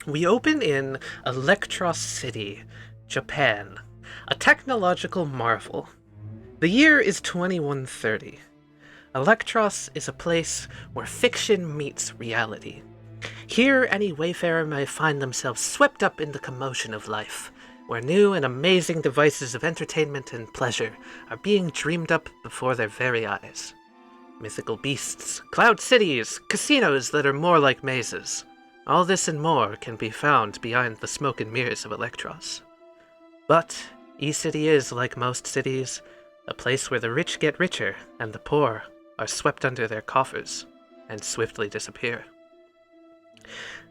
We open in Electros City, Japan, a technological marvel. The year is 2130. Electros is a place where fiction meets reality. Here, any wayfarer may find themselves swept up in the commotion of life, where new and amazing devices of entertainment and pleasure are being dreamed up before their very eyes. Mythical beasts, cloud cities, casinos that are more like mazes. All this and more can be found behind the smoke and mirrors of Electros. But E-City is, like most cities, a place where the rich get richer and the poor are swept under their coffers and swiftly disappear.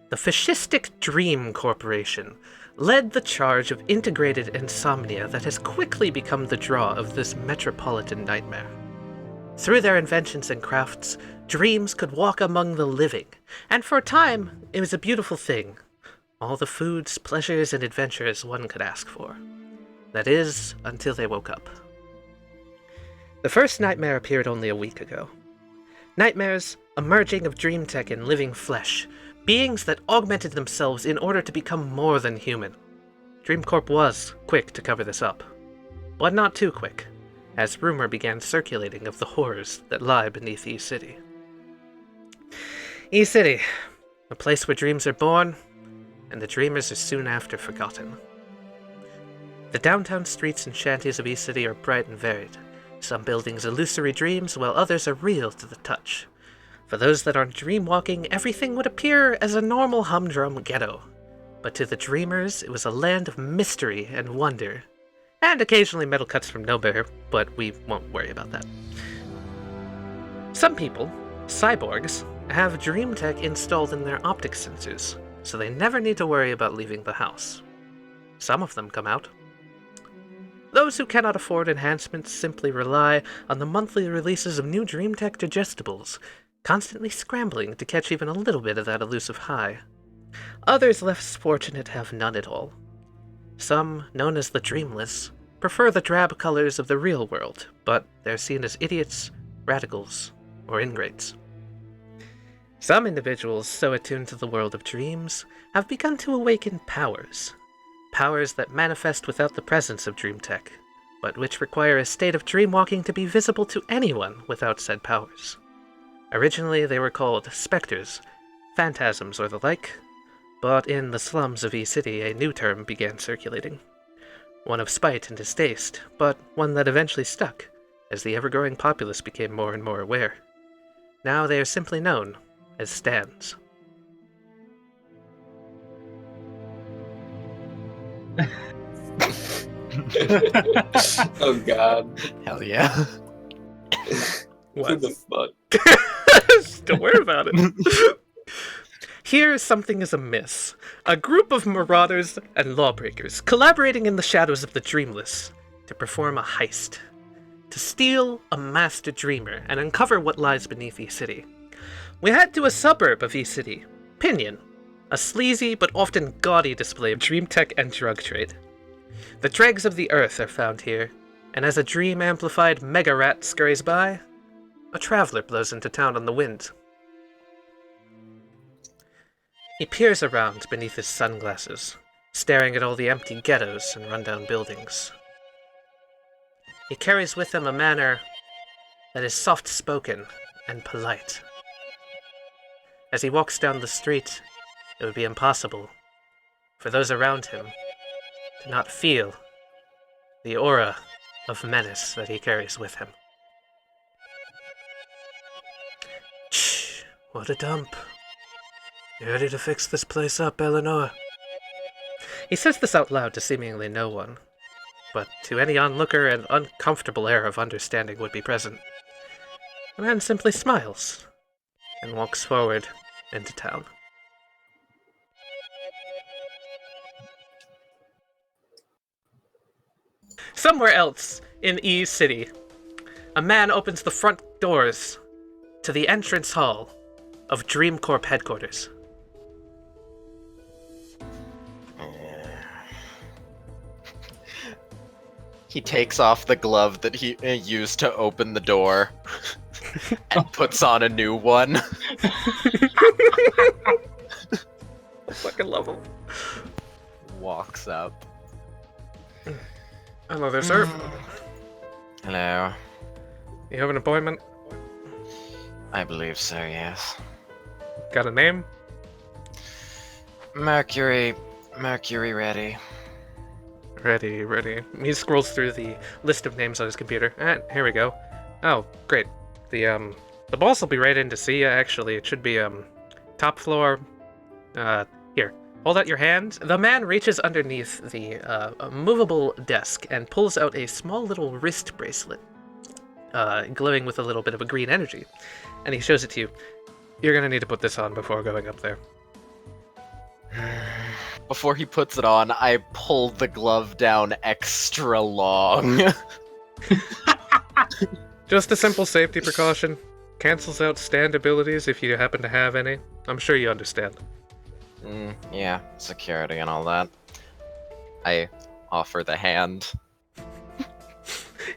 The fascistic Dream Corporation led the charge of integrated insomnia that has quickly become the draw of this metropolitan nightmare. Through their inventions and crafts, dreams could walk among the living, and for a time, it was a beautiful thing. All the foods, pleasures, and adventures one could ask for. That is, until they woke up. The first nightmare appeared only a week ago. Nightmares, a merging of dream tech and living flesh, beings that augmented themselves in order to become more than human. Dream Corp was quick to cover this up, but not too quick, as rumor began circulating of the horrors that lie beneath E-City. E-City, a place where dreams are born, and the dreamers are soon after forgotten. The downtown streets and shanties of E-City are bright and varied. Some buildings illusory dreams, while others are real to the touch. For those that aren't dream-walking, everything would appear as a normal humdrum ghetto. But to the dreamers, it was a land of mystery and wonder. And occasionally metal cuts from nowhere, but we won't worry about that. Some people, cyborgs, have dream tech installed in their optic sensors, so they never need to worry about leaving the house. Some of them come out. Those who cannot afford enhancements simply rely on the monthly releases of new dream tech digestibles, constantly scrambling to catch even a little bit of that elusive high. Others less fortunate have none at all. Some, known as the dreamless, prefer the drab colors of the real world, but they're seen as idiots, radicals, or ingrates. Some individuals so attuned to the world of dreams have begun to awaken powers that manifest without the presence of dream tech, but which require a state of dreamwalking to be visible to anyone without said powers. Originally they were called specters, phantasms, or the like, but in the slums of E-City a new term began circulating. One of spite and distaste, but one that eventually stuck, as the ever-growing populace became more and more aware. Now they are simply known as stands. Oh god. Hell yeah. What the fuck? Don't worry about it. Here, something is amiss. A group of marauders and lawbreakers collaborating in the shadows of the dreamless to perform a heist. To steal a master dreamer and uncover what lies beneath E-City. We head to a suburb of E-City, Pinion, a sleazy but often gaudy display of dream tech and drug trade. The dregs of the earth are found here, and as a dream-amplified mega-rat scurries by, a traveler blows into town on the wind. He peers around beneath his sunglasses, staring at all the empty ghettos and rundown buildings. He carries with him a manner that is soft-spoken and polite. As he walks down the street, it would be impossible for those around him to not feel the aura of menace that he carries with him. Shh, what a dump. You ready to fix this place up, Eleanor? He says this out loud to seemingly no one, but to any onlooker an uncomfortable air of understanding would be present. The man simply smiles and walks forward into town. Somewhere else in E-City, a man opens the front doors to the entrance hall of Dream Corp headquarters. He takes off the glove that he used to open the door and puts on a new one. I fucking level. Walks up. Hello there, sir. Hello. You have an appointment? I believe so, yes. Got a name? Mercury. Mercury ready. Ready. He scrolls through the list of names on his computer. Here we go. Oh, great. The boss will be right in to see you, actually. It should be, top floor. Here. Hold out your hand. The man reaches underneath the, movable desk and pulls out a small little wrist bracelet, glowing with a little bit of a green energy. And he shows it to you. You're gonna need to put this on before going up there. Before he puts it on, I pull the glove down extra long. Just a simple safety precaution. Cancels out stand abilities if you happen to have any. I'm sure you understand. Yeah, security and all that. I offer the hand.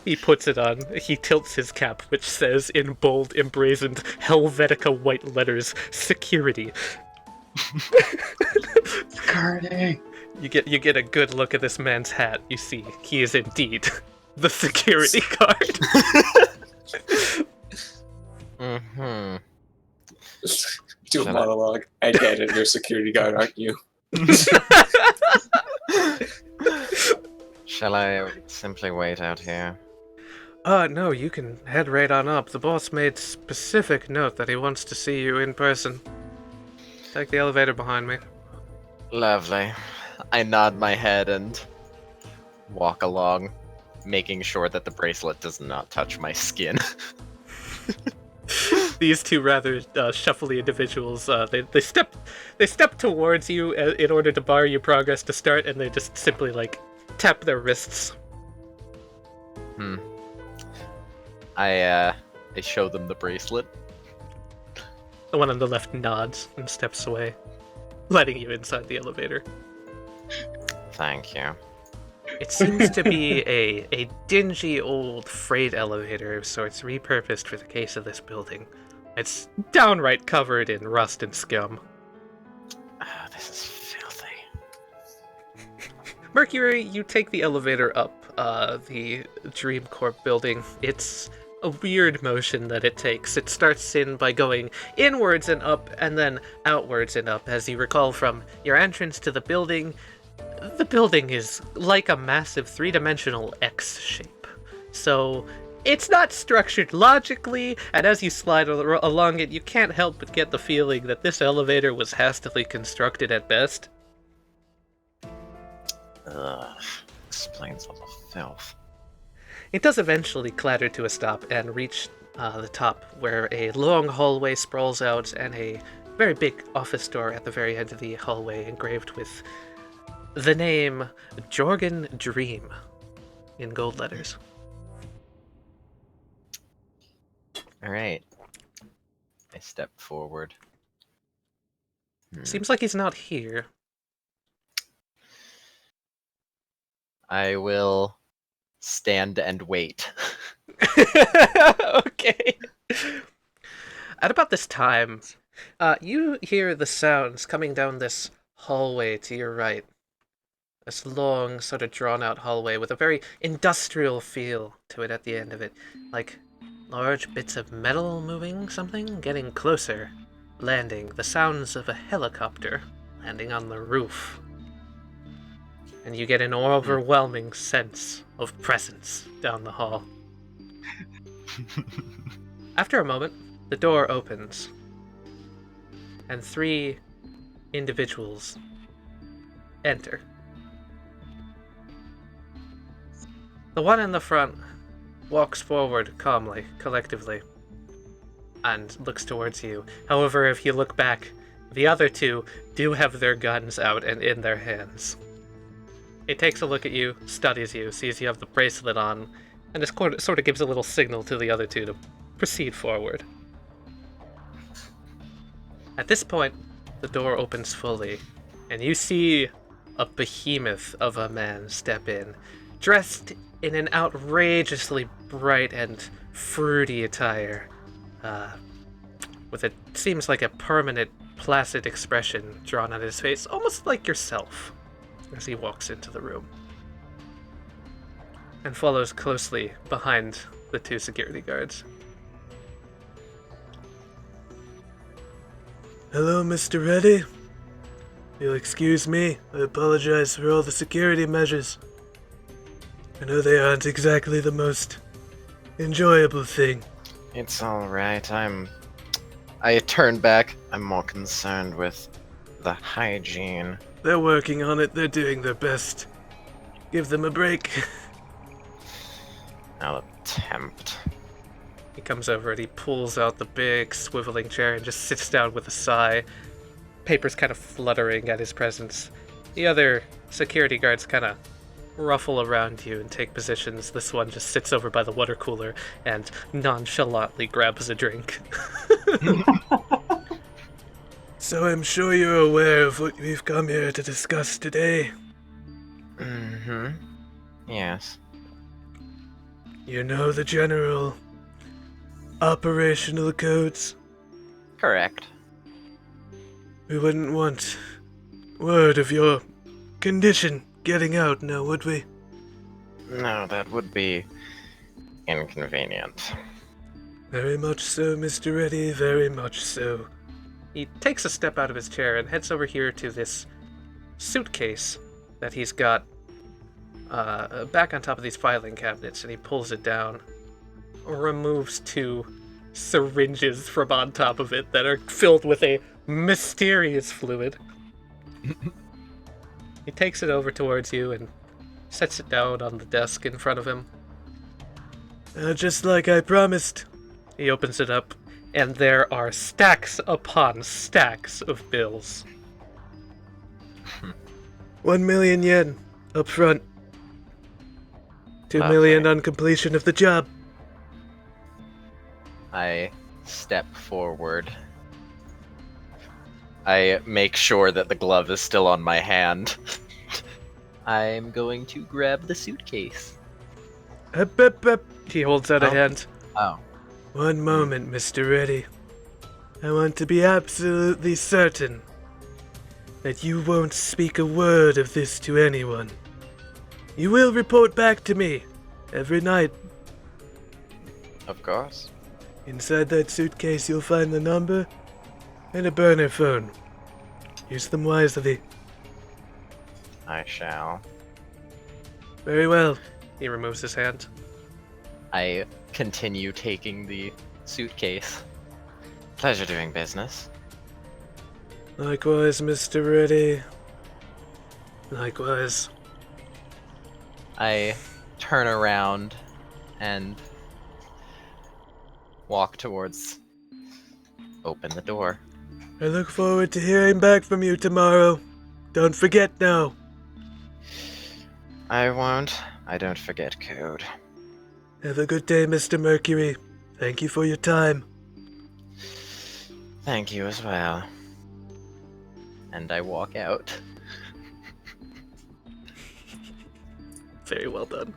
He puts it on. He tilts his cap, which says in bold, emblazoned Helvetica white letters, security. Security. You get a good look at this man's hat. You see, he is indeed the security guard. Mm-hmm. Do a monologue. I get it. You're a security guard, aren't you? Shall I simply wait out here? No, you can head right on up. The boss made specific note that he wants to see you in person. Take the elevator behind me. Lovely. I nod my head and walk along, making sure that the bracelet does not touch my skin. These two rather shuffly individuals, they step towards you in order to bar your progress to start, and they just simply like tap their wrists. I show them the bracelet. The one on the left nods and steps away, letting you inside the elevator. Thank you. It seems to be a dingy old freight elevator of sorts, repurposed for the case of this building. It's downright covered in rust and scum. Oh, this is filthy. Mercury, you take the elevator up the Dream Corp building. It's a weird motion that it takes. It starts in by going inwards and up, and then outwards and up. As you recall from your entrance to the building is like a massive three-dimensional X shape. So it's not structured logically, and as you slide along it, you can't help but get the feeling that this elevator was hastily constructed at best. Explains all the filth. It does eventually clatter to a stop and reach the top, where a long hallway sprawls out and a very big office door at the very end of the hallway engraved with the name Jorgen Dream in gold letters. Alright. I step forward. Seems like he's not here. I will stand and wait. Okay. At about this time, you hear the sounds coming down this hallway to your right. This long, sort of drawn-out hallway with a very industrial feel to it at the end of it. Like large bits of metal moving something, getting closer, landing. The sounds of a helicopter landing on the roof. And you get an overwhelming sense of presence down the hall. After a moment, the door opens, and 3 individuals enter. The one in the front walks forward calmly, collectively, and looks towards you. However, if you look back, the other 2 do have their guns out and in their hands. It takes a look at you, studies you, sees you have the bracelet on, and just sort of gives a little signal to the other 2 to proceed forward. At this point, the door opens fully, and you see a behemoth of a man step in, dressed in an outrageously bright and fruity attire, with it seems like a permanent placid expression drawn on his face, almost like yourself, as he walks into the room. And follows closely behind the two security guards. Hello, Mr. Reddy. You'll excuse me, I apologize for all the security measures. I know they aren't exactly the most enjoyable thing. It's alright, I turn back. I'm more concerned with the hygiene. They're working on it, they're doing their best. Give them a break. I'll attempt. He comes over and he pulls out the big swiveling chair and just sits down with a sigh. Papers kind of fluttering at his presence. The other security guards kind of ruffle around you and take positions. This one just sits over by the water cooler and nonchalantly grabs a drink. So I'm sure you're aware of what we've come here to discuss today. Mm-hmm. Yes. You know the general operational codes? Correct. We wouldn't want word of your condition getting out now, would we? No, that would be inconvenient. Very much so, Mr. Reddy, very much so. He takes a step out of his chair and heads over here to this suitcase that he's got back on top of these filing cabinets, and he pulls it down, removes 2 syringes from on top of it that are filled with a mysterious fluid. He takes it over towards you and sets it down on the desk in front of him. Just like I promised. He opens it up, and there are stacks upon stacks of bills. 1 million yen up front. 2 million on completion of the job. I step forward. I make sure that the glove is still on my hand. I'm going to grab the suitcase. He holds out a hand. Oh. One moment, Mr. Reddy. I want to be absolutely certain that you won't speak a word of this to anyone. You will report back to me every night. Of course. Inside that suitcase you'll find the number and a burner phone. Use them wisely. I shall. Very well. He removes his hand. I continue taking the suitcase. Pleasure doing business. Likewise, Mr. Reddy. Likewise. I turn around and walk towards... Open the door. I look forward to hearing back from you tomorrow. Don't forget now. I won't. I don't forget code. Have a good day, Mr. Mercury. Thank you for your time. Thank you as well. And I walk out. Very well done.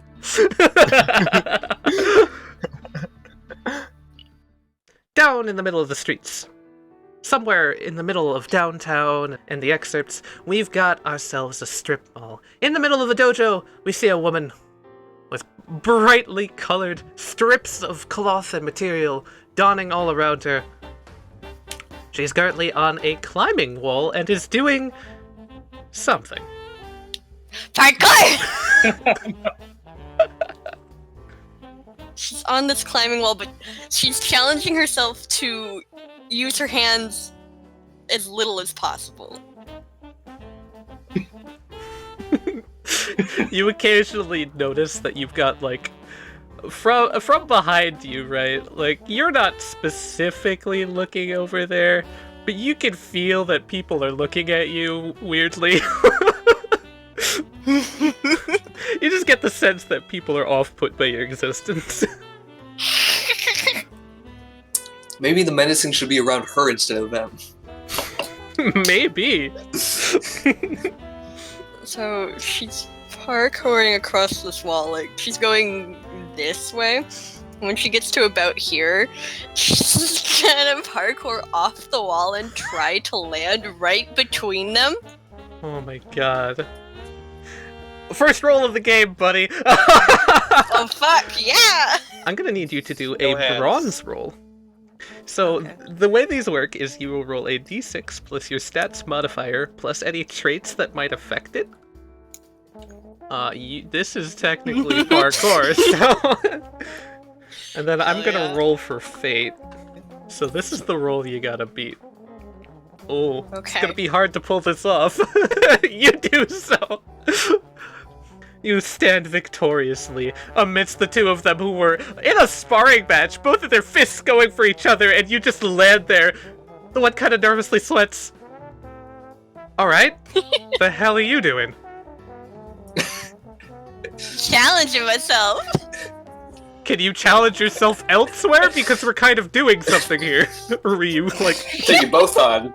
Down in the middle of the streets, somewhere in the middle of downtown and the excerpts, we've got ourselves a strip mall. In the middle of the dojo, we see a woman with brightly colored strips of cloth and material dawning all around her. She's currently on a climbing wall and is doing something. Parkour! She's on this climbing wall, but she's challenging herself to use her hands as little as possible. You occasionally notice that you've got, like, from behind you, right? Like, you're not specifically looking over there, but you can feel that people are looking at you weirdly. You just get the sense that people are off-put by your existence. Maybe the medicine should be around her instead of them. Maybe. So she's parkouring across this wall, like she's going this way, when she gets to about here, she's gonna parkour off the wall and try to land right between them. Oh my god. First roll of the game, buddy! Oh fuck, yeah! I'm gonna need you to do No a hands. bronze roll. So, the way these work is you will roll a d6 plus your stats modifier plus any traits that might affect it. This is technically parkour, so... And then I'm gonna yeah. roll for fate. So this is the roll you gotta beat. Oh, it's Okay. gonna be hard to pull this off. You do so. You stand victoriously amidst the two of them who were in a sparring match, both of their fists going for each other, and you just land there. The one kind of nervously sweats. Alright, the hell are you doing? Challenging myself. Can you challenge yourself elsewhere? Because we're kind of doing something here. Ryu, like... Take you both on.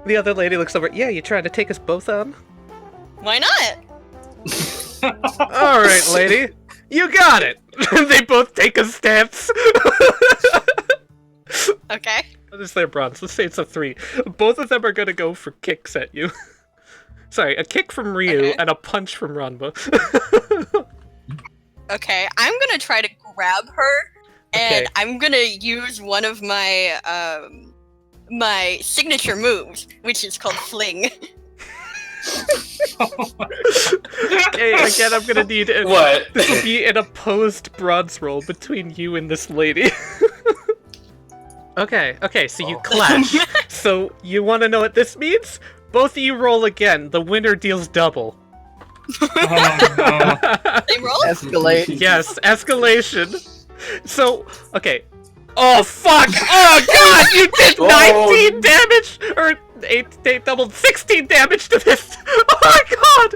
The other lady looks over. Yeah, you trying to take us both on? Why not? Alright, lady. You got it! They both take a stance. Okay. What is their bronze? Let's say it's a 3. Both of them are gonna go for kicks at you. Sorry, a kick from Ryu Okay. and a punch from Ranma. Okay, I'm gonna try to grab her, and Okay. I'm gonna use one of my my signature moves, which is called Fling. Okay, again, I'm gonna need it What? to be an opposed bronze roll between you and this lady. Okay, so you clash. So, you wanna know what this means? Both of you roll again. The winner deals double. They roll? Escalate. Yes, escalation. So, okay. Oh, fuck! Oh, God! You did 19 damage! Or 8 doubled 16 damage to this! Oh my god!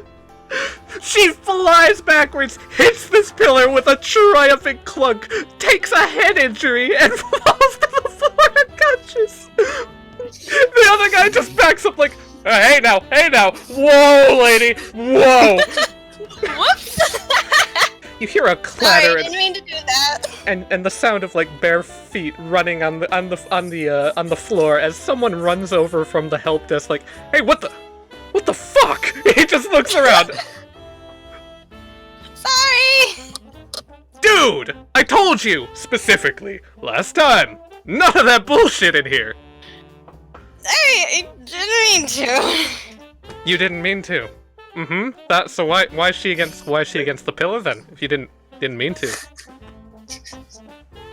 She flies backwards, hits this pillar with a triumphant clunk, takes a head injury, and falls to the floor unconscious. The other guy just backs up like, hey now! Whoa, lady! Whoa! Whoops! You hear a Sorry, clatter didn't mean to do that. and the sound of like bare feet running on the floor as someone runs over from the help desk like, hey, what the fuck? He just looks around. Sorry! Dude, I told you specifically last time. None of that bullshit in here. I didn't mean to. You didn't mean to. Mm-hmm. So why is she against the pillar then? If you didn't mean to.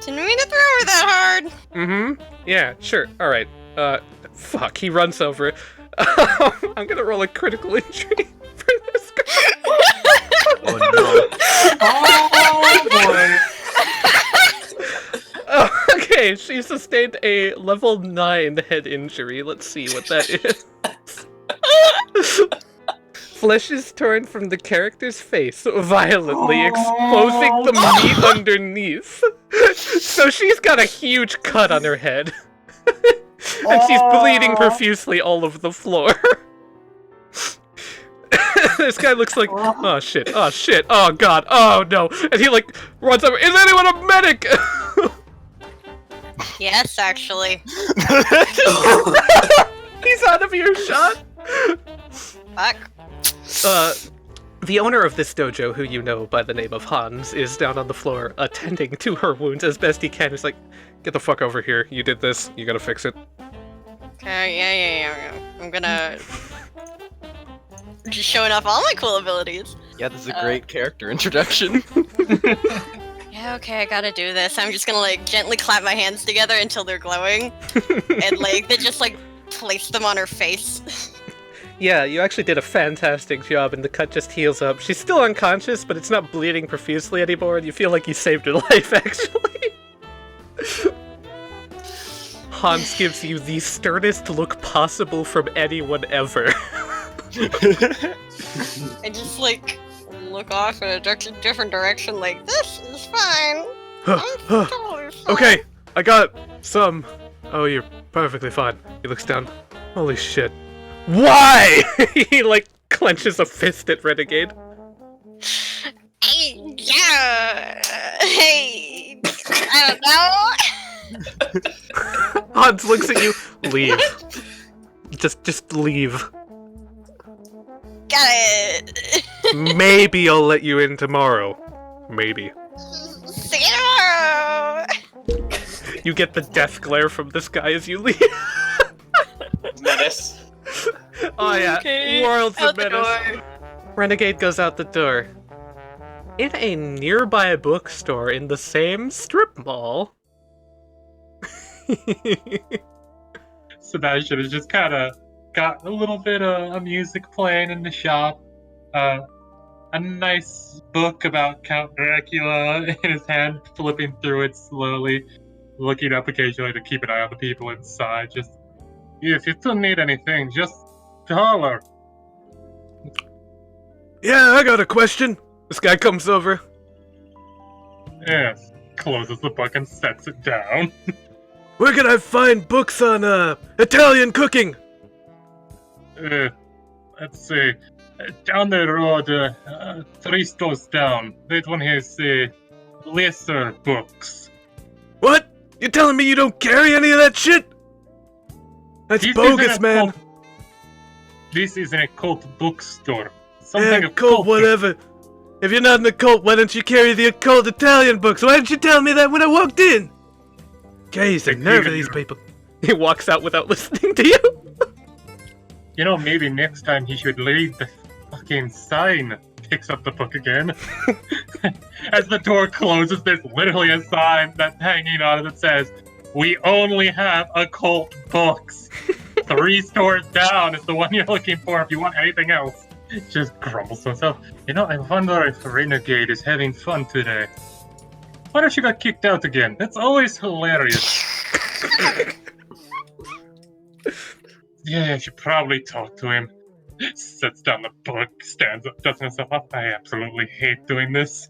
Didn't mean to throw her that hard. Mm-hmm. Yeah, sure. Alright. Fuck, he runs over. I'm gonna roll a critical injury for this girl. Oh no. Oh boy. Oh, okay, she sustained a level 9 head injury. Let's see what that is. Flesh is torn from the character's face, violently exposing the meat underneath. So she's got a huge cut on her head. And she's bleeding profusely all over the floor. This guy looks like, oh shit, oh god, oh no. And he like runs over, is anyone a medic? Yes, actually. He's out of earshot. Fuck. The owner of this dojo, who you know by the name of Hans, is down on the floor attending to her wounds as best he can. He's like, get the fuck over here. You did this. You gotta fix it. Okay, yeah. I'm gonna... Just showing off all my cool abilities. Yeah, this is a great character introduction. Yeah, okay, I gotta do this. I'm just gonna, like, gently clap my hands together until they're glowing. And, like, they just, like, place them on her face. Yeah, you actually did a fantastic job, and the cut just heals up. She's still unconscious, but it's not bleeding profusely anymore, and you feel like you saved her life, actually. Hans gives you the sternest look possible from anyone ever. I just, like, look off in a different direction, like, this is fine. I'm totally fine. Okay, I got some. Oh, you're perfectly fine. He looks down. Holy shit. Why? He, like, clenches a fist at Renegade. I Hey, I don't know. Hans looks at you. Leave. Just leave. Got it. Maybe I'll let you in tomorrow. Maybe. See you tomorrow. You get the death glare from this guy as you leave. Menace. Oh yeah, Okay, Worlds of out the Menace. door. Renegade goes out the door. In a nearby bookstore in the same strip mall. Sebastian has just kind of got a little bit of music playing in the shop. A nice book about Count Dracula in his hand, flipping through it slowly, looking up occasionally to keep an eye on the people inside. Just, if you still need anything, just holler. Yeah, I got a question. This guy comes over. Yes. Closes the book and sets it down. Where can I find books on Italian cooking? Let's see. Down the road, 3 stores down. That one has lesser books. What? You telling me you don't carry any of that shit? That's This bogus, isn't a man. cult- This isn't a cult bookstore. Yeah, Something of cult, whatever. If you're not in the cult, why don't you carry the occult Italian books? Why didn't you tell me that when I walked in? Jeez, the nerve of these people. He walks out without listening to you. You know, maybe next time he should read the fucking sign. Picks up the book again. As the door closes, there's literally a sign that's hanging on it that says, "We only have occult books. 3 stores down is the one you're looking for if you want anything else." Just grumbles to himself. You know, I wonder if Renegade is having fun today. Wonder if she got kicked out again. That's always hilarious. Yeah, I should probably talk to him. Sets down the book, stands up, dusting himself up. I absolutely hate doing this.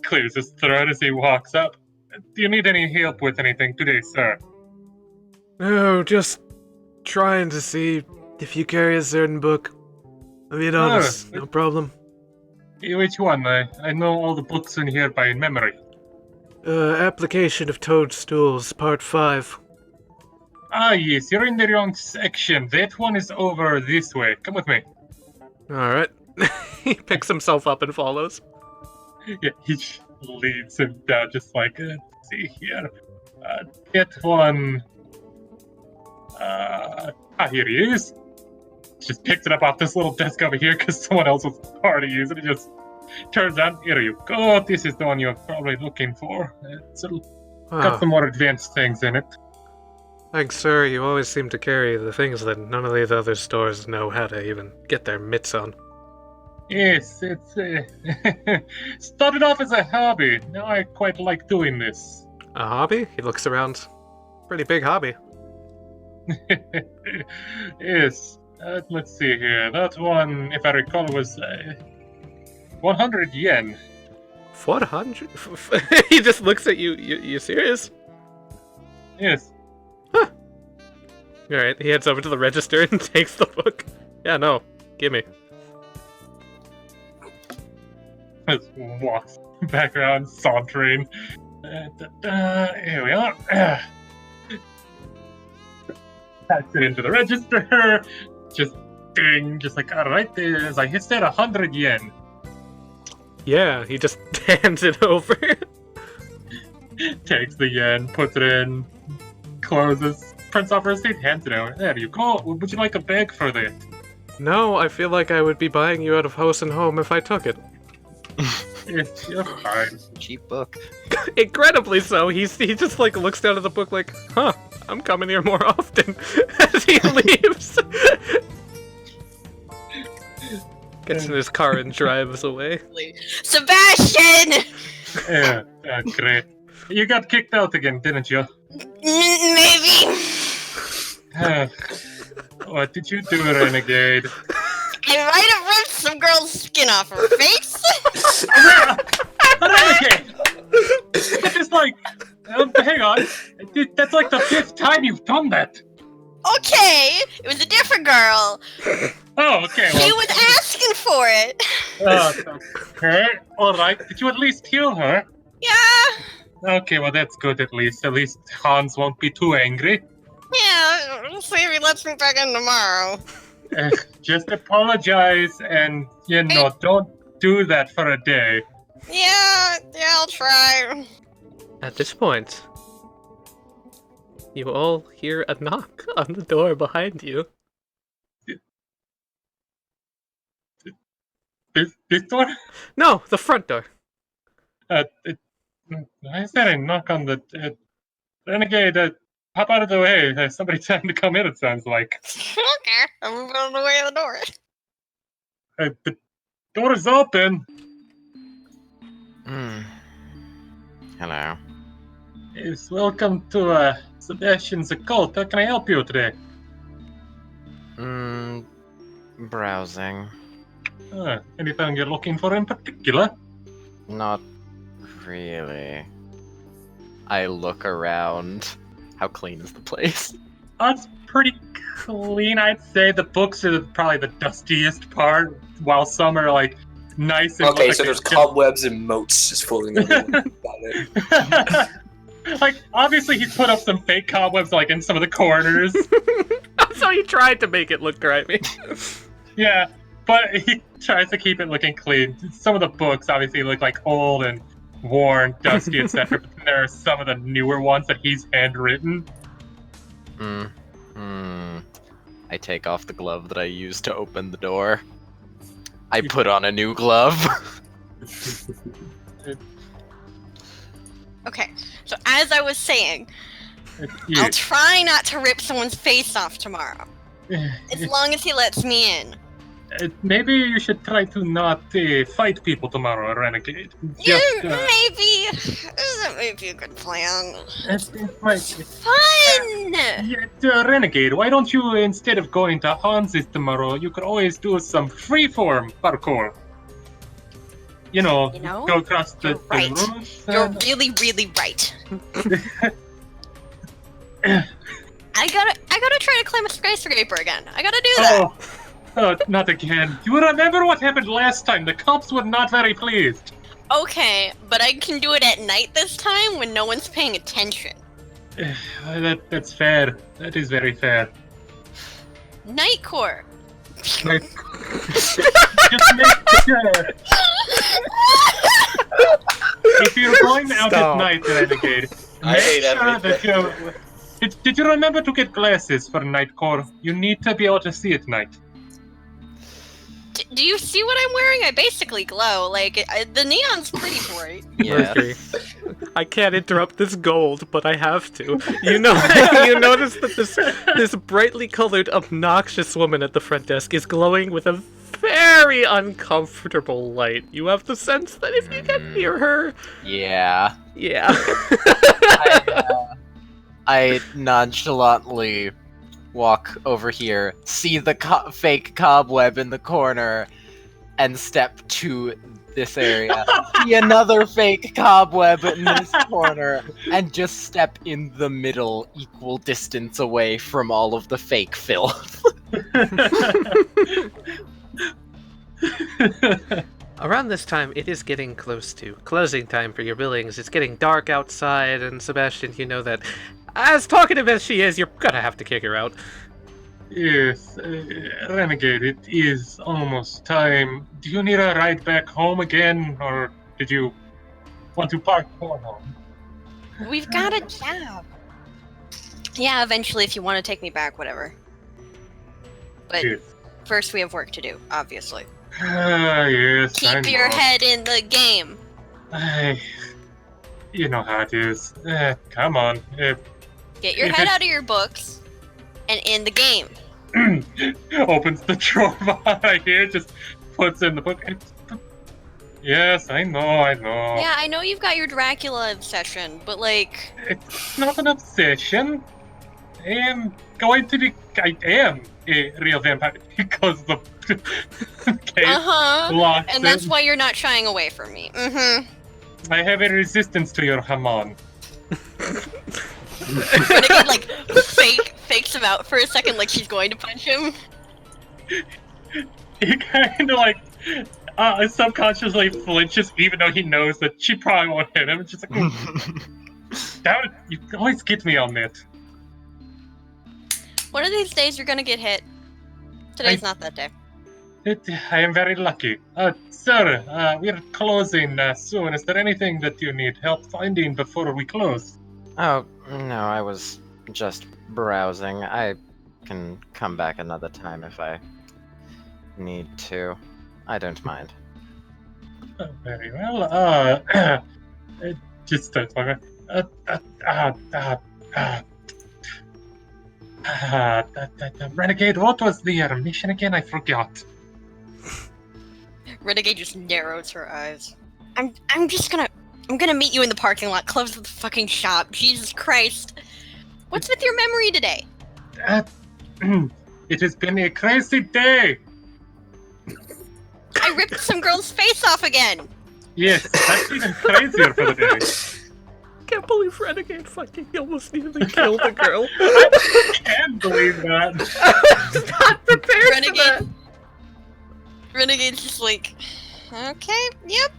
Clears his throat as he walks up. Do you need any help with anything today, sir? No, just trying to see if you carry a certain book. I mean, honest, no problem. Which one? I know all the books in here by memory. Application of Toadstools, Part 5. Ah, yes, you're in the wrong section. That one is over this way. Come with me. Alright. He picks himself up and follows. Yeah, he leads him down, just like, let's see here. That one. Here he is. Just picks it up off this little desk over here because someone else was already using it. He just turns on. Here you go. This is the one you're probably looking for. It's got some more advanced things in it. Thanks, sir. You always seem to carry the things that none of these other stores know how to even get their mitts on. Yes, it's started off as a hobby. Now I quite like doing this. A hobby? He looks around. Pretty big hobby. Yes. Let's see here. That one, if I recall, was 100 yen. 400? He just looks at you. You serious? Yes. Alright, he heads over to the register and takes the book. Yeah, no. Gimme. Just walks back around, sauntering. Here we are. Packs it into the register. Just ding. Just like, alright, there's like, it said 100 yen. Yeah, he just hands it over. Takes the yen, puts it in, closes, prints off a receipt, hands it over. There you go. Would you like a bag for that? No, I feel like I would be buying you out of house and home if I took it. Yes, you're fine. Cheap book. Incredibly so. He just like looks down at the book like, huh, I'm coming here more often as he leaves. Gets in his car and drives away. Sebastian! Yeah, great. You got kicked out again, didn't you? Maybe. What did you do, Renegade? I might have ripped some girl's skin off her face. Renegade! It's like, hang on. That's like the 5th time you've done that. Okay, it was a different girl. Oh, okay. She Well, was asking for it. Okay, alright. Did you at least heal her? Yeah, Okay, well that's good at least. At least Hans won't be too angry. yeah. We'll see if he lets me back in tomorrow. Just apologize and, don't do that for a day. Yeah, I'll try. At this point, you all hear a knock on the door behind you. This door? No, the front door. Why is there a knock on the... Renegade, hop out of the way. There's somebody trying to come in, it sounds like. Okay, I'm moving on the way of the door. The door is open. Hello. Yes, welcome to Sebastian's occult. How can I help you today? Browsing. Anything you're looking for in particular? Not really. I look around. How clean is the place? It's pretty clean, I'd say. The books are probably the dustiest part, while some are like nice and Okay, so there's cobwebs and moats just floating everywhere. Got it. Like, obviously he's put up some fake cobwebs like in some of the corners. So he tried to make it look grimy. Yeah, but he tries to keep it looking clean. Some of the books obviously look like old and worn, dusty, etc. But then there are some of the newer ones that he's handwritten. I take off the glove that I used to open the door. I put on a new glove. Okay, so as I was saying, Yeah. I'll try not to rip someone's face off tomorrow, as long as he lets me in. Maybe you should try to not fight people tomorrow, Renegade. Yeah, Just, maybe. That might be a good plan. it might be. Fun! Yeah, Renegade, why don't you, instead of going to Hans's tomorrow, you could always do some freeform parkour. You know, go across the right. rooms. You're really, really right. I gotta try to climb a skyscraper again. I gotta do that. Oh, not again. You remember what happened last time? The cops were not very pleased. Okay, but I can do it at night this time when no one's paying attention. That's fair. That is very fair. Night Corp. Just make sure. If you're going out at night, Renegade, I hate that you... Did you remember to get glasses for Night Core? You need to be able to see at night. Do you see what I'm wearing? I basically glow. Like, the neon's pretty bright. Mercury. I can't interrupt this gold, but I have to. You know, you notice that this brightly colored, obnoxious woman at the front desk is glowing with a very uncomfortable light. You have the sense that if you get near her... Yeah. Yeah. I nonchalantly walk over here, see the fake cobweb in the corner, and step to this area. See another fake cobweb in this corner, and just step in the middle, equal distance away from all of the fake filth. Around this time, it is getting close to closing time for your billings. It's getting dark outside, and Sebastian, you know that as talkative as she is, you're gonna have to kick her out. Yes, Renegade, it is almost time. Do you need a ride back home again, or did you want to park for home? We've got a job. Yeah, eventually, if you want to take me back, whatever. But Yes. first, we have work to do, obviously. Yes. I Keep your know. head in the game. You know how it is. Come on. Get your If head it's- out of your books and in the game. Opens the drawer behind here, just puts in the book. Yes, I know. Yeah, I know you've got your Dracula obsession, but like, It's not an obsession. I am a real vampire because the case locked and that's in. why you're not shying away from me. I have a resistance to your Haman. Renegade like fakes him out for a second, like she's going to punch him. He kind of like subconsciously flinches, even though he knows that she probably won't hit him. It's just like, damn it, you always get me on that. One of these days you're gonna get hit. Today's not that day. I am very lucky. Sir, we're closing soon. Is there anything that you need help finding before we close? Oh, no, I was just browsing. I can come back another time if I need to. I don't mind. Oh, very well. Just starts talking. Renegade, what was the mission again? I forgot. Renegade just narrows her eyes. I'm gonna meet you in the parking lot. Close the fucking shop. Jesus Christ. What's with your memory today? It has been a crazy day. I ripped some girl's face off again. Yes, that's even crazier for the day. Can't believe Renegade fucking almost nearly killed a girl. I can't believe that. Not prepared for that. Renegade's just like, okay, yep.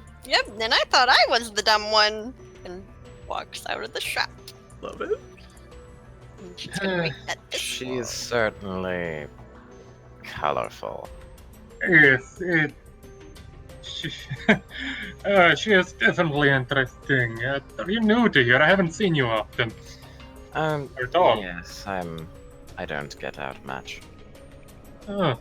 Then I thought I was the dumb one, and walks out of the shop. Love it. And she's gonna wait at this. She's certainly colorful. Yes, she is definitely interesting. Are you new to here? I haven't seen you often. At all. Yes, I don't get out much. Oh.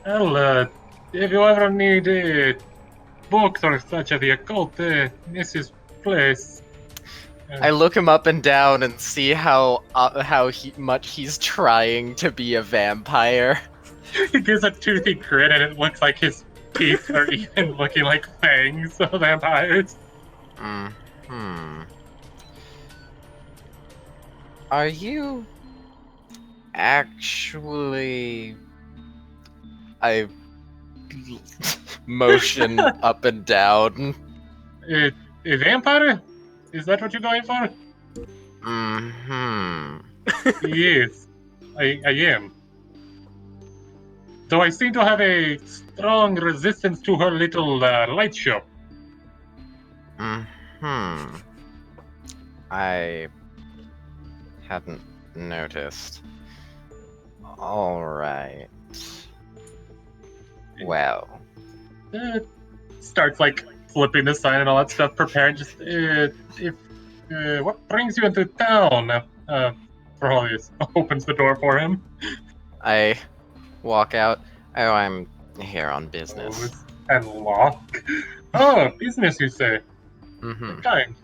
Well, if you ever need books or such of the occult, this is place. I look him up and down and see how much he's trying to be a vampire. He gives a toothy grin and it looks like his teeth are even looking like fangs of vampires. Are you actually... I motion up and down. A vampire? Is that what you're going for? Yes, I am. Though I seem to have a strong resistance to her little light show. I hadn't noticed. Alright. Well. Starts like flipping the sign and all that stuff, preparing just what brings you into town? For all this opens the door for him. I walk out. Oh, I'm here on business. Close and lock. Oh, business, you say? What kind?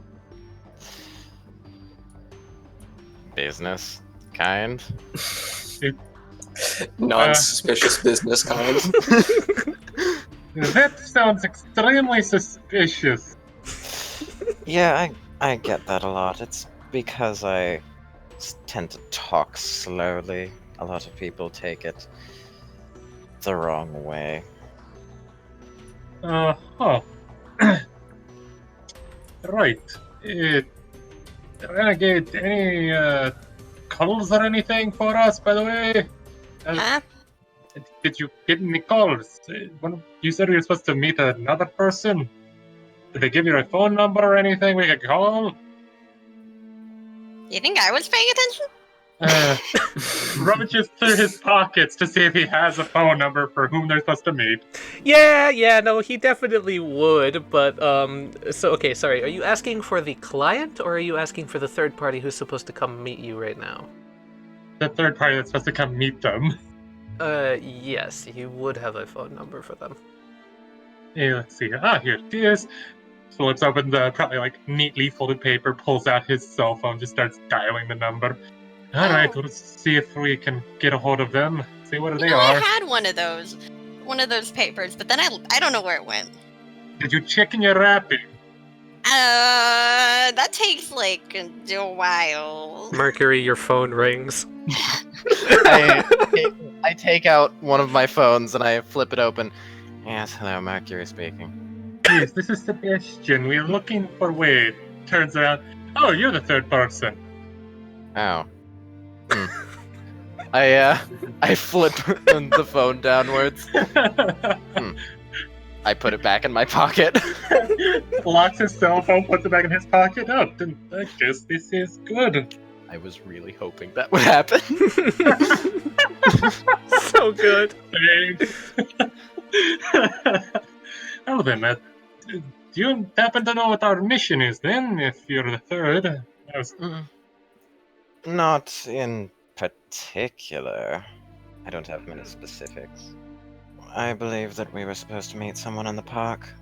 Business kind? Non-suspicious business kind. That sounds extremely suspicious. Yeah, I get that a lot. It's because I tend to talk slowly. A lot of people take it the wrong way. Right. Renegade, any calls or anything for us, by the way? Huh? Did you get any calls? You said we were supposed to meet another person. Did they give you a phone number or anything we could call? You think I was paying attention? Rummages through his pockets to see if he has a phone number for whom they're supposed to meet. Yeah, no, he definitely would, but, so, okay, sorry, are you asking for the client, or are you asking for the third party who's supposed to come meet you right now? The third party that's supposed to come meet them. Yes, he would have a phone number for them. Hey, let's see. Here it is. Flips open the probably like neatly folded paper, pulls out his cell phone, just starts dialing the number. Alright, let's see if we can get a hold of them. See what they are. I had one of those papers, but then I don't know where it went. Did you check in your wrapping? That takes like a while. Mercury, your phone rings. I take out one of my phones and I flip it open. Yes, hello, Mercury speaking. Yes, this is Sebastian. We're looking for Wade. Turns around. Oh, you're the third person. Oh. I flip the phone downwards. I put it back in my pocket. Locks his cell phone, puts it back in his pocket. Oh, then I guess this is good. I was really hoping that would happen. So good. Well then, do you happen to know what our mission is then, if you're the third? Not in particular. I don't have many specifics. I believe that we were supposed to meet someone in the park.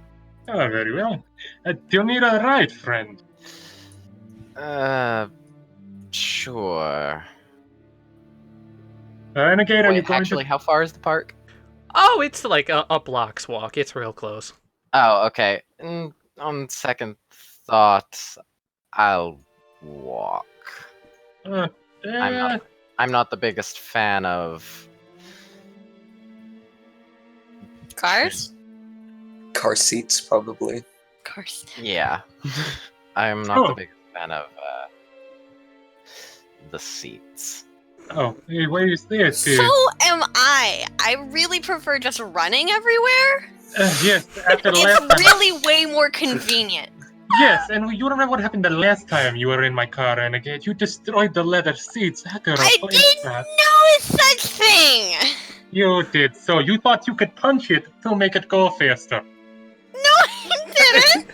Oh, very well. Do you need a ride, friend? Sure. Renegade, are you Wait, going actually, how far is the park? Oh, it's like a block's walk. It's real close. Oh, okay. On second thought, I'll walk. to... I'm not the biggest fan of Cars? Car seats, probably. Cars. Yeah. I'm not the biggest fan of the seats. Oh, hey, where is this? So am I. I really prefer just running everywhere. Yes, after the last time. It's really way more convenient. Yes, and you remember what happened the last time you were in my car, Renegade? You destroyed the leather seats. I didn't know a such thing! You did. So you thought you could punch it to make it go faster. No, I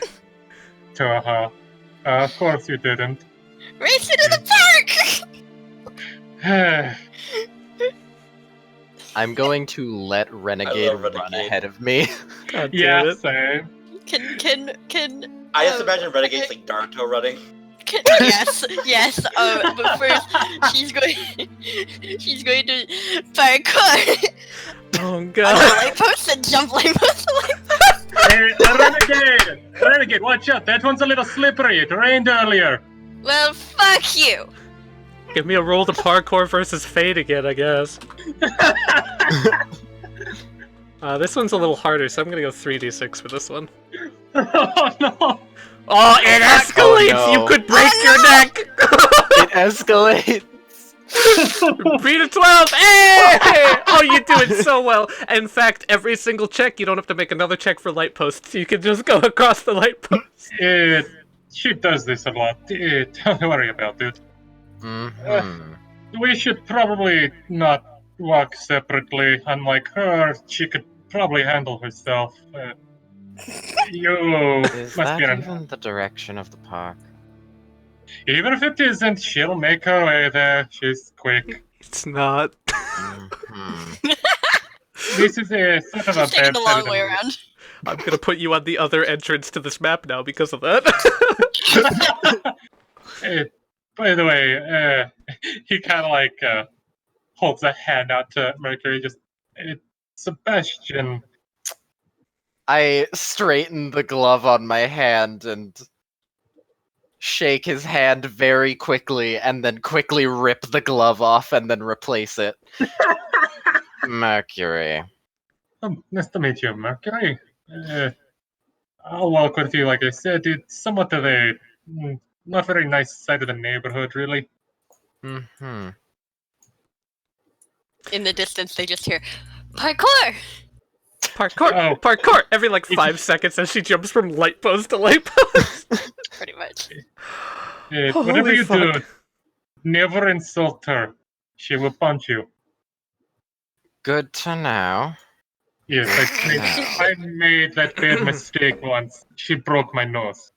didn't! Of course you didn't. Race into the park! I'm going to let Renegade run Renegade. ahead of me. God damn Yeah, it. same. Can I just imagine Renegade's like Naruto running. yes. But first she's going to parkour. Oh On the god. light post and jump light post. Hey, Renegade, watch out. That one's a little slippery. It rained earlier. Well, fuck you. Give me a roll to parkour versus fate again, I guess. This one's a little harder, so I'm gonna go 3d6 for this one. Oh no. Oh, it escalates! Oh, no. You could break your neck! It escalates. Beat a 12! Hey! Oh, you do it so well. In fact, every single check, you don't have to make another check for light posts. You can just go across the light post. She does this a lot. Don't worry about it. Mm-hmm. We should probably not walk separately. Unlike her, she could probably handle herself. You Is must that be even the direction of the park? Even if it isn't, she'll make her way there. She's quick. It's not. Mm-hmm. This is a sort of a She's taking bad the long set way of- around. I'm gonna put you on the other entrance to this map now because of that. By the way, he kind of like holds a hand out to Mercury. Just, Sebastian. I straighten the glove on my hand and shake his hand very quickly, and then quickly rip the glove off and then replace it. Mercury. Nice to meet you, Mercury. I'll walk with you, like I said. It's somewhat of a not very nice side of the neighborhood, really. Mm-hmm. In the distance, they just hear parkour. Parkour! Oh. Parkour! Every like 5 seconds as she jumps from light post to light post. Pretty much. Whatever Holy you fuck. do, never insult her. She will punch you. Good to know. Yes, I made that bad mistake once. She broke my nose.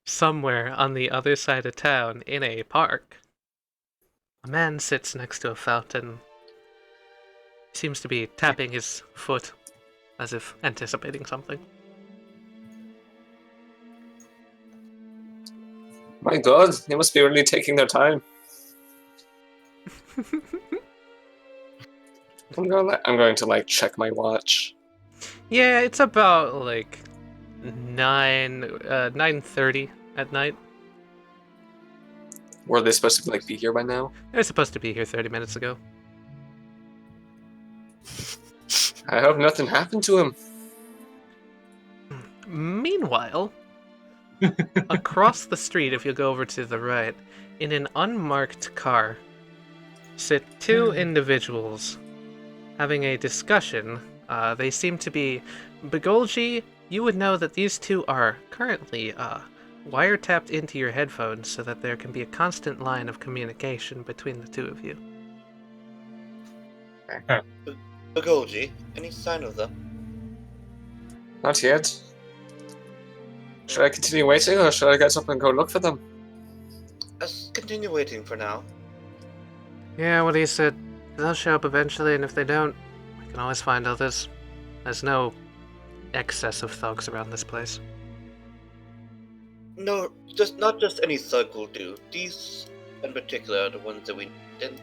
Somewhere on the other side of town, in a park, a man sits next to a fountain. He seems to be tapping his foot, as if anticipating something. My god, they must be really taking their time. I'm going to like check my watch. Yeah, it's about like 9:30 at night. Were they supposed to like be here by now? They're supposed to be here 30 minutes ago. I hope nothing happened to him. Meanwhile, across the street, if you go over to the right, in an unmarked car, sit two individuals having a discussion. They seem to be Begolji. You would know that these two are currently wiretapped into your headphones so that there can be a constant line of communication between the two of you. Begolji, any sign of them? Not yet. Should I continue waiting, or should I get up and go look for them? Let's continue waiting for now. Yeah, what he said. They'll show up eventually, and if they don't, we can always find others. There's no excess of thugs around this place. No, not just any thug will do. These, in particular, are the ones that we need. And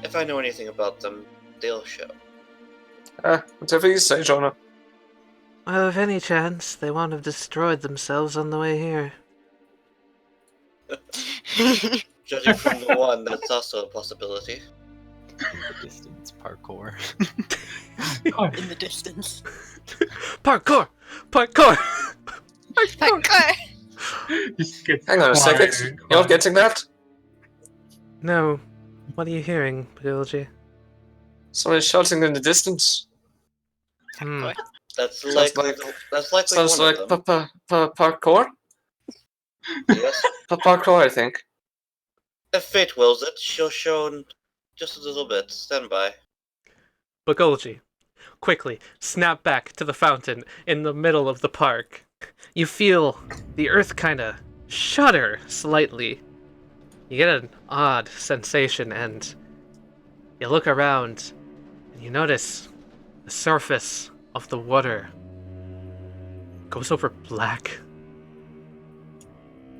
if I know anything about them, they'll show. Whatever you say, Jonah. Well, if any chance, they won't have destroyed themselves on the way here. Judging from the one, that's also a possibility. In the distance, parkour. In the distance. Parkour! Parkour! Just get Hang on a second. quiet. You're not getting that? No. What are you hearing, Begolji? Someone shouting in the distance. Hmm. That's Sounds likely. like- That's likely Sounds one like of them. parkour? Yes. Parkour, I think. If fate wills it, she'll show in just a little bit. Stand by. Begolji, quickly, snap back to the fountain in the middle of the park. You feel the earth kinda shudder slightly. You get an odd sensation, and you look around, and you notice the surface of the water goes over black.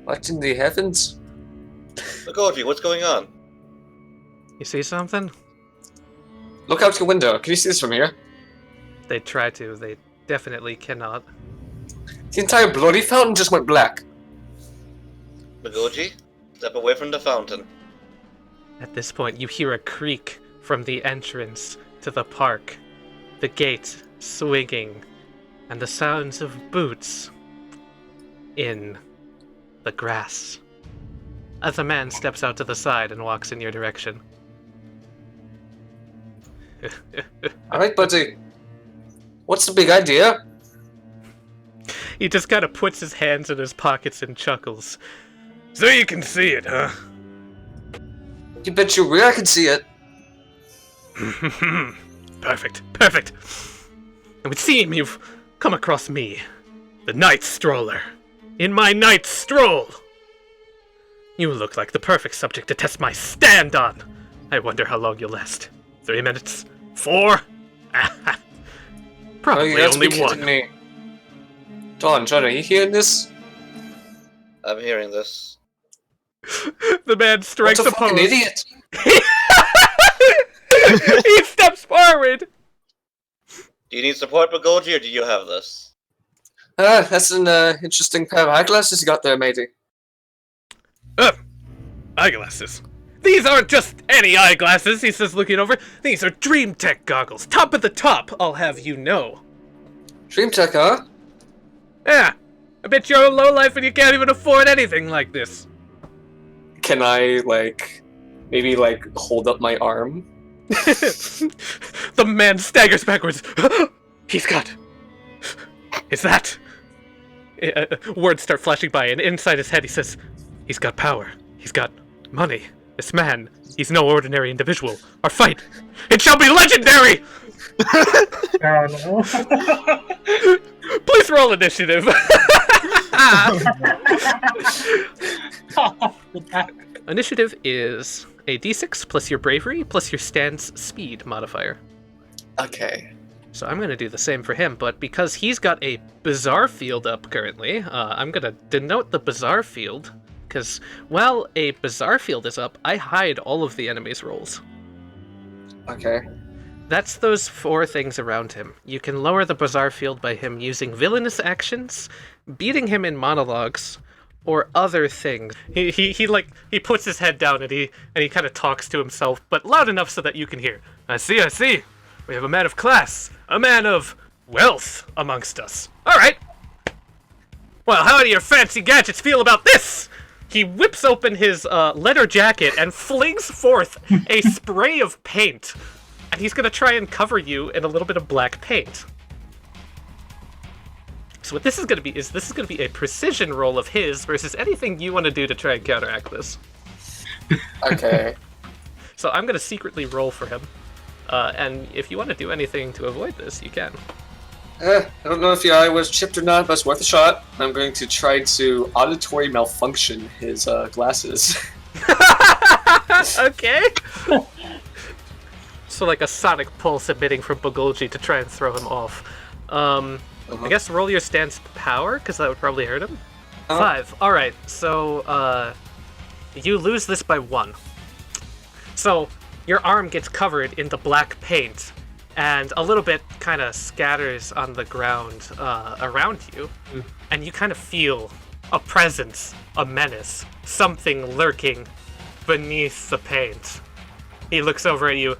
What in the heavens? Begolji, what's going on? You see something? Look out your window. Can you see this from here? They try to. They definitely cannot. The entire bloody fountain just went black. Begolji, step away from the fountain. At this point, you hear a creak from the entrance to the park, the gate swinging, and the sounds of boots in the grass. As a man steps out to the side and walks in your direction. Alright, buddy. What's the big idea? He just kind of puts his hands in his pockets and chuckles. So you can see it, huh? You bet you real I can see it. Perfect, perfect. It would seem you've come across me, the Night Stroller, in my Night Stroll. You look like the perfect subject to test my stand on. I wonder how long you'll last. 3 minutes? 4? Probably you got to be only kidding 1. me. John, are you hearing this? I'm hearing this. The man strikes What a a fucking pose. idiot! He steps forward. Do you need support, Begolji, or do you have this? That's an interesting pair of eyeglasses you got there, matey. Eyeglasses. These aren't just any eyeglasses, he says, looking over. These are Dream Tech goggles. Top of the top, I'll have you know. Dream Tech, huh? Yeah, I bet you're a lowlife and you can't even afford anything like this. Can I, maybe, hold up my arm? The man staggers backwards. He's got... Is that... Words start flashing by, and inside his head he says, he's got power. He's got money. This man, he's no ordinary individual. Our fight, it shall be legendary! Oh, no. Please roll initiative. Initiative is a d6 plus your bravery plus your stance speed modifier. Okay. So I'm going to do the same for him, but because he's got a bizarre field up currently, I'm going to denote the bizarre field, because while a bizarre field is up, I hide all of the enemy's rolls. Okay. That's those 4 things around him. You can lower the bizarre field by him using villainous actions, beating him in monologues, or other things. He puts his head down and he kind of talks to himself, but loud enough so that you can hear. I see. We have a man of class, a man of wealth amongst us. All right. Well, how do your fancy gadgets feel about this? He whips open his leather jacket and flings forth a spray of paint. And he's gonna try and cover you in a little bit of black paint. So what this is gonna be is a precision roll of his versus anything you want to do to try and counteract this. Okay. So I'm gonna secretly roll for him. And if you want to do anything to avoid this, you can. I don't know if your eye was chipped or not, but it's worth a shot. I'm going to try to auditory malfunction his glasses. Okay. So like a sonic pulse emitting from Begolji to try and throw him off. I guess roll your stance power, because that would probably hurt him. 5. Alright, so you lose this by 1. So your arm gets covered in the black paint, and a little bit kind of scatters on the ground around you, and you kind of feel a presence, a menace, something lurking beneath the paint. He looks over at you.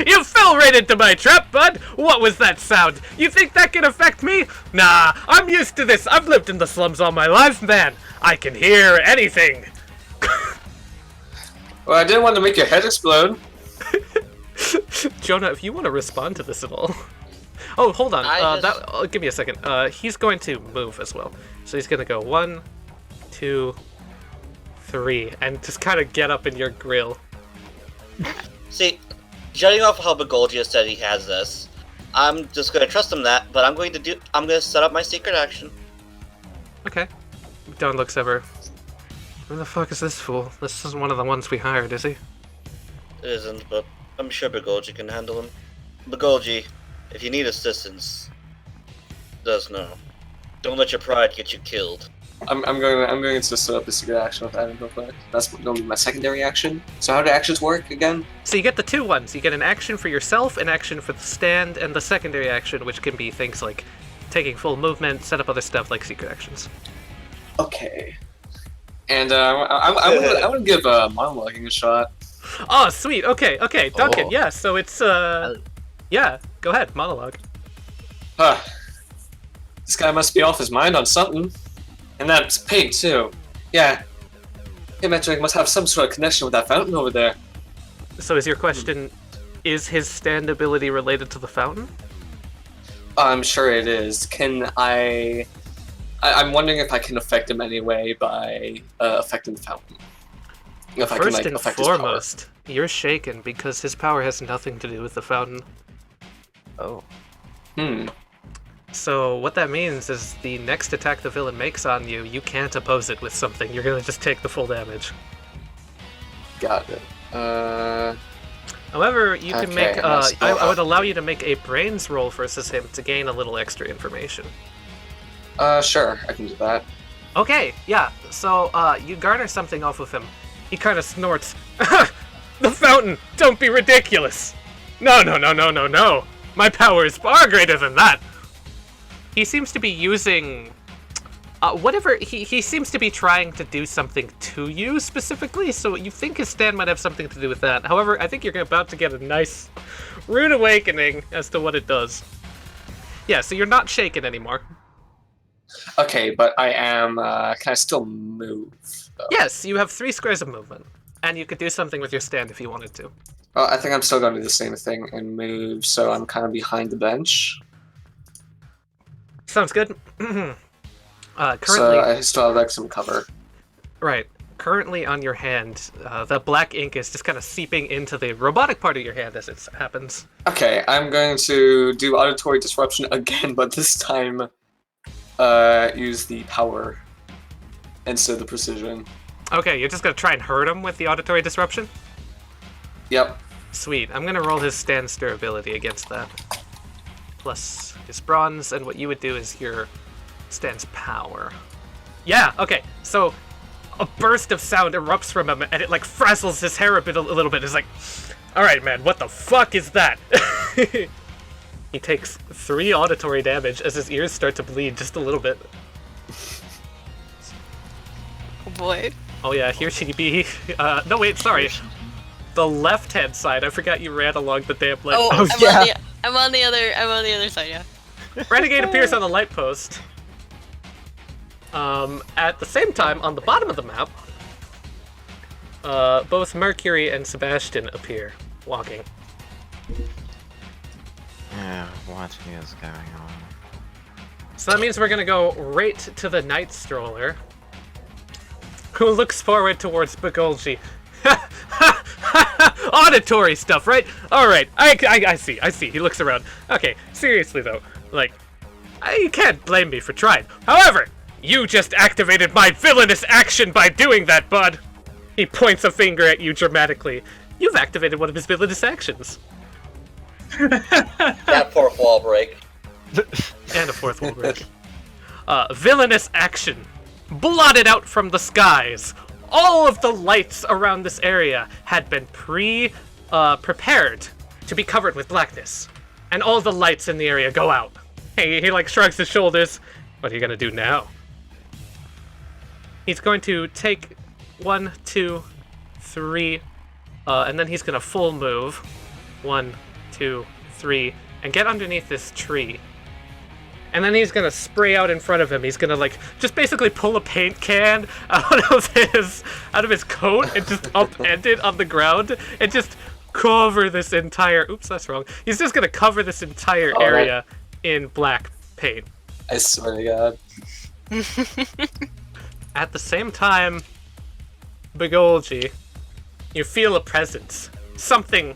You fell right into my trap, bud! What was that sound? You think that can affect me? Nah, I'm used to this. I've lived in the slums all my life, man. I can hear anything. Well, I didn't want to make your head explode. Jonah, if you want to respond to this at all. Oh, hold on. Give me a second. He's going to move as well. So he's going to go 1, 2, 3, and just kind of get up in your grill. See, judging off how Begolji has said he has this, I'm just going to trust him that, but I'm going to set up my secret action. Okay. Don looks over. Who the fuck is this fool? This isn't one of the ones we hired, is he? It isn't, but I'm sure Begolji can handle him. Begolji, if you need assistance, let us know. Don't let your pride get you killed. I'm going to set up the secret action with that real quick. That's going to be my secondary action. So how do actions work again? So you get the 2 ones. You get an action for yourself, an action for the stand, and the secondary action, which can be things like taking full movement, set up other stuff like secret actions. Okay. And I'm going to give monologuing a shot. Oh, sweet. Okay, Duncan. Oh. Yeah. So it's yeah. Go ahead, monologue. This guy must be off his mind on something. And that's paint, too. Yeah. Him entering must have some sort of connection with that fountain over there. So is your question, is his stand ability related to the fountain? I'm sure it is. I'm wondering if I can affect him anyway by affecting the fountain. If First I can, and foremost, you're shaken because his power has nothing to do with the fountain. Oh. So what that means is the next attack the villain makes on you, you can't oppose it with something. You're gonna just take the full damage. Got it. However, you can make. I would allow you to make a brains roll versus him to gain a little extra information. Sure, I can do that. Okay, yeah. So you garner something off of him. He kind of snorts. The fountain! Don't be ridiculous! No. My power is far greater than that. He seems to be using he seems to be trying to do something to you specifically, so you think his stand might have something to do with that. However, I think you're about to get a nice rude awakening as to what it does. Yeah, so you're not shaken anymore. Okay, but I am, can I still move, though? Yes, you have 3 squares of movement, and you could do something with your stand if you wanted to. Well, I think I'm still going to do the same thing and move, so I'm kind of behind the bench. Sounds good. Currently, so I still have like some cover. Right. Currently on your hand, the black ink is just kind of seeping into the robotic part of your hand as it happens. Okay, I'm going to do auditory disruption again, but this time use the power instead of the precision. Okay, you're just going to try and hurt him with the auditory disruption? Yep. Sweet. I'm going to roll his stand durability against that. Plus his bronze, and what you would do is your stand's power. Yeah, okay, so a burst of sound erupts from him, and it like frazzles his hair a little bit. It's like, alright man, what the fuck is that? He takes 3 auditory damage as his ears start to bleed just a little bit. Oh boy. Oh yeah, here she be. No wait, sorry. The left-hand side, I forgot you ran along the damn light post. I'm on the other side, yeah. Renegade appears on the light post. At the same time, on the bottom of the map, both Mercury and Sebastian appear, walking. Yeah, what is going on? So that means we're gonna go right to the Night Stroller, who looks forward towards Begolji. Auditory stuff, right? Alright, I see. He looks around. Okay, seriously though, like, you can't blame me for trying. However, you just activated my villainous action by doing that, bud! He points a finger at you dramatically. You've activated one of his villainous actions. That fourth wall break. And a fourth wall break. Villainous action. Blotted out from the skies. All of the lights around this area had been prepared to be covered with blackness. And all the lights in the area go out. He like shrugs his shoulders. What are you gonna do now? He's going to take 1, 2, 3, and then he's gonna full move. 1, 2, 3, and get underneath this tree. And then he's gonna spray out in front of him. He's gonna like just basically pull a paint can out of his coat and just upend it on the ground and just cover this entire. Oops, that's wrong. He's just gonna cover this entire area in black paint. I swear to God. At the same time, Begolji, you feel a presence. Something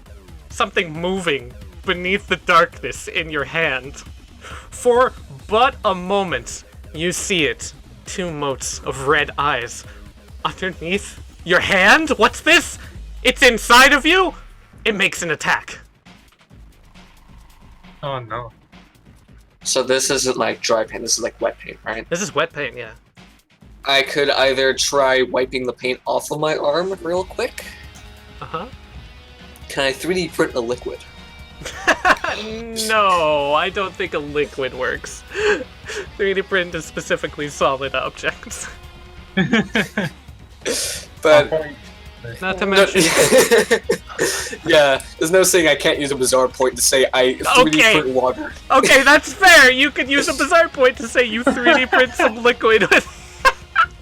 moving beneath the darkness in your hand. For but a moment, you see it. 2 motes of red eyes. Underneath your hand? What's this? It's inside of you? It makes an attack. Oh no. So this isn't like dry paint, this is like wet paint, right? This is wet paint, yeah. I could either try wiping the paint off of my arm real quick. Uh-huh. Can I 3D print a liquid? No, I don't think a liquid works. 3D print is specifically solid objects. But Not to mention... yeah, there's no saying I can't use a bizarre point to say I 3D print water. Okay, that's fair. You could use a bizarre point to say you 3D print some liquid with...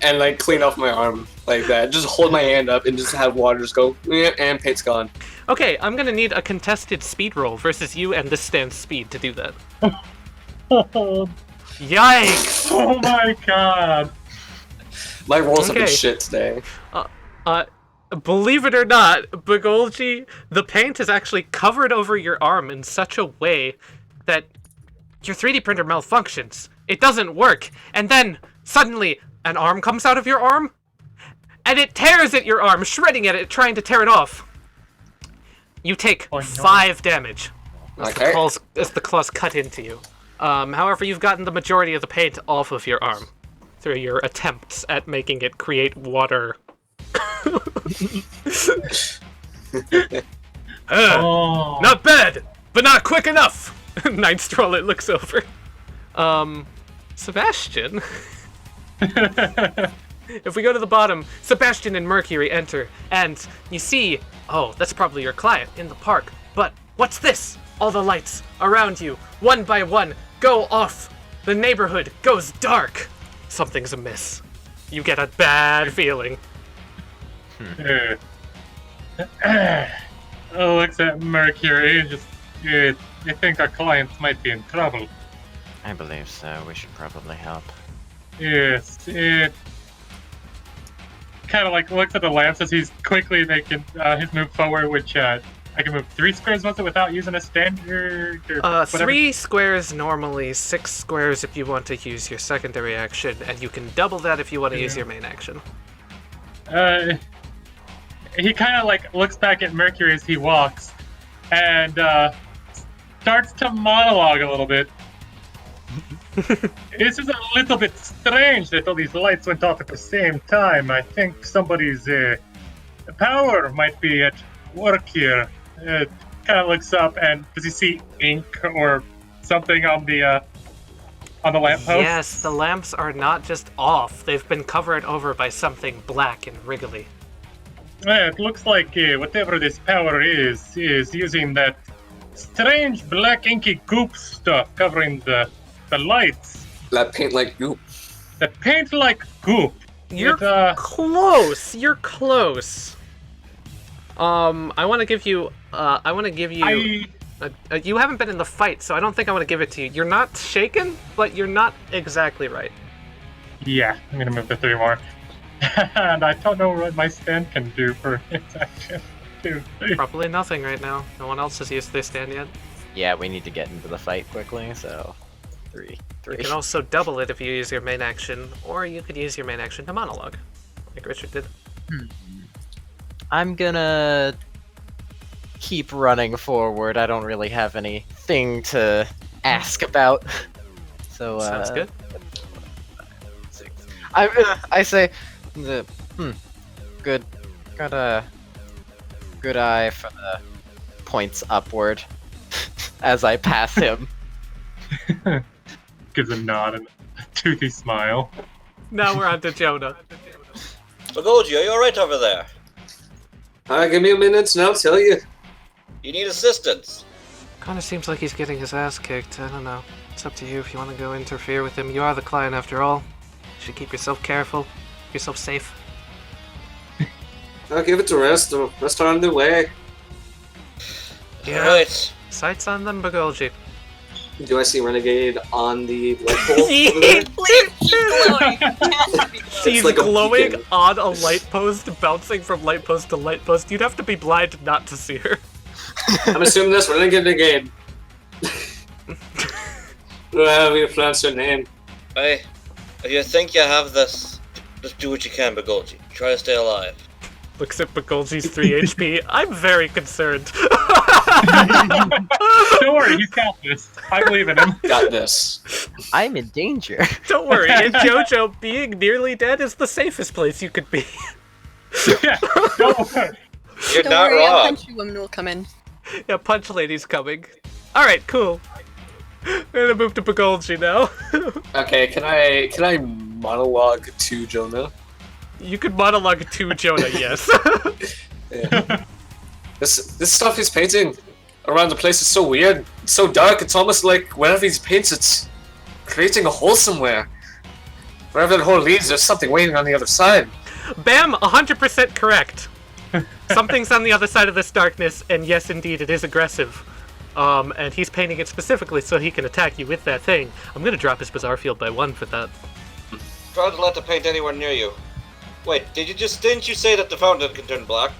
And like clean off my arm like that. Just hold my hand up and just have water just go, and paint's gone. Okay, I'm gonna need a contested speed roll versus you and this stands speed to do that. Yikes! Oh my god! My rolls have been Okay. shit today. Believe it or not, Begolji, the paint is actually covered over your arm in such a way that your 3D printer malfunctions. It doesn't work. And then, suddenly, an arm comes out of your arm, and it tears at your arm, shredding at it, trying to tear it off. You take 5 damage as the claws cut into you. However, you've gotten the majority of the paint off of your arm through your attempts at making it create water. Not bad, but not quick enough. Night Stroll, it looks over. Sebastian. If we go to the bottom, Sebastian and Mercury enter, and you see, oh, that's probably your client in the park. But what's this? All the lights around you, one by one, go off. The neighborhood goes dark. Something's amiss. You get a bad feeling. Looks at Mercury. I think our clients might be in trouble. I believe so. We should probably help. Yes, it kind of like looks at the lamps as he's quickly making his move forward, which I can move 3 squares, was it, without using a standard? Or 3 squares normally, 6 squares if you want to use your secondary action, and you can double that if you want to use your main action. He kind of like looks back at Mercury as he walks, and starts to monologue a little bit. This is a little bit strange that all these lights went off at the same time. I think somebody's power might be at work here. Kind of looks up, and does he see ink or something on the lamppost? Yes, the lamps are not just off. They've been covered over by something black and wriggly. It looks like whatever this power is using that strange black inky goop stuff covering the lights. That paint like goop. that paint like goop. You're It, close. You're close. I want to give you. You haven't been in the fight, so I don't think I want to give it to you. You're not shaken, but you're not exactly right. Yeah, I'm gonna move to 3 more. And I don't know what my stand can do for its action. 2, 3. Probably nothing right now. No one else has used their stand yet. Yeah, we need to get into the fight quickly, so 3. You can also double it if you use your main action, or you could use your main action to monologue, like Richard did. I'm gonna keep running forward. I don't really have anything to ask about. So Sounds good. 6. I say, good. Got a good eye for the points upward as I pass him. Gives a nod and a toothy smile. Now we're on to Jonah. Begolji, are you alright over there? Give me a minute and I'll tell you. You need assistance. Kinda seems like he's getting his ass kicked. I don't know. It's up to you if you want to go interfere with him. You are the client after all. You should keep yourself careful. Keep yourself safe. I'll give it to rest. The rest are on the way. Yeah. Alright. Sights on them, Begolji. Do I see Renegade on the light pole over there? Please keep glowing. It has to be glowing. She's like a glowing beacon. on a light post, bouncing from light post to light post. You'd have to be blind not to see her. I'm assuming that's Renegade again. Well, we pronounced her name. Hey, if you think you have this, just do what you can, Begolji. Try to stay alive. Looks at Begolji's 3 HP. I'm very concerned. Don't worry, he's got this. I believe in him. Got this. I'm in danger. Don't worry, in JoJo, being nearly dead is the safest place you could be. Yeah, don't worry. You're Don't not worry, I'll wrong. punch you when we'll come in. Yeah, Punch Lady's coming. Alright, cool. I'm gonna move to Begolji now. Okay, can I monologue to Jonah? You could monologue to Jonah, yes. Yeah. This stuff he's painting around the place is so weird. It's so dark. It's almost like wherever he paints, it's creating a hole somewhere. Wherever that hole leads, there's something waiting on the other side. Bam, 100% correct. Something's on the other side of this darkness, and yes, indeed, it is aggressive. And he's painting it specifically so he can attack you with that thing. I'm gonna drop his Bizarre Field by 1 for that. Try to let the paint anywhere near you. Wait, didn't you say that the fountain can turn black?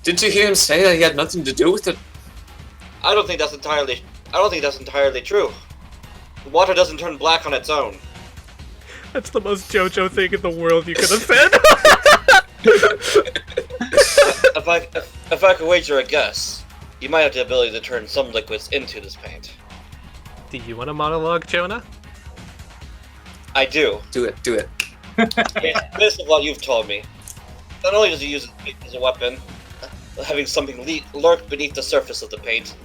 Didn't you hear him say that he had nothing to do with it? I don't think that's entirely true. The water doesn't turn black on its own. That's the most JoJo thing in the world you could have said. If I could wager a guess, you might have the ability to turn some liquids into this paint. Do you want to monologue, Jonah? I do. Do it. Based on what you've told me, not only does he use it as a weapon, having something lurk beneath the surface of the paint,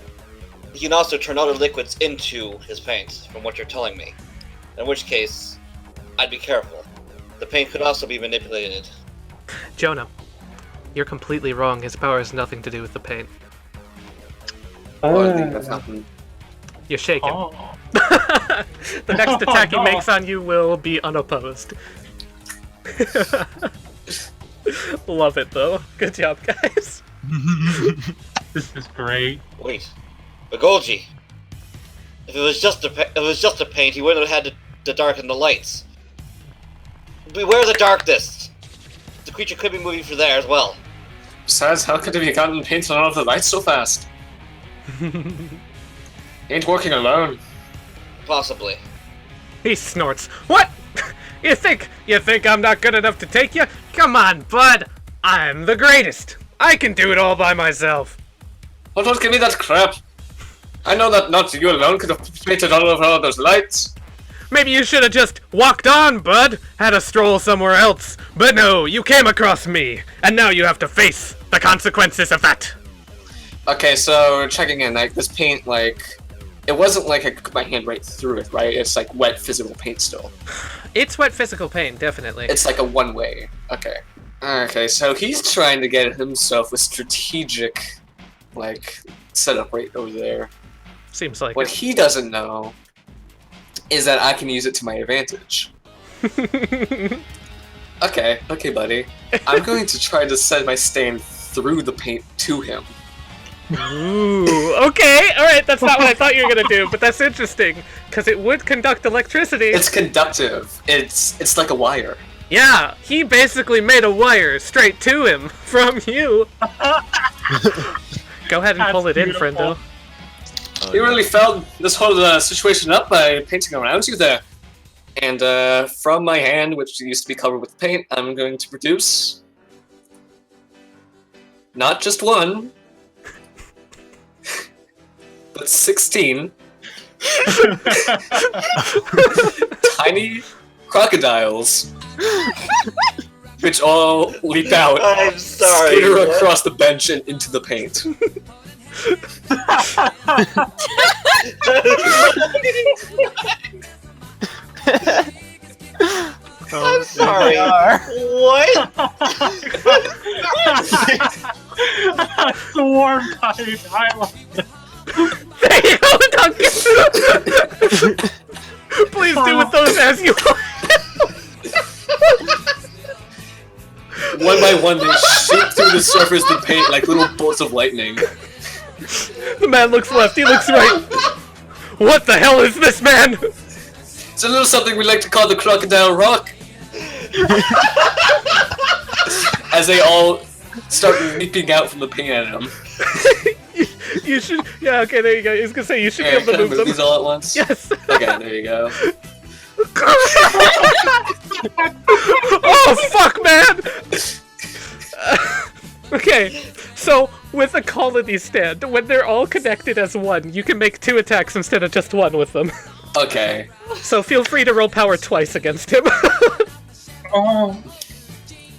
he can also turn other liquids into his paint, from what you're telling me. In which case, I'd be careful. The paint could also be manipulated. Jonah, you're completely wrong. His power has nothing to do with the paint. Oh, I think that's nothing. You're shaken. Oh. The next attack no. he makes on you will be unopposed. Love it, though. Good job, guys. This is great. Wait, Begolji. If it was just a paint, he wouldn't have had to darken the lights. Beware the darkness. The creature could be moving through there as well. Besides, how could he have gotten paint on all of the lights so fast? Ain't working alone. Possibly. He snorts. What? You think I'm not good enough to take you? Come on, bud. I'm the greatest. I can do it all by myself. Oh, don't give me that crap. I know that not you alone could have painted all over all those lights. Maybe you should have just walked on, bud. Had a stroll somewhere else. But no, you came across me. And now you have to face the consequences of that. Okay, so checking in, like, this paint, like, it wasn't like I could put my hand right through it, right? It's like wet physical paint still. It's wet physical pain, definitely. It's like a one-way. Okay. Okay, so he's trying to get himself a strategic, like, setup right over there. Seems like What it. he doesn't know is that I can use it to my advantage. Okay, buddy. I'm going to try to send my stain through the paint to him. Ooh, okay, alright, that's not what I thought you were gonna do, but that's interesting, because it would conduct electricity. It's conductive. It's like a wire. Yeah, he basically made a wire straight to him from you. Go ahead and pull it in, friendo. You really felt this whole situation up by painting around you there. And from my hand, which used to be covered with paint, I'm going to produce not just one, but 16 tiny crocodiles, which all leap out, I'm sorry. skitter across the bench and into the paint. I'm sorry. What? Swarm tiny dialogue. There you go, Duncan! Please do with those as you One by one, they shoot through the surface of the paint like little bolts of lightning. The man looks left, he looks right. What the hell is this, man? It's a little something we like to call the crocodile rock. As they all start leaping out from the paint at him. You should, yeah, okay, there you go. I was gonna say, you should Here, be able to can I move move them. these all at once? Yes. Okay, there you go. Oh, fuck, man! Okay, so with a colony stand, when they're all connected as one, you can make 2 attacks instead of just 1 with them. Okay. So feel free to roll power twice against him. Oh.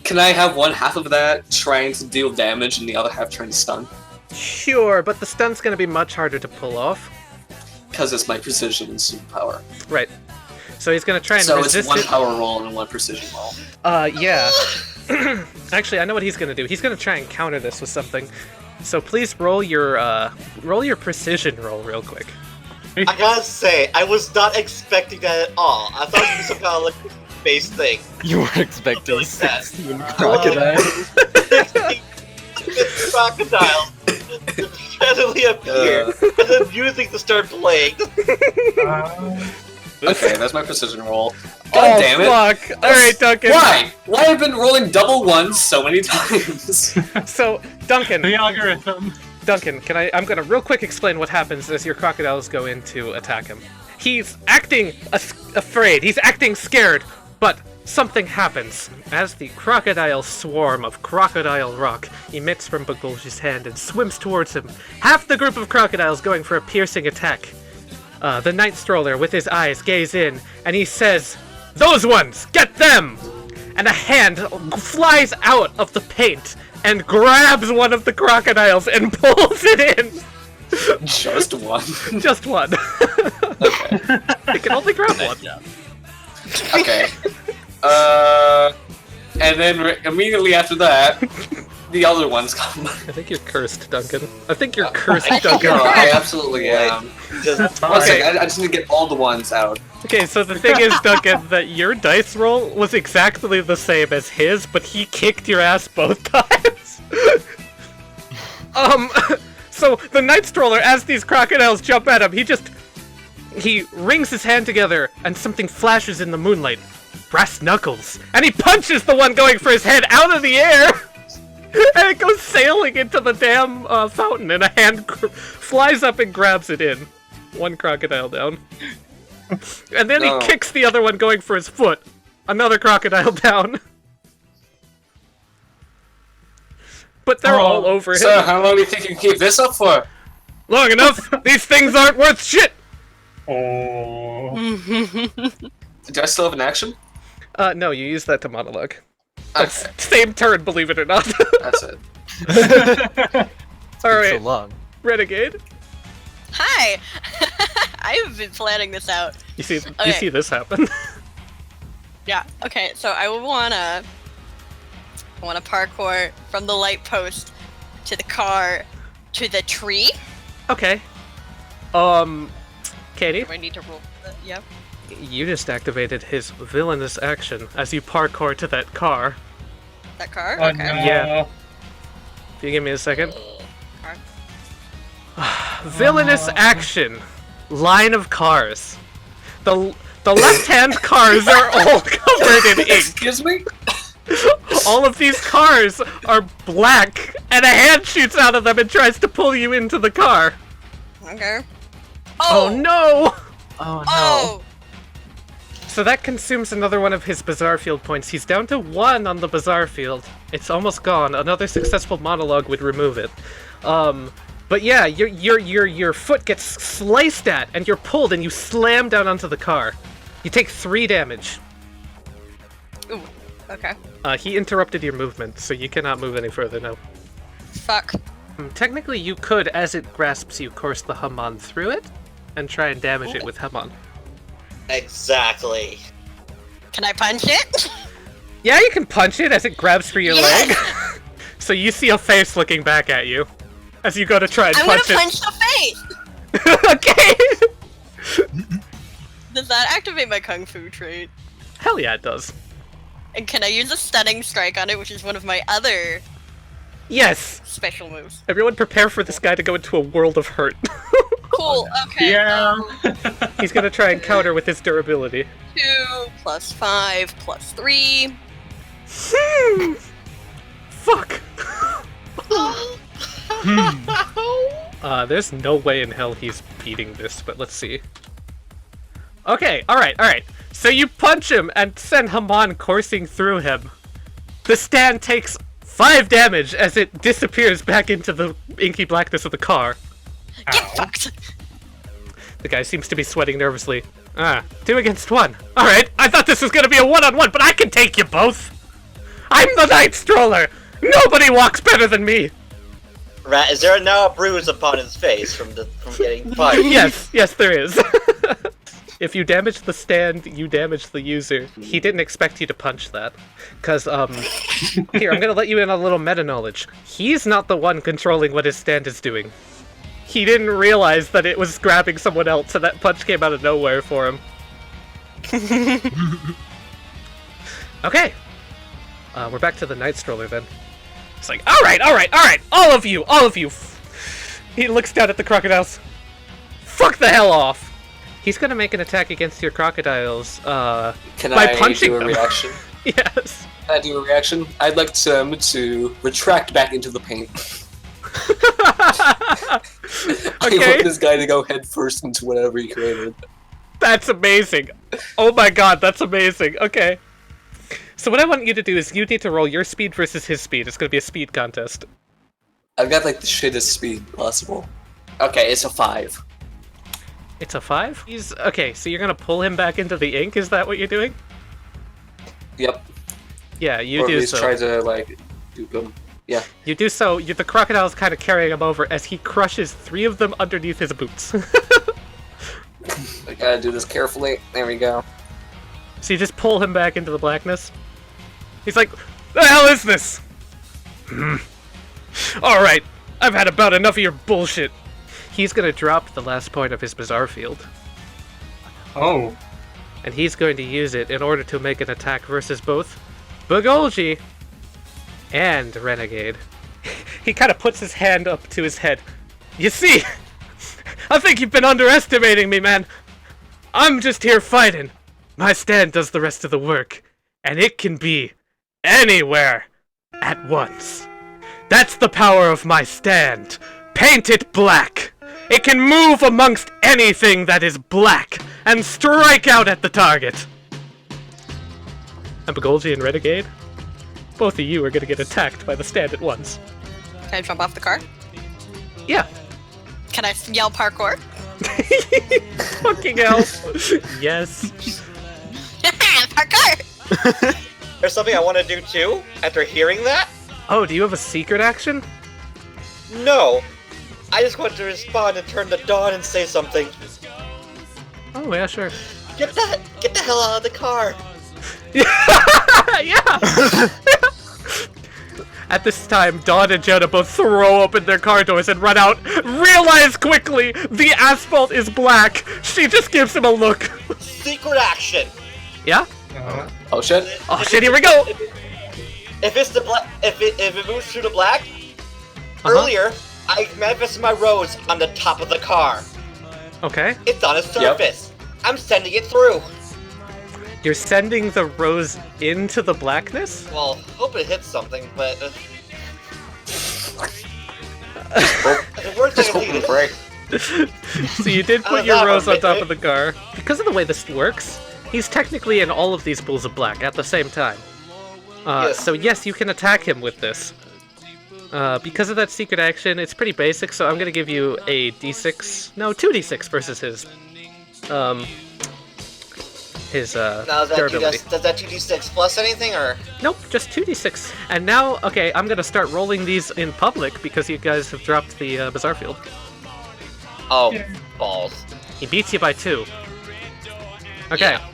Can I have one half of that trying to deal damage and the other half trying to stun? Sure, but the stun's gonna be much harder to pull off. Because it's my precision and superpower. Right. So he's gonna try and So resist it's one it. power roll and one precision roll. Yeah. Actually, I know what he's gonna do. He's gonna try and counter this with something. So please roll your precision roll real quick. I gotta say, I was not expecting that at all. I thought it would be some kind of like space thing. You were expecting Like that. 16 crocodiles. 16 crocodiles suddenly appear, and then music to start playing. Okay, that's my precision roll. God damn it! Fuck! Alright, Duncan. Why? Why have I been rolling double ones so many times? So, Duncan, The algorithm. I'm gonna real quick explain what happens as your crocodiles go in to attack him. He's acting afraid, he's acting scared, but something happens. As the crocodile swarm of crocodile rock emits from Begolji's hand and swims towards him, half the group of crocodiles going for a piercing attack. The night stroller with his eyes gaze in, and he says, "Those ones! Get them!" And a hand flies out of the paint and grabs one of the crocodiles and pulls it in. Just one. Just one. Okay. They can only grab one. Okay. And then immediately after that, the other ones come. I think you're cursed, Duncan. I think you're cursed, Duncan. No, I absolutely am. Just One second, I just need to get all the ones out. Okay, so the thing is, Duncan, that your dice roll was exactly the same as his, but he kicked your ass both times. So the night stroller, as these crocodiles jump at him, he wrings his hand together, and something flashes in the moonlight. Brass knuckles. And he punches the one going for his head out of the air! And it goes sailing into the damn fountain, and a hand flies up and grabs it in. One crocodile down. And then No. he kicks the other one going for his foot. Another crocodile down. But they're all over him. So, how long do you think you can keep this up for? Long enough! These things aren't worth shit! Oh. Do I still have an action? No, you use that to monologue. Okay, Same turn, believe it or not. that's it. So Alright, long. Renegade. Hi! I've been planning this out. You see Okay. this happen. Yeah, okay, so I wanna parkour from the light post to the car to the tree. Okay. Katie? Do I need to roll the, yeah? You just activated his villainous action as you parkour to that car. That car? Oh, Okay. no. Yeah. If you give me a second. Car. Villainous action. Line of cars. The left-hand cars are all covered in ink. Excuse me? All of these cars are black, and a hand shoots out of them and tries to pull you into the car. Okay. Oh no! Oh no. Oh! So that consumes another one of his Bazaar Field points. He's down to 1 on the Bazaar Field. It's almost gone. Another successful monologue would remove it. But yeah, your foot gets sliced at, and you're pulled, and you slam down onto the car. You take 3 damage. Ooh. Okay. He interrupted your movement, so you cannot move any further now. Fuck. Technically, you could, as it grasps you, course the Hamon through it, and try and damage it with Hamon. Exactly. Can I punch it? Yeah, you can punch it as it grabs for your Yes! leg. So you see a face looking back at you as you go to try and I'm punch gonna punch the face! it. Okay! Does that activate my Kung Fu trait? Hell yeah, it does. And can I use a stunning strike on it, which is one of my other Yes! special moves? Everyone prepare for this guy to go into a world of hurt. Cool, okay. Yeah. He's gonna try and counter with his durability. 2 plus 5 plus 3. Fuck! There's no way in hell he's beating this, but let's see. Okay, alright. So you punch him and send Hamon coursing through him. The stand takes 5 damage as it disappears back into the inky blackness of the car. Get fucked! The guy seems to be sweating nervously. 2 against 1. Alright, I thought this was gonna be a one-on-one, but I can take you both! I'm the Night Stroller! Nobody walks better than me! Rat, is there now a bruise upon his face from getting fired? Yes, there is. If you damage the stand, you damage the user. He didn't expect you to punch that. Cause, here, I'm gonna let you in on a little meta-knowledge. He's not the one controlling what his stand is doing. He didn't realize that it was grabbing someone else, and that punch came out of nowhere for him. Okay. We're back to the Night Stroller then. It's like, alright, all of you! He looks down at the crocodiles. Fuck the hell off! He's gonna make an attack against your crocodiles, by punching do a them. reaction? Yes. Can I do a reaction? I'd like to retract back into the paint. I Okay. want this guy to go head first into whatever he created. That's amazing. Oh my god, that's amazing. Okay. So what I want you to do is you need to roll your speed versus his speed. It's gonna be a speed contest. I've got like the shittest speed possible. Okay, it's a 5. It's a 5? Okay, so you're gonna pull him back into the ink, is that what you're doing? Yep. Yeah, you Or at do least so. try to like dupe him. Yeah. You do so. The crocodile's kind of carrying him over as he crushes 3 of them underneath his boots. I gotta do this carefully. There we go. So you just pull him back into the blackness. He's like, the hell is this? Alright, I've had about enough of your bullshit. He's gonna drop the last point of his Bazaar Field. Oh. And he's going to use it in order to make an attack versus both Begolji and Renegade. He kind of puts his hand up to his head. You see, I think you've been underestimating me, man. I'm just here fighting. My stand does the rest of the work, and it can be anywhere at once. That's the power of my stand. Paint it black. It can move amongst anything that is black and strike out at the target. And Begolji and Renegade, both of you are gonna get attacked by the stand at once. Can I jump off the car? Yeah. Can I yell parkour? Fucking hell. Yes. Parkour! There's something I want to do too, after hearing that? Oh, do you have a secret action? No. I just want to respond and turn the dawn and say something. Oh, yeah, sure. Get the hell out of the car. Yeah! At this time, Dawn and Jonah both throw open their car doors and run out. Realize quickly the asphalt is black. She just gives him a look. Secret action. Yeah? Oh shit. Oh shit, here we go! If it's the black, if it moves through the black, earlier I manifested my rose on the top of the car. Okay. It's on its surface. I'm sending it through. You're sending the rose into the blackness? Well, hope it hits something, but it works Just like hoping to break. So you did put your rose on top of the car. Because of the way this works, he's technically in all of these pools of black at the same time. Yes. So yes, you can attack him with this. Because of that secret action, it's pretty basic, so I'm gonna give you a d6... No, 2d6 versus his now durability. does that 2d6 plus anything, or? Nope, just 2d6. And now, okay, I'm gonna start rolling these in public because you guys have dropped the Bazaar Field. Oh, balls. He beats you by 2. Okay. Yeah.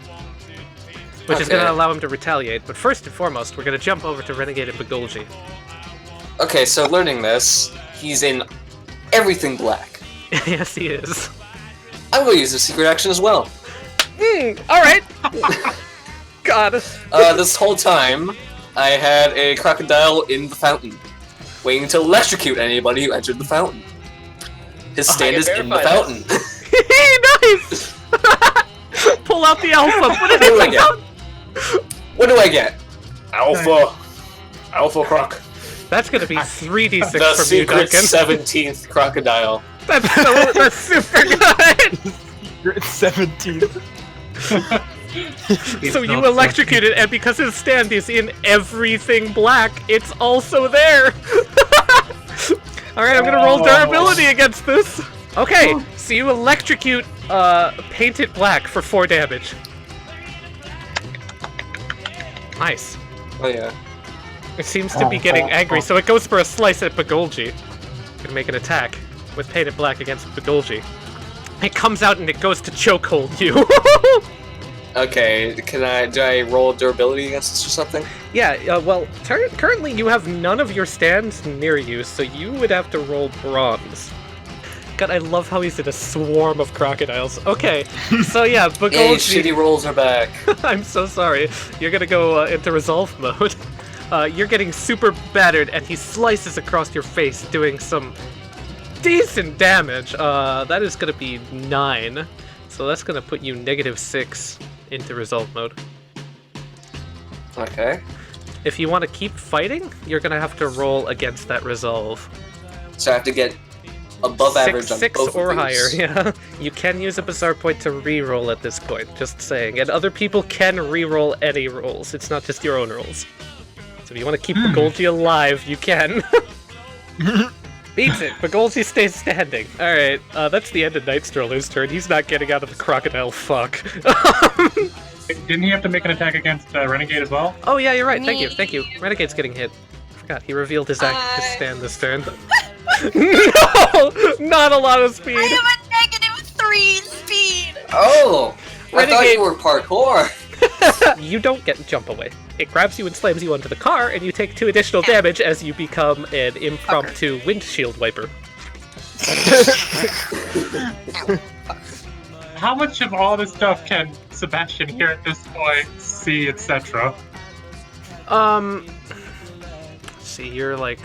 Which is gonna allow him to retaliate, but first and foremost, we're gonna jump over to Renegade and Begolji. Okay, so learning this, he's in everything black. Yes, he is. I'm gonna use a secret action as well. Alright! God. This whole time, I had a crocodile in the fountain, waiting to electrocute anybody who entered the fountain. His stand is in the fountain. Nice! Pull out the alpha, put it in the fountain! What do I get? Alpha croc. That's gonna be 3d6 The from you, secret Duncan. 17th crocodile. That's super good! You're 17. So you electrocute it, and because his stand is in everything black, it's also there! Alright, I'm gonna roll durability against this. Okay, so you electrocute Paint It Black for 4 damage. Nice. Oh yeah. It seems to be getting angry, so it goes for a slice at Begolji. Gonna make an attack with Paint It Black against Begolji. It comes out and it goes to chokehold you. Okay, do I roll durability against this or something? Yeah, well, currently you have none of your stands near you, so you would have to roll bronze. God, I love how he's in a swarm of crocodiles. Okay, so yeah, Hey, Begolji... shitty rolls are back. I'm so sorry. You're gonna go into resolve mode. You're getting super battered, and he slices across your face, doing some decent damage. That is gonna be 9. So that's gonna put you -6 into resolve mode. Okay. If you want to keep fighting, you're gonna have to roll against that resolve. So I have to get above average on Six both or of higher, these. yeah. You can use a Bazaar point to re-roll at this point, just saying. And other people can re-roll any rolls, it's not just your own rolls. So if you want to keep Begolji alive, you can. Beats it, Begolji stays standing. Alright, that's the end of Night Stroller's turn. He's not getting out of the crocodile fuck. Didn't he have to make an attack against Renegade as well? Oh yeah, you're right, thank you. Renegade's getting hit. Forgot, he revealed his stand this turn. No! Not a lot of speed! I have a -3 speed! Oh! I thought Renegade- you were parkour! You don't get jump away. It grabs you and slams you onto the car, and you take 2 additional damage as you become an impromptu windshield wiper. How much of all this stuff can Sebastian hear at this point, see, etc.? See, you're like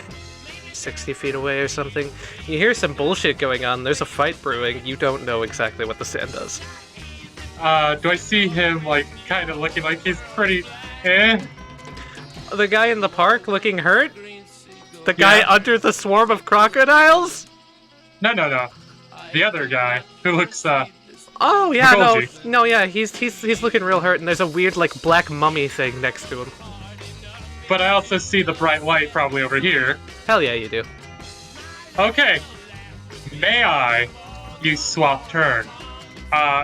60 feet away or something. You hear some bullshit going on, there's a fight brewing, you don't know exactly what the stand does. Do I see him, like, kind of looking like he's pretty The guy in the park looking hurt? The guy under the swarm of crocodiles? No. The other guy who looks, Oh yeah, Begolji. no, yeah, he's looking real hurt, and there's a weird like black mummy thing next to him. But I also see the bright light probably over here. Hell yeah, you do. Okay. May I use swap turn?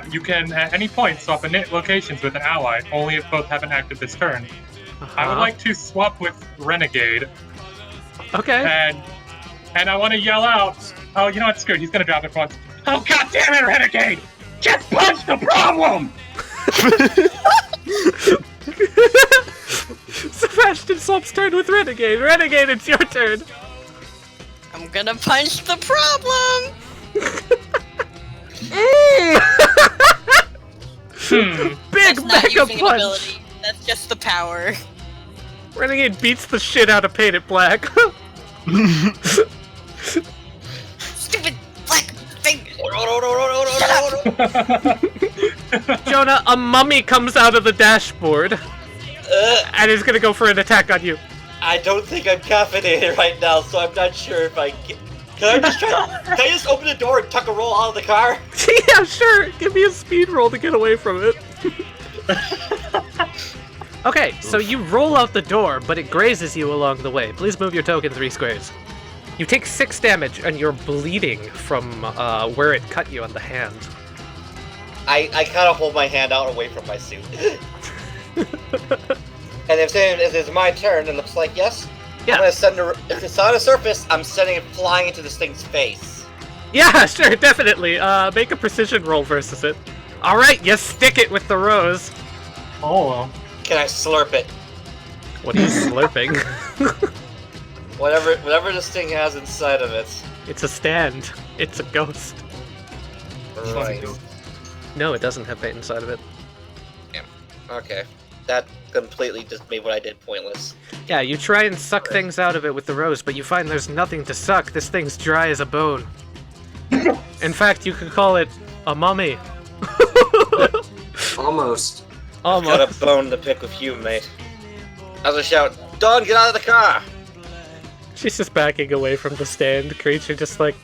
You can at any point swap init locations with an ally, only if both haven't acted this turn. I would like to swap with Renegade, Okay. and I want to yell out, oh, you know what, screw it, he's gonna drop it once. Oh, god damn it, Renegade! Just punch the problem! Sebastian swaps turn with Renegade. Renegade, it's your turn. I'm gonna punch the problem. Big That's not mega using an punch. ability. That's just the power. Renegade beats the shit out of Painted Black. Stupid black thing. Jonah, a mummy comes out of the dashboard and is gonna go for an attack on you. I don't think I'm caffeinated right now, so I'm not sure if I can. Can I just open the door and tuck a roll out of the car? Yeah, sure. Give me a speed roll to get away from it. Okay, so you roll out the door, but it grazes you along the way. Please move your token 3 squares. You take 6 damage, and you're bleeding from where it cut you on the hand. I kind of hold my hand out away from my suit. And if it's my turn, it looks like yes. Yeah. I'm gonna send if it's on a surface, I'm sending it flying into this thing's face. Yeah, sure, definitely. Make a precision roll versus it. Alright, you stick it with the rose. Oh, well. Can I slurp it? What are you slurping? Whatever this thing has inside of it. It's a stand. It's a ghost. Right. No, it doesn't have paint inside of it. Okay. That completely just made what I did pointless. Yeah, you try and suck things out of it with the rose, but you find there's nothing to suck. This thing's dry as a bone. In fact, you could call it a mummy. Almost. Almost. Got a bone to pick with you, mate. As I shout, Dawn, get out of the car! She's just backing away from the stand creature, just like,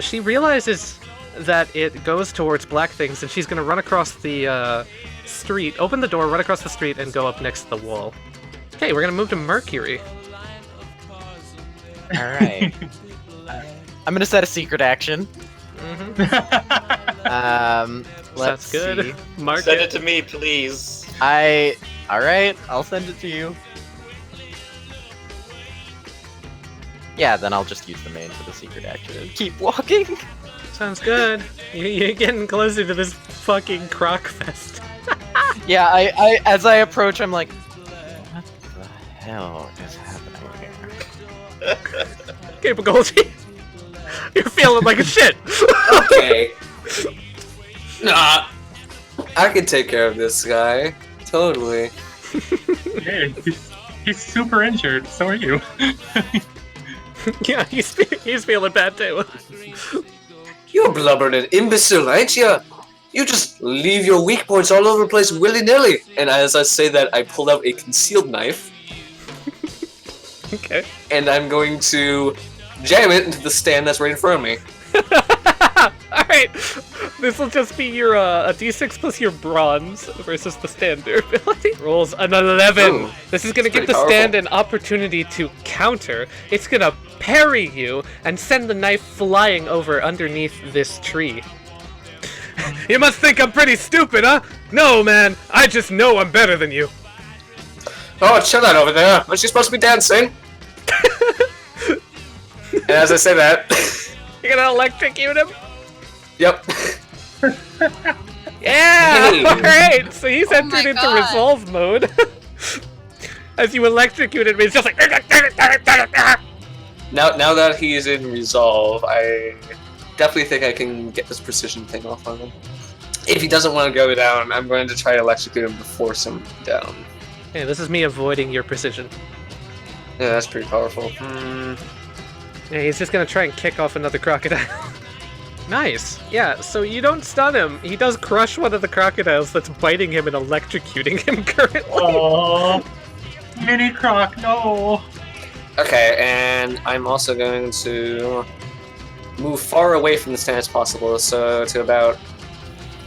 she realizes that it goes towards black things, and she's gonna run across the street, open the door, run across the street, and go up next to the wall. Okay, we're gonna move to Mercury. Alright. I'm gonna set a secret action. Let's Sounds good. see. Mark Send it to me, please. Alright, I'll send it to you. Yeah, then I'll just use the main for the secret action and keep walking. Sounds good. You're getting closer to this fucking croc fest. Yeah, I as I approach, I'm like, what the hell is happening here? Okay, Begolji. You're feeling like a shit. Okay. Nah. I can take care of this guy. Totally. Yeah, he's super injured. So are you. Yeah, he's feeling bad too. You blubbering imbecile, ain't ya? You just leave your weak points all over the place willy-nilly. And as I say that, I pull out a concealed knife. Okay. And I'm going to jam it into the stand that's right in front of me. Alright, this will just be your a d6 plus your bronze versus the stand durability. Rolls an 11. Ooh, this is gonna give pretty the stand powerful. an opportunity to counter. It's gonna parry you and send the knife flying over underneath this tree. You must think I'm pretty stupid, huh? No, man, I just know I'm better than you. Oh, chill out over there. Aren't you supposed to be dancing? And as I say that... You're gonna electrocute him? Yep. Yeah! Hey. Alright, so he's entered my into God. resolve mode. As you electrocuted me, it's just like... Now that he is in resolve, I definitely think I can get this precision thing off on him. If he doesn't want to go down, I'm going to try to electrocute him to force him down. Hey, this is me avoiding your precision. Yeah, that's pretty powerful. Yeah, he's just gonna try and kick off another crocodile. Nice. Yeah, so you don't stun him. He does crush one of the crocodiles that's biting him and electrocuting him currently. Oh, mini croc, no. Okay, and I'm also going to move far away from the stand as possible, so to about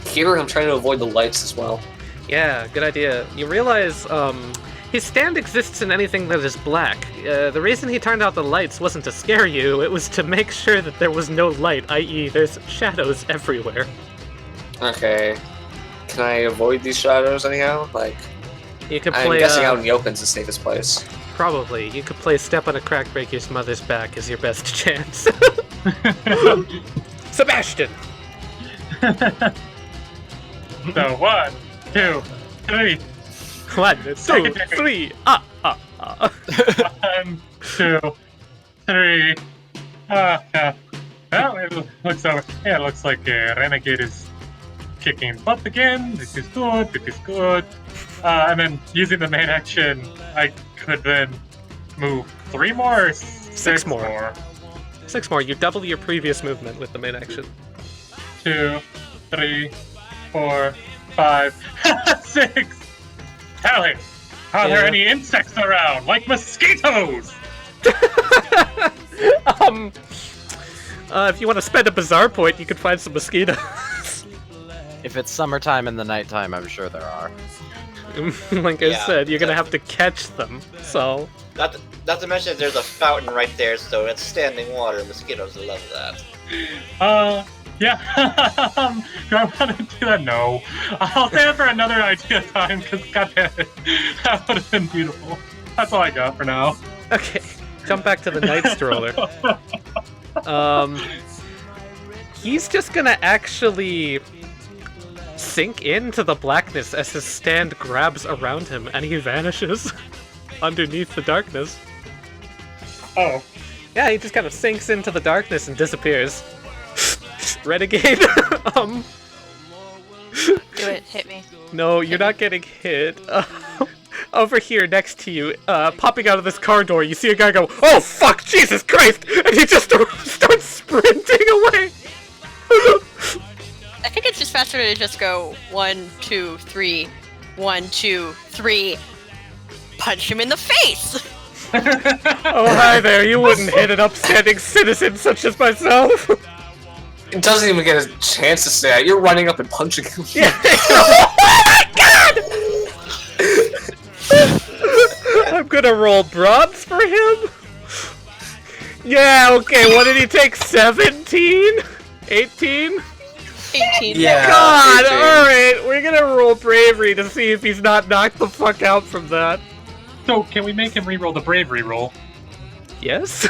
here. I'm trying to avoid the lights as well. Yeah, good idea. You realize, his stand exists in anything that is black. The reason he turned out the lights wasn't to scare you, it was to make sure that there was no light, i.e. there's shadows everywhere. Okay. Can I avoid these shadows anyhow? Like, You could I'm play, guessing out in the open's the safest place. probably. You could play Step on a Crack Break Your Mother's Back as your best chance. Sebastian! So 1, 2, 3. 1, 2, 3. 1, 2, 3. Well, it looks over. Yeah, it looks like Renegade is kicking butt again. This is good. This is good. And then using the main action, I could then move 3 more. Or 6 more. 6 more. You double your previous movement with the main action. 2, 3, 4, 5, 6. Taliyah, are there any insects around, like mosquitoes? If you want to spend a bizarre point, you can find some mosquitoes. If it's summertime in the nighttime, I'm sure there are. Like I said, you're gonna have to catch them, so... Not to mention that there's a fountain right there, so it's standing water. Mosquitoes will love that. Yeah. Do I want to do that? No. I'll save it for another idea time, because goddamn it, that would have been beautiful. That's all I got for now. Okay, jump back to the Night Stroller. He's just gonna actually sink into the blackness as his stand grabs around him, and he vanishes underneath the darkness. Oh. Yeah, he just kind of sinks into the darkness and disappears. Renegade, Do it, hit me. No, you're not getting hit. Over here, next to you, popping out of this car door, you see a guy go, "Oh fuck, Jesus Christ!" and he just starts sprinting away. I think it's just faster to just go 1, 2, 3, 1, 2, 3. Punch him in the face. Oh, hi there, you wouldn't hit an upstanding citizen such as myself. It doesn't even get a chance to say it. You're running up and punching him. Yeah. Oh my god! I'm gonna roll bronze for him. Yeah, okay, what did he take? 17? 18? 18. Yeah. God, 18. alright, we're gonna roll bravery to see if he's not knocked the fuck out from that. So, can we make him reroll the bravery roll? Yes?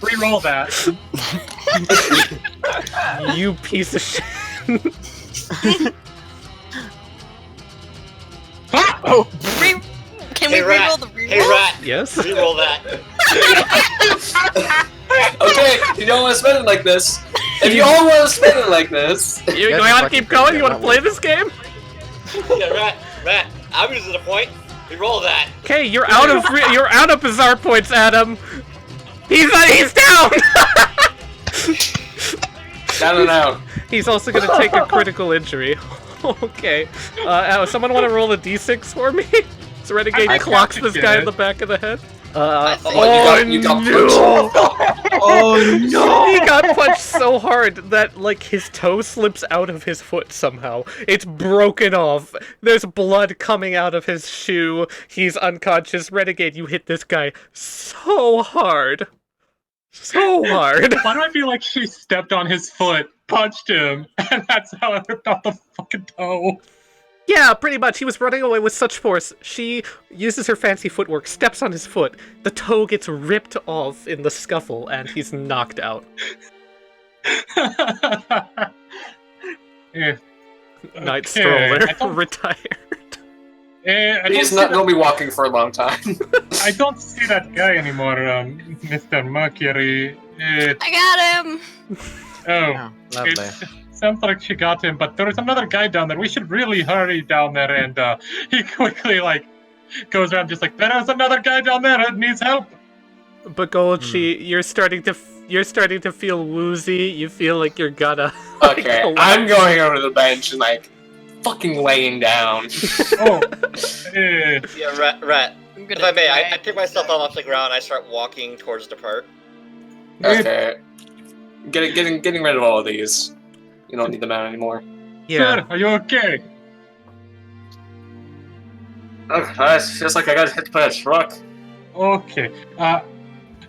Reroll that. You piece of shit. Oh! Can we Rat. reroll the reroll? Hey, Rat. Yes? Reroll that. Okay, you don't want to spend it like this. If you all want to spend it like this, You want to keep going? You want to play this game? Yeah, Rat. I'm using the point. Reroll that. Okay, you're out of bizarre points, Adam. He's down. down and out. He's also gonna take a critical injury. Okay. Someone want to roll a d6 for me? So Renegade I clocks got this it, guy kid. in the back of the head. You got no! Oh no! He got punched so hard that, like, his toe slips out of his foot somehow. It's broken off. There's blood coming out of his shoe. He's unconscious. Renegade, you hit this guy so hard. So hard. Why do I feel like she stepped on his foot, punched him, and that's how I ripped off the fucking toe? Yeah, pretty much. He was running away with such force. She uses her fancy footwork, steps on his foot. The toe gets ripped off in the scuffle, and he's knocked out. Yeah. Night Okay, Stroller, retired. He's not going to be walking for a long time. I don't see that guy anymore, Mr. Mercury. I got him. Oh, Lovely. it sounds like she got him, but there is another guy down there. We should really hurry down there, and he quickly, goes around just like, there is another guy down there that needs help. Begolji, you're starting to feel woozy. You feel like you're gonna. Okay, I'm going over to the bench and, fucking laying down. Oh. Yeah, Rat. I'm If I may, I pick myself up off the ground and I start walking towards the park. Okay. Getting rid of all of these. You don't need them out anymore. Yeah. Sir, are you okay? Okay, it feels like I got hit by a truck. Okay.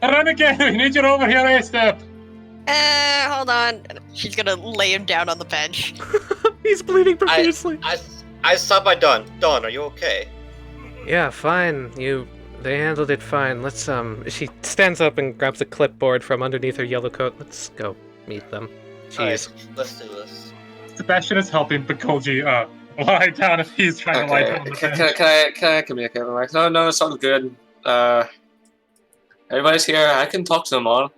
Renegade, we need you over here ASAP. Hold on. She's gonna lay him down on the bench. He's bleeding profusely. I stop by Dawn. Dawn, are you okay? Yeah, fine. They handled it fine. Let's She stands up and grabs a clipboard from underneath her yellow coat. Let's go meet them. Jeez. Alright, let's do this. Sebastian is helping Begolji lie down if he's trying to lie Okay, down on the can bench. I communicate with Mike? No, it's all good. Everybody's here. I can talk to them all.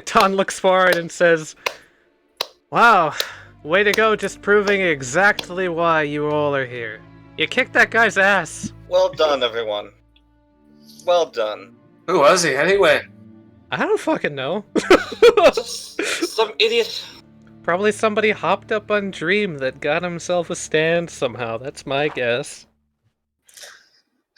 Ton looks forward and says, "Wow, way to go, just proving exactly why you all are here. You kicked that guy's ass." Well done, everyone. Well done. Who was he anyway? I don't fucking know. Just some idiot. Probably somebody hopped up on Dream that got himself a stand somehow. That's my guess.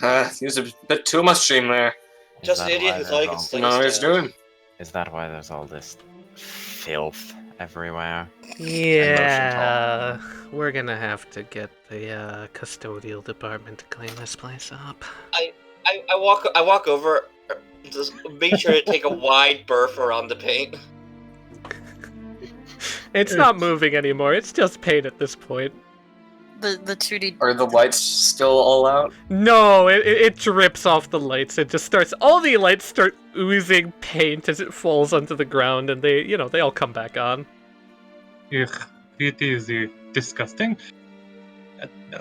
He was a bit too much dream there. Just an idiot who thought he could sling No, a he's stand. doing. Is that why there's all this filth everywhere? Yeah, we're gonna have to get the custodial department to clean this place up. I walk over, just make sure to take a wide berth around the paint. It's not moving anymore. It's just paint at this point. The 2D. Are the lights still all out? No, it drips off the lights. It just starts. All the lights start oozing paint as it falls onto the ground, and they all come back on. Ugh, it is disgusting.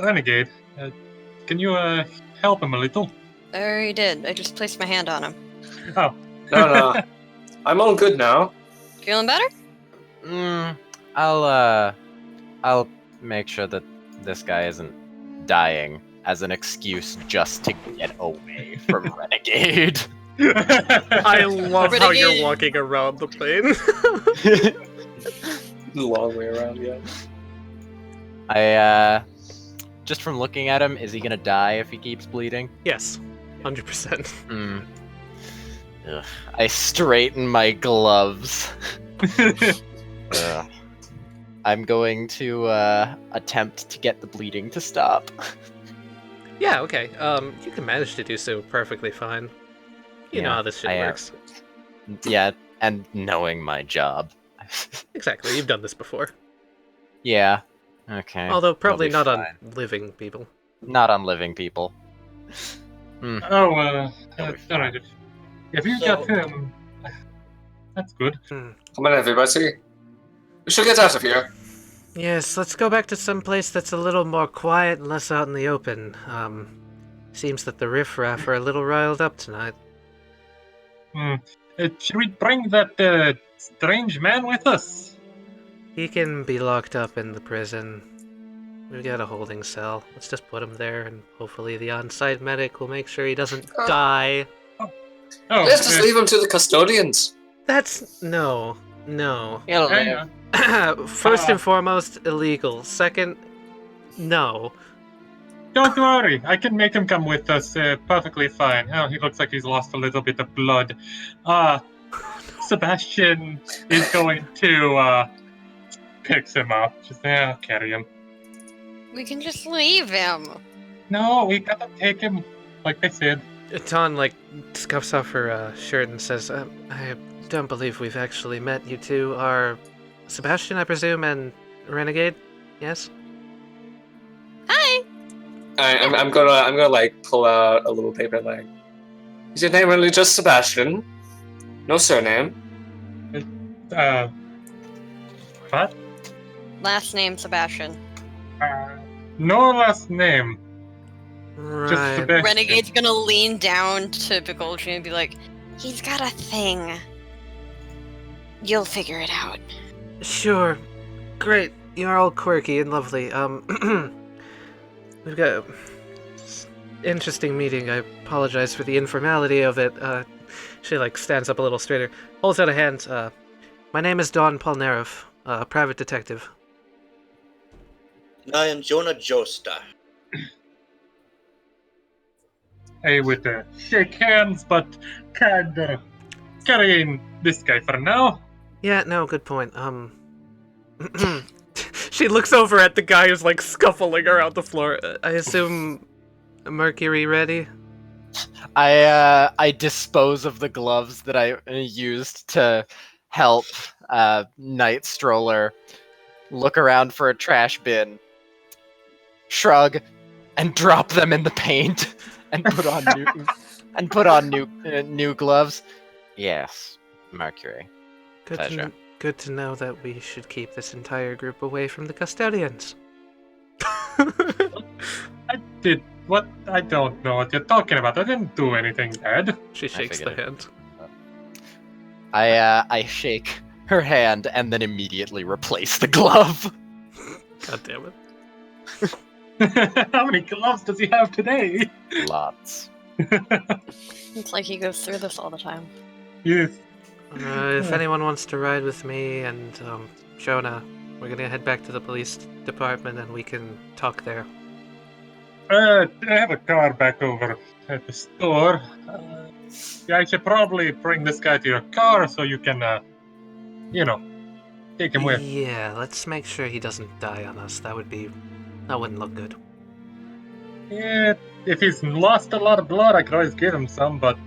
Renegade, can you help him a little? I already did. I just placed my hand on him. Oh. No. I'm all good now. Feeling better? I'll make sure that this guy isn't dying as an excuse just to get away from Renegade. I love how you're Renegade. walking around the plane. The long way around, yeah. Just from looking at him, is he gonna die if he keeps bleeding? Yes, 100%. Ugh. I straighten my gloves. Ugh. I'm going to attempt to get the bleeding to stop. Yeah, okay. You can manage to do so perfectly fine. You know how this shit works. Yeah, and knowing my job. Exactly, you've done this before. Yeah. Okay. Although probably It'll not be on fine. living people. Not on living people. Oh, alright. If you So- got him, that's good. Come on, everybody. We should get out of here. Yes, let's go back to some place that's a little more quiet and less out in the open. Seems that the riffraff are a little riled up tonight. Should we bring that strange man with us? He can be locked up in the prison. We've got a holding cell. Let's just put him there, and hopefully the on-site medic will make sure he doesn't die. Oh, Let's just leave him to the custodians. That's... no. He'll hang live. on. First and foremost, illegal. Second, no. Don't worry, I can make him come with us perfectly fine. Oh, he looks like he's lost a little bit of blood. Sebastian is going to pick him up. Just carry him. We can just leave him. No, we gotta take him, like they said. Ton, scuffs off her shirt and says, I don't believe we've actually met. You two are Sebastian, I presume, and Renegade? Yes? Hi. I'm gonna pull out a little paper is your name really just Sebastian? No surname? What? Last name Sebastian. No last name. Just Right. Sebastian. Renegade's gonna lean down to Begolji and be like, he's got a thing. You'll figure it out. Sure. Great. You're all quirky and lovely. We've got interesting meeting. I apologize for the informality of it. She stands up a little straighter, holds out a hand. My name is Don Polnareff, private detective. And I am Jonah Joestar. I would shake hands, but can't carrying this guy for now. Yeah, no, good point. She looks over at the guy who's scuffling around the floor. I assume Mercury ready? I dispose of the gloves that I used to help Night Stroller, look around for a trash bin, shrug, and drop them in the paint, and put on new gloves. Yes, Mercury. Pleasure. Good to know that we should keep this entire group away from the custodians. I did what? I don't know what you're talking about. I didn't do anything bad. She shakes the figured hand. I shake her hand and then immediately replace the glove. God damn it. How many gloves does he have today? Lots. It's like he goes through this all the time. Yes. If anyone wants to ride with me and Jonah, we're gonna head back to the police department and we can talk there. I have a car back over at the store. Yeah, I should probably bring this guy to your car so you can, take him with. Yeah, let's make sure he doesn't die on us. That wouldn't look good. Yeah, if he's lost a lot of blood, I could always give him some, but,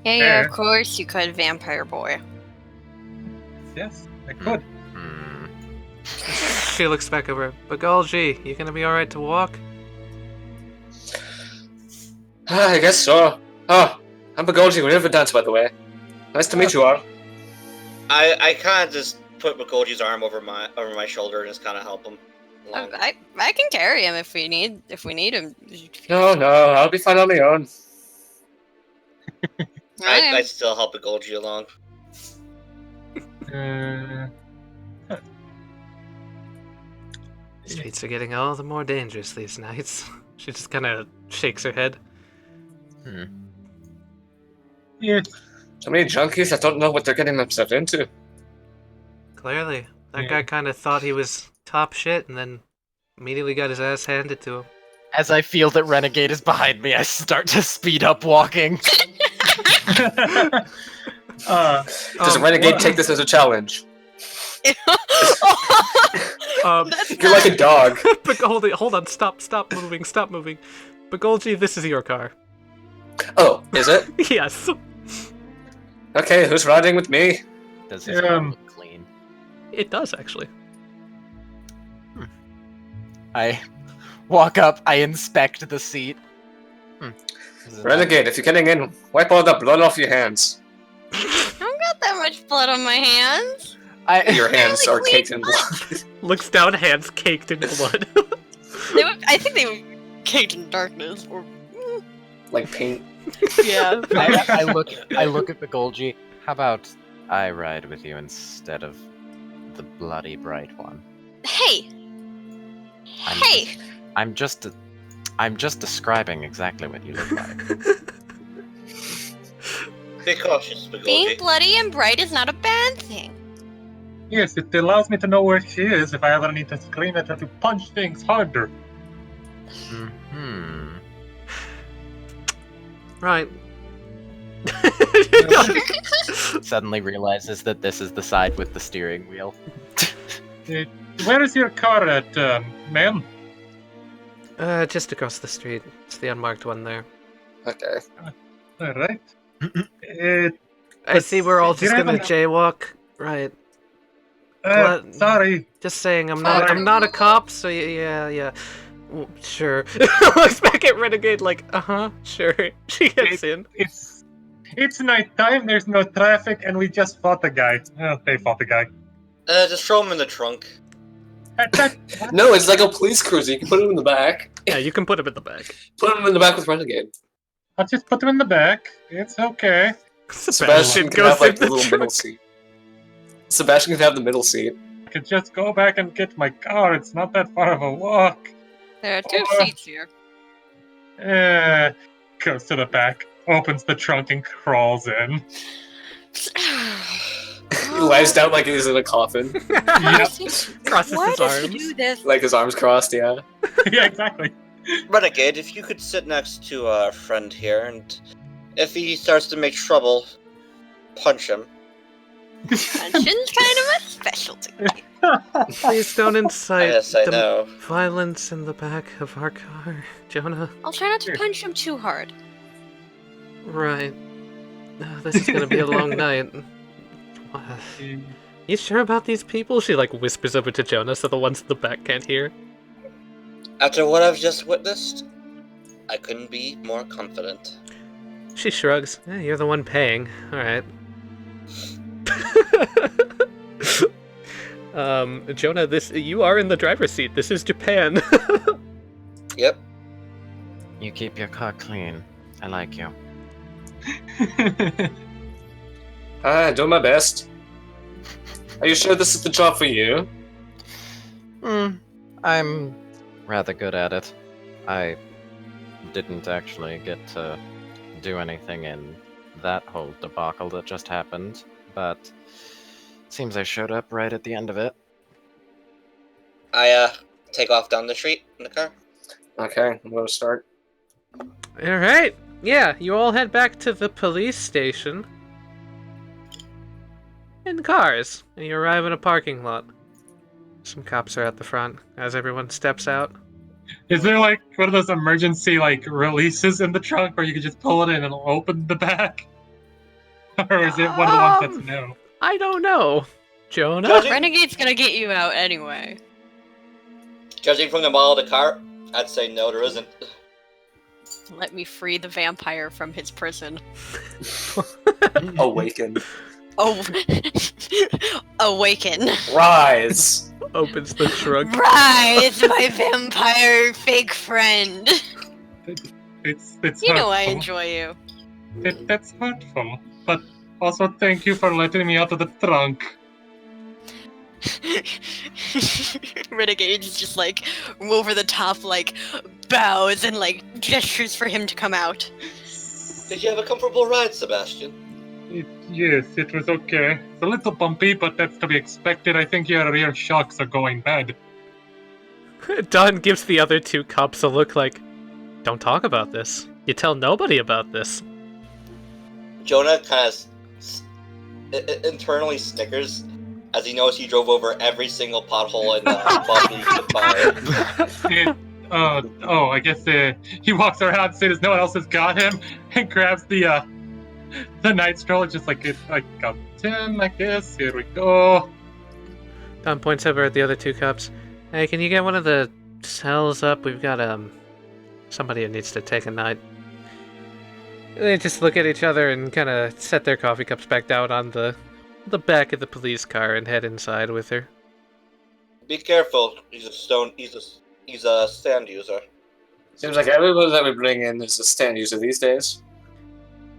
Yeah, of course you could, vampire boy. yes, I could. She looks back over. Begolji, you gonna be alright to walk? I guess so. Oh, I'm Begolji with Riverdance, by the way. Nice to meet you all. I kind of just put Begolji's arm over my shoulder and just kind of help him along. I can carry him if we need him. No, I'll be fine on my own. I still help Begolji along. Streets are getting all the more dangerous these nights. She just kind of shakes her head. Yeah. So many junkies that don't know what they're getting themselves into. Clearly, that Yeah. guy kind of thought he was top shit and then immediately got his ass handed to him. As I feel that Renegade is behind me, I start to speed up walking. Does Renegade take this as a challenge? You're like a dog. But hold on, stop moving. Begolji, this is your car. Oh, is it? Yes. Okay, who's riding with me? Does his car look clean? It does, actually. I walk up, I inspect the seat. Renegade, if you're getting in, wipe all the blood off your hands. I don't got that much blood on my hands. Your hands are Really caked in blood. Looks down, hands caked in blood. I think they were caked in darkness. Or Like paint. yeah. I look at Begolji. How about I ride with you instead of the bloody bright one? Hey. I'm just describing exactly what you look like. Be cautious, Being Begolji. bloody and bright is not a bad thing. Yes, it allows me to know where she is if I ever need to scream at her to punch things harder. Right. Suddenly realizes that this is the side with the steering wheel. Where is your car at, ma'am? Just across the street. It's the unmarked one there. Okay. Alright. I see we're all just Did I gonna have jaywalk. Right. What? Sorry. Just saying, I'm not a cop, so yeah. Well, sure. Looks back at Renegade like, sure. She gets in. It's nighttime, there's no traffic, and we just fought the guy. Well, they fought the guy. Just throw him in the trunk. No, it's like a police cruiser. You can put him in the back. Yeah, you can put him in the back. Put him in the back with Renegade. I'll just put him in the back. It's okay. Sebastian can goes have like in the little middle trunk. seat. Sebastian can have the middle seat. I could just go back and get my car. It's not that far of a walk. There are two Oh. seats here. Goes to the back, opens the trunk, and crawls in. He lies down like he's in a coffin. Crosses Why his does he arms. do this? Like his arms crossed, yeah. Yeah, exactly. Renegade, if you could sit next to our friend here, and if he starts to make trouble, punch him. Punching's kind of a specialty. Please don't incite Yes, I the know. violence in the back of our car, Jonah. I'll try not to punch him too hard. Right. This is gonna be a long night. You sure about these people? She like whispers over to Jonah so the ones in the back can't hear. After what I've just witnessed, I couldn't be more confident. She shrugs. You're the one paying. Alright. Jonah, you are in the driver's seat. This is Japan. Yep. You keep your car clean. I like you. Doing my best. Are you sure this is the job for you? I'm rather good at it. I didn't actually get to do anything in that whole debacle that just happened, but seems I showed up right at the end of it. I take off down the street in the car. Okay, I'm gonna start. Alright. Yeah, you all head back to the police station. In cars. And you arrive in a parking lot. Some cops are at the front as everyone steps out. Is there like one of those emergency like releases in the trunk where you can just pull it in and it'll open the back? Or is it one of the ones that's new? I don't know. Jonah? Renegade's gonna get you out anyway. Judging from the model of the car, I'd say no, there isn't. Let me free the vampire from his prison. Awaken. Oh, awaken. Rise! Opens the trunk. Rise, my vampire fake friend. It's You know I hurtful. enjoy you. That's hurtful. But also thank you for letting me out of the trunk. Renegade's just like over the top, like bows and like gestures for him to come out. Did you have a comfortable ride, Sebastian? Yes, it was okay. It's a little bumpy, but that's to be expected. I think your rear shocks are going bad. Don gives the other two cops a look like, don't talk about this. You tell nobody about this. Jonah kind of internally snickers as he knows he drove over every single pothole in the Boston he could find. I guess he walks around, seeing as no one else has got him, and grabs the night stroller, just like, I got 10, I guess. Here we go. Don points over at the other two cops. Hey, can you get one of the cells up? We've got, somebody who needs to take a night. They just look at each other and kind of set their coffee cups back down on the back of the police car and head inside with her. Be careful. He's a stand user. Seems like everyone that we bring in is a stand user these days.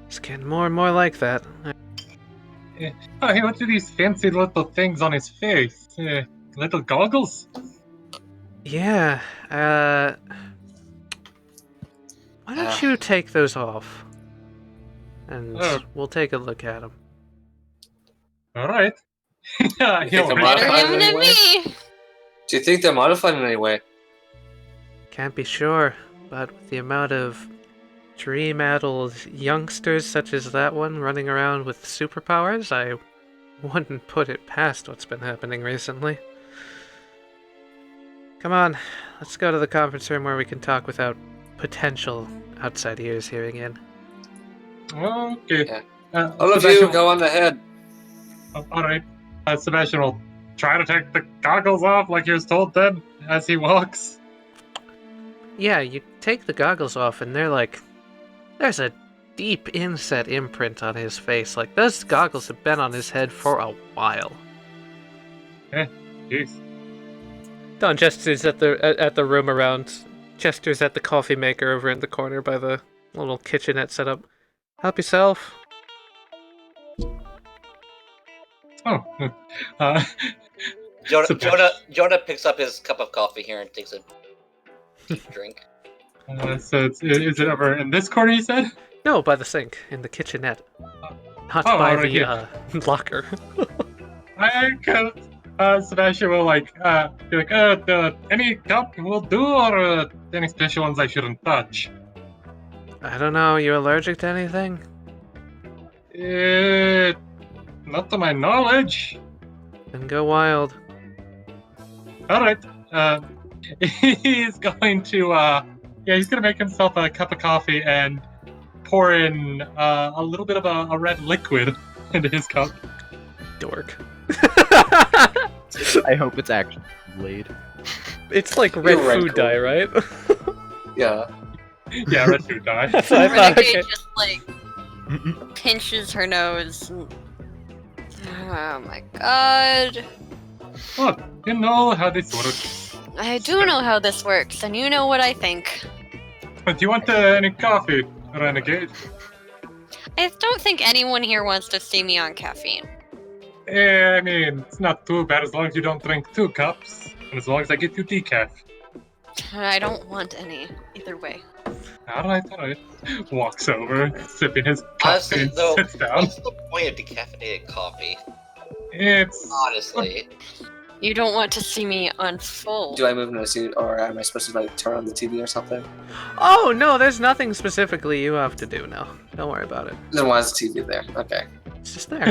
It's getting more and more like that. Oh, hey, what are these fancy little things on his face? Little goggles? Yeah, why don't you take those off? And we'll take a look at them. Alright. they're Better modified him in any than way? me. Do you think they're modified in any way? Can't be sure, but with the amount of dream-addled youngsters such as that one running around with superpowers, I wouldn't put it past what's been happening recently. Come on, let's go to the conference room where we can talk without potential outside ears hearing in. Okay. Yeah. Sebastian, All of you, go on ahead. Alright. Sebastian will try to take the goggles off like he was told then, as he walks. Yeah, you take the goggles off and they're like... There's a deep inset imprint on his face. Like, those goggles have been on his head for a while. Jeez. Don gestures at the room around, gestures at the coffee maker over in the corner by the little kitchenette setup. Help yourself. Oh. Jonah picks up his cup of coffee here and takes a deep drink. So is it over in this corner, you said? No, by the sink, in the kitchenette. Not Oh, by right the here. locker. Sebastian will be like, any cup will do, or any special ones I shouldn't touch? I don't know, you allergic to anything? Not to my knowledge. Then go wild. Alright, he's going to, he's gonna make himself a cup of coffee and pour in a little bit of a red liquid into his cup. Dork. I hope it's actually Blade. It's like red You're food right, dye, right? Yeah. Yeah, red food dye. That's what I thought. Renegade Okay. just like pinches her nose. Oh my god. Oh, you know how this works. I do know how this works, and you know what I think. Do you want any coffee, Renegade? I don't think anyone here wants to see me on caffeine. I mean, it's not too bad as long as you don't drink 2 cups, and as long as I get you decaf. I don't want any, either way. Alright. Walks over, sipping his Honestly, coffee, and though, sits down. what's the point of decaffeinated coffee? It's... Honestly. You don't want to see me unfold. Do I move in a suit, or am I supposed to like turn on the TV or something? Oh, no, there's nothing specifically you have to do now. Don't worry about it. Then why is the TV there? Okay. It's just there.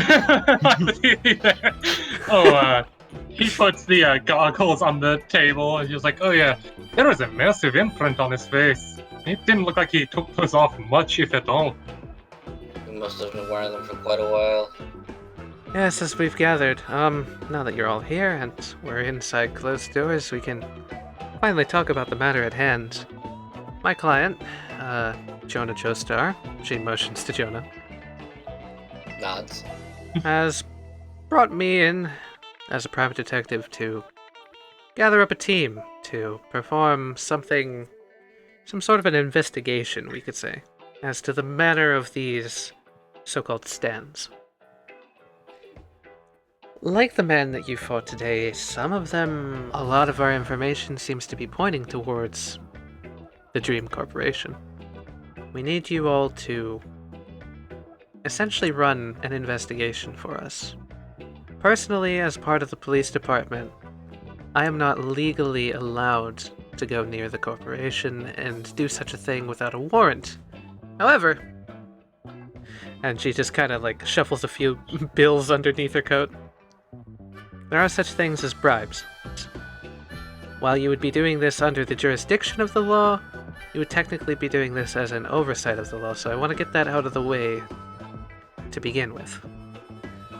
He puts the goggles on the table, and he's like, oh yeah, there was a massive imprint on his face. It didn't look like he took those off much, if at all. We must have been wearing them for quite a while. Yes, as we've gathered, now that you're all here and we're inside closed doors, we can finally talk about the matter at hand. My client, Jonah Joestar, she motions to Jonah, Nods. has brought me in as a private detective to gather up a team to perform some sort of an investigation, we could say, as to the manner of these so-called stands. Like the man that you fought today, some of them, a lot of our information seems to be pointing towards the Dream Corporation. We need you all to essentially run an investigation for us. Personally, as part of the police department, I am not legally allowed to go near the corporation and do such a thing without a warrant. However, and she just kind of like shuffles a few bills underneath her coat, there are such things as bribes. While you would be doing this under the jurisdiction of the law, you would technically be doing this as an oversight of the law, so I want to get that out of the way to begin with.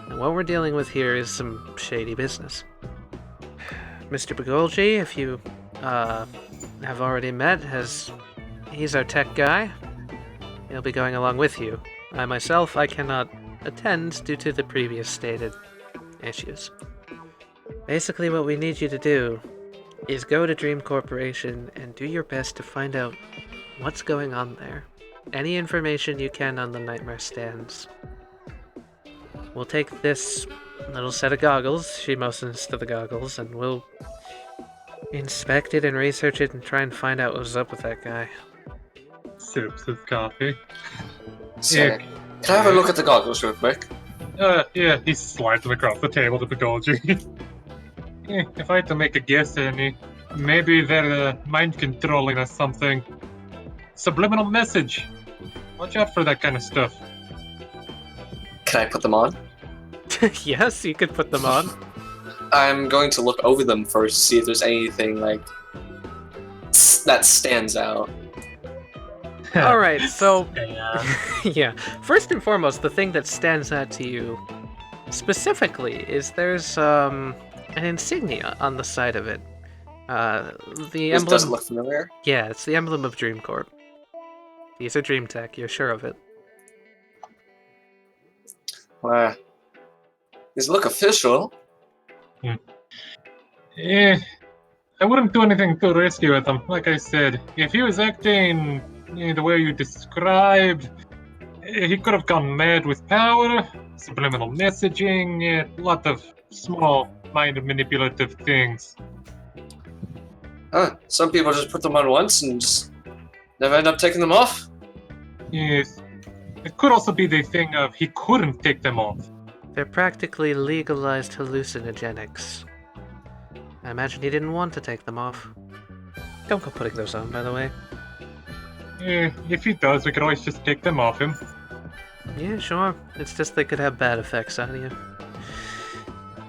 And what we're dealing with here is some shady business. Mr. Begolji, if you have already met, he's our tech guy. He'll be going along with you. I myself, I cannot attend due to the previous stated issues. Basically, what we need you to do is go to Dream Corporation and do your best to find out what's going on there. Any information you can on the Nightmare stands. We'll take this little set of goggles, she motions to the goggles, and we'll inspect it and research it and try and find out what's up with that guy. Sips his coffee. So, can I have a look at the goggles real quick? Yeah, he slides them across the table to Begolji. If I had to make a guess, maybe they're mind controlling us something. Subliminal message. Watch out for that kind of stuff. Can I put them on? Yes, you could put them on. I'm going to look over them first to see if there's anything like that stands out. Alright, so Yeah. yeah. First and foremost, the thing that stands out to you specifically is there's an insignia on the side of it. The This emblem. doesn't look familiar. Yeah, it's the emblem of Dream Corp. These are Dream Tech, you're sure of it. These look official. I wouldn't do anything too risky with him. Like I said, if he was acting the way you described, he could have gone mad with power, subliminal messaging, a lot of small mind manipulative things. Some people just put them on once and just never end up taking them off. Yes. It could also be the thing of he couldn't take them off. They're practically legalized hallucinogenics. I imagine he didn't want to take them off. Don't go putting those on, by the way. If he does, we could always just take them off him. Yeah, sure. It's just they could have bad effects on you.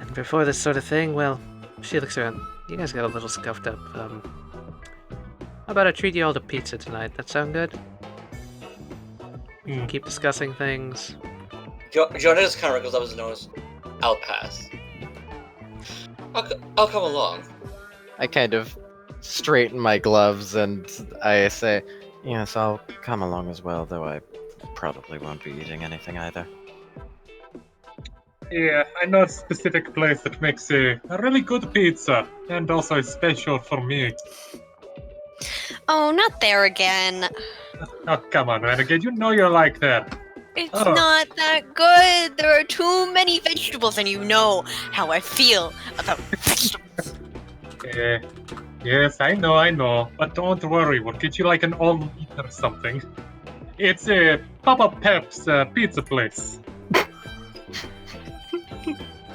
And before this sort of thing, well, she looks around. You guys got a little scuffed up. How about I treat you all to pizza tonight? That sound good? We can keep discussing things. Jonah just kind of wriggles up his nose. I'll pass. I'll come along. I kind of straighten my gloves and I say, yes, I'll come along as well, though I probably won't be eating anything either. Yeah, I know a specific place that makes a really good pizza, and also is special for me. Oh, not there again. Oh, come on, Renegade, you know you're like that. It's Oh. not that good. There are too many vegetables, and you know how I feel about vegetables. Yes, I know, but don't worry, we'll get you like an all-meat or something. It's a Papa Pep's pizza place.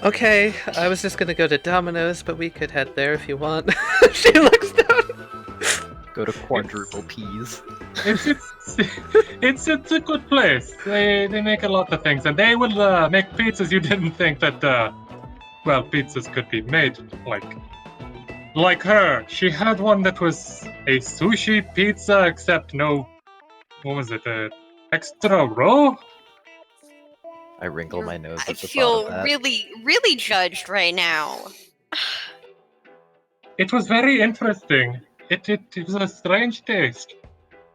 Okay, I was just gonna go to Domino's, but we could head there if you want. She looks down. Go to quadruple peas. It's a good place. They make a lot of things, and they will make pizzas you didn't think that pizzas could be made like her. She had one that was a sushi pizza, except no, what was it? Extra roll? I wrinkle my nose I at the thought feel of that. really judged right now. It was very interesting. It was a strange taste.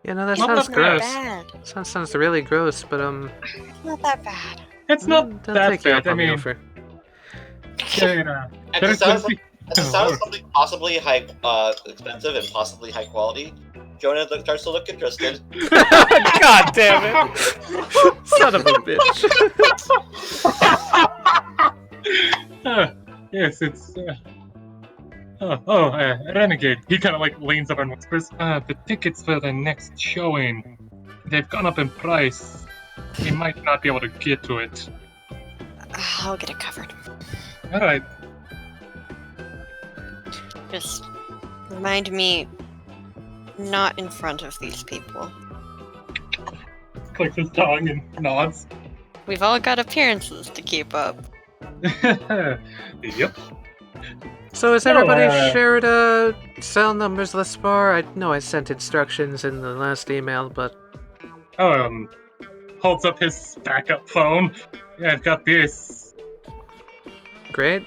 Yeah, no, that Not sounds that gross. Bad. Sounds really gross, but Not that bad. It's not don't that take you bad. up I on the mean, offer. yeah, And there's it sounds gonna be- As it sounds something possibly expensive and possibly high quality, Jonah starts to look interested. God damn it! Son of a bitch. Yes, it's. Renegade. He kind of like leans over and whispers, the tickets for the next showing, they've gone up in price. We might not be able to get to it. I'll get it covered. Alright. Just remind me, not in front of these people. Clicks his tongue and nods. We've all got appearances to keep up. Yep. So has everybody Oh, shared cell numbers thus far? I know I sent instructions in the last email, but Holds up his backup phone. Yeah, I've got this. great.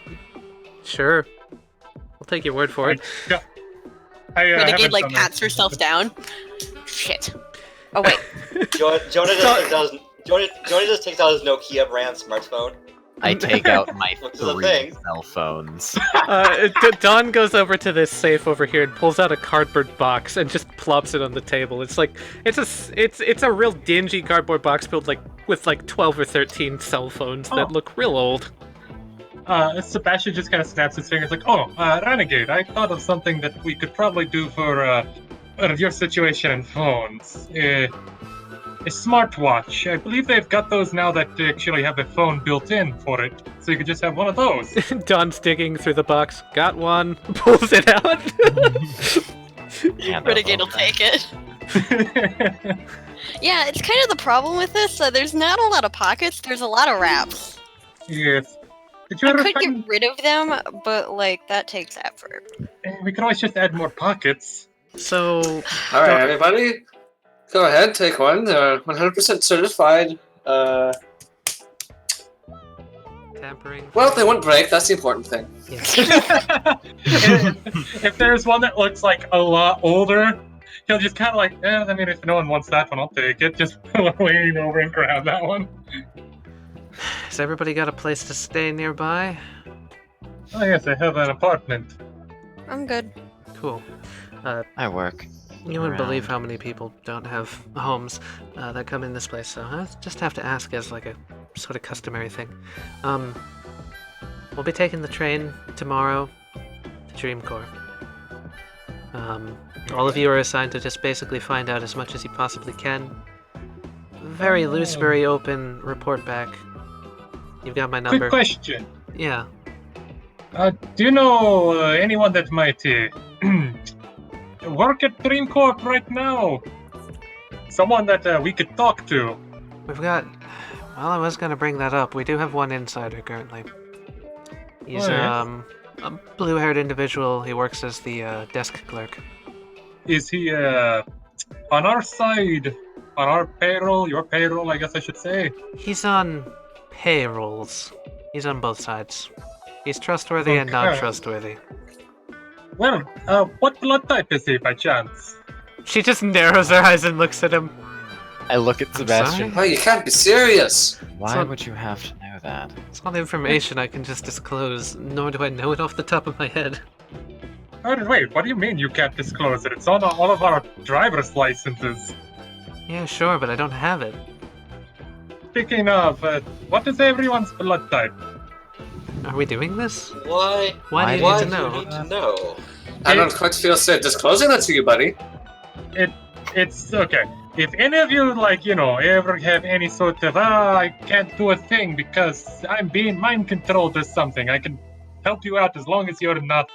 Sure. I'll take your word for it. Renegade haven't like done that. pats herself down. Shit. Oh wait. Jonah just takes out his Nokia brand smartphone. I take out my Which is a 3 thing. cell phones. Don goes over to this safe over here and pulls out a cardboard box and just plops it on the table. It's like it's a real dingy cardboard box filled with 12 or 13 cell phones that look real old. Sebastian just kind of snaps his fingers like, Renegade, I thought of something that we could probably do for your situation in phones. A smartwatch. I believe they've got those now that actually have a phone built in for it, so you could just have one of those. Don's digging through the box. Got one. Pulls it out. Yeah, Renegade will take it. Yeah, it's kind of the problem with this. There's not a lot of pockets. There's a lot of wraps. Yes. Did you I ever could find... get rid of them, but that takes effort. We could always just add more pockets. So, Alright, everybody. Go ahead, take one. They're 100% certified. tampering. Well, they won't break, that's the important thing. If there's one that looks like a lot older, he'll just kind of if no one wants that one, I'll take it. Just lean over and grab that one. Has everybody got a place to stay nearby? Oh yes, I have an apartment. I'm good. Cool. I work. You wouldn't believe around. how many people don't have homes that come in this place, so I just have to ask as a sort of customary thing. We'll be taking the train tomorrow to Dream Corp. All of you are assigned to just basically find out as much as you possibly can. Very loose, very open, report back. You've got my number. Quick question. Yeah. Do you know anyone that might work at Dream Corp right now? Someone that we could talk to. We've got... Well, I was gonna bring that up. We do have one insider currently. He's, a blue-haired individual. He works as the desk clerk. Is he on our side? On our payroll? Your payroll, I guess I should say. He's on payrolls. He's on both sides. He's trustworthy and Okay. not trustworthy. Well, what blood type is he by chance? She just narrows her eyes and looks at him. I look at I'm Sebastian. Oh, you can't be serious! Why So- would you have to know that. It's not information I can just disclose, nor do I know it off the top of my head. Wait, what do you mean you can't disclose it? It's on all of our driver's licenses. Yeah, sure, but I don't have it. Speaking of, what is everyone's blood type? Are we doing this? Why? Why do you Why need to do know? you need to know? I don't quite feel safe disclosing that to you, buddy. It's okay. If any of you, ever have any sort of, I can't do a thing because I'm being mind controlled or something, I can help you out as long as you're not,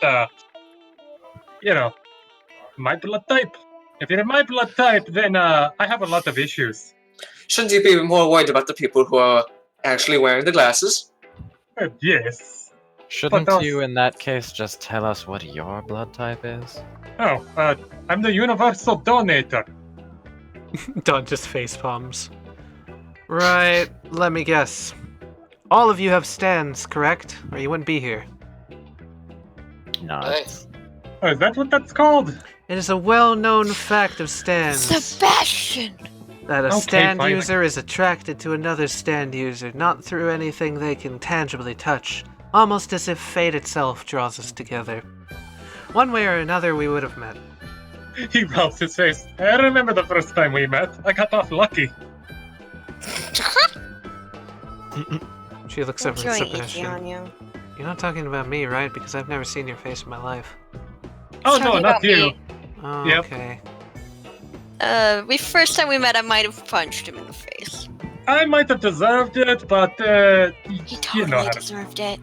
my blood type. If you're my blood type, then, I have a lot of issues. Shouldn't you be more worried about the people who are actually wearing the glasses? Yes. Shouldn't But you, in that case, just tell us what your blood type is? Oh, I'm the universal donator. Don just face palms. Right, let me guess. All of you have stands, correct? Or you wouldn't be here. No. Nice. Oh, is that what that's called? It is a well-known fact of stands Sebastian! that a Okay, stand fine. user is attracted to another stand user, not through anything they can tangibly touch, almost as if fate itself draws us together. One way or another, we would have met. He rubs his face. I remember the first time we met. I got off lucky. She looks I'm over at throwing itchy Sebastian. on you. You're not talking about me, right? Because I've never seen your face in my life. Oh, Talking no, not about you. me. Oh, Yep. okay. First time we met, I might have punched him in the face. I might have deserved it, but, He you totally know how to... deserved it.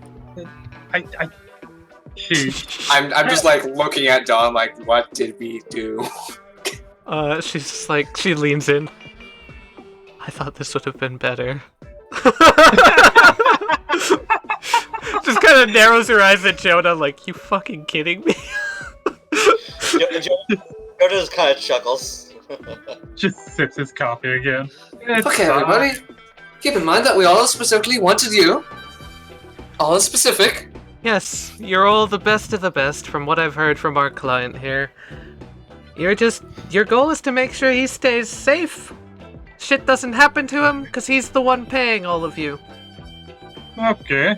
She... I'm just looking at Dom what did we do? She's just like, she leans in. I thought this would have been better. Just kind of narrows her eyes at Jonah, like, you fucking kidding me? Joe just kind of chuckles. just sips his coffee again. It's Okay, fine. everybody. Keep in mind that we all specifically wanted you. All specific. Yes, you're all the best of the best from what I've heard from our client here. Your goal is to make sure he stays safe. Shit doesn't happen to him, because he's the one paying all of you. Okay.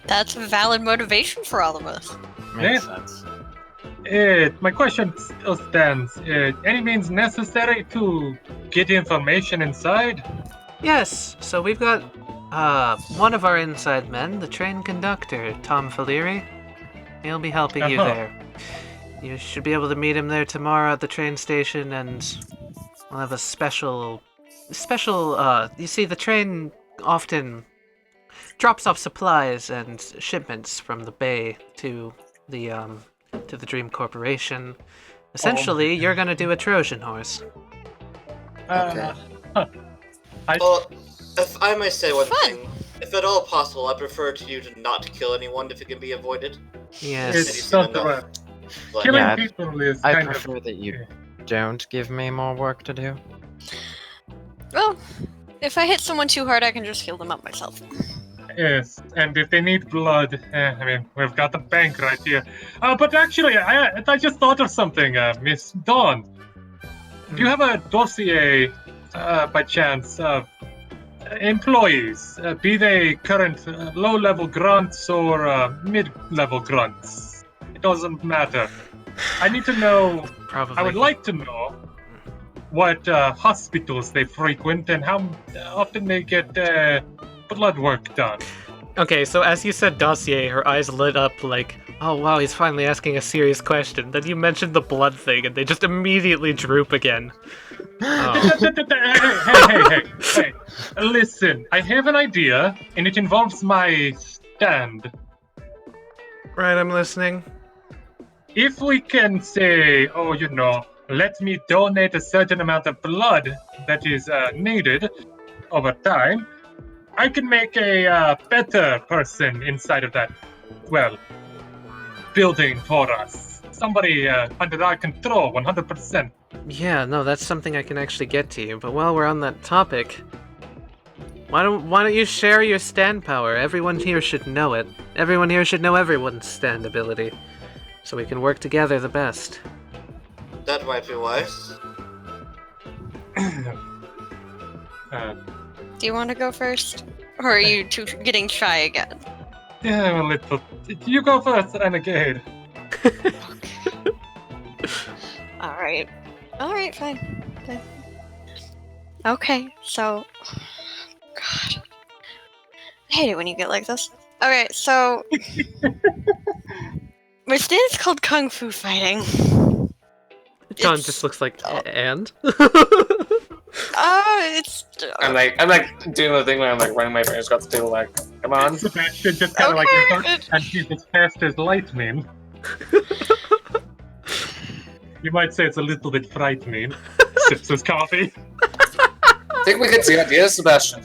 That's a valid motivation for all of us. Makes Yeah. sense. My question still stands. Any means necessary to get information inside? Yes, so we've got, one of our inside men, the train conductor, Tom Faliri. He'll be helping you Uh-huh. there. You should be able to meet him there tomorrow at the train station, and we'll have a special, you see, the train often drops off supplies and shipments from the bay to the Dream Corporation. Essentially, you're gonna do a Trojan horse. Okay. Well, if I may say one Fun. thing, if at all possible, I prefer to you to not kill anyone if it can be avoided. Yes. It's not the But killing Yeah, people is I kind of... prefer that you don't give me more work to do. Well, if I hit someone too hard, I can just heal them up myself. Yes, and if they need blood, we've got the bank right here. But actually, I just thought of something, Miss Dawn. Do you have a dossier, by chance, of employees, be they current low-level grunts or mid-level grunts? It doesn't matter. I need to know, Probably. I would like to know what hospitals they frequent and how often they get blood work done. Okay, so as you said dossier, her eyes lit up like, oh wow, he's finally asking a serious question. Then you mentioned the blood thing, and they just immediately droop again. Oh. Hey, listen, I have an idea, and it involves my stand. Right, I'm listening. If we can say, let me donate a certain amount of blood that is needed over time, I can make a better person inside of that, building for us. Somebody under our control, 100%. Yeah, no, that's something I can actually get to you. But while we're on that topic, why don't you share your stand power? Everyone here should know it. Everyone here should know everyone's stand ability, so we can work together the best. that might be wise. Do you want to go first? Or are you two getting shy again? Yeah, I'm a little. You go first, Renegade. Alright. Alright, fine. Okay, so... God. I hate it when you get like this. Okay, so... my stand is called Kung Fu Fighting. John just looks like, and? It's... I'm like doing the thing where I'm like running my fingers across the table, like, come on. Sebastian just kind of like, and he's as fast as lightning. You might say it's a little bit frightening. Sips his coffee. I think we get the idea, Sebastian.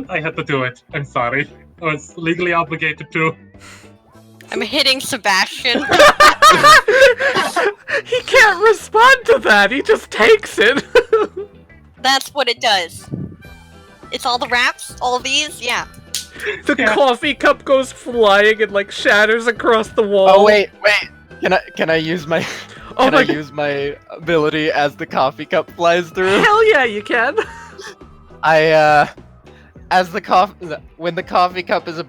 I had to do it. I'm sorry. I was legally obligated to. I'm hitting Sebastian. He can't respond to that, he just takes it! That's what it does. It's all the raps, all of these, yeah. The coffee cup goes flying and like shatters across the wall. Oh wait. Can I use my use my ability as the coffee cup flies through? Hell yeah, you can! When the coffee cup is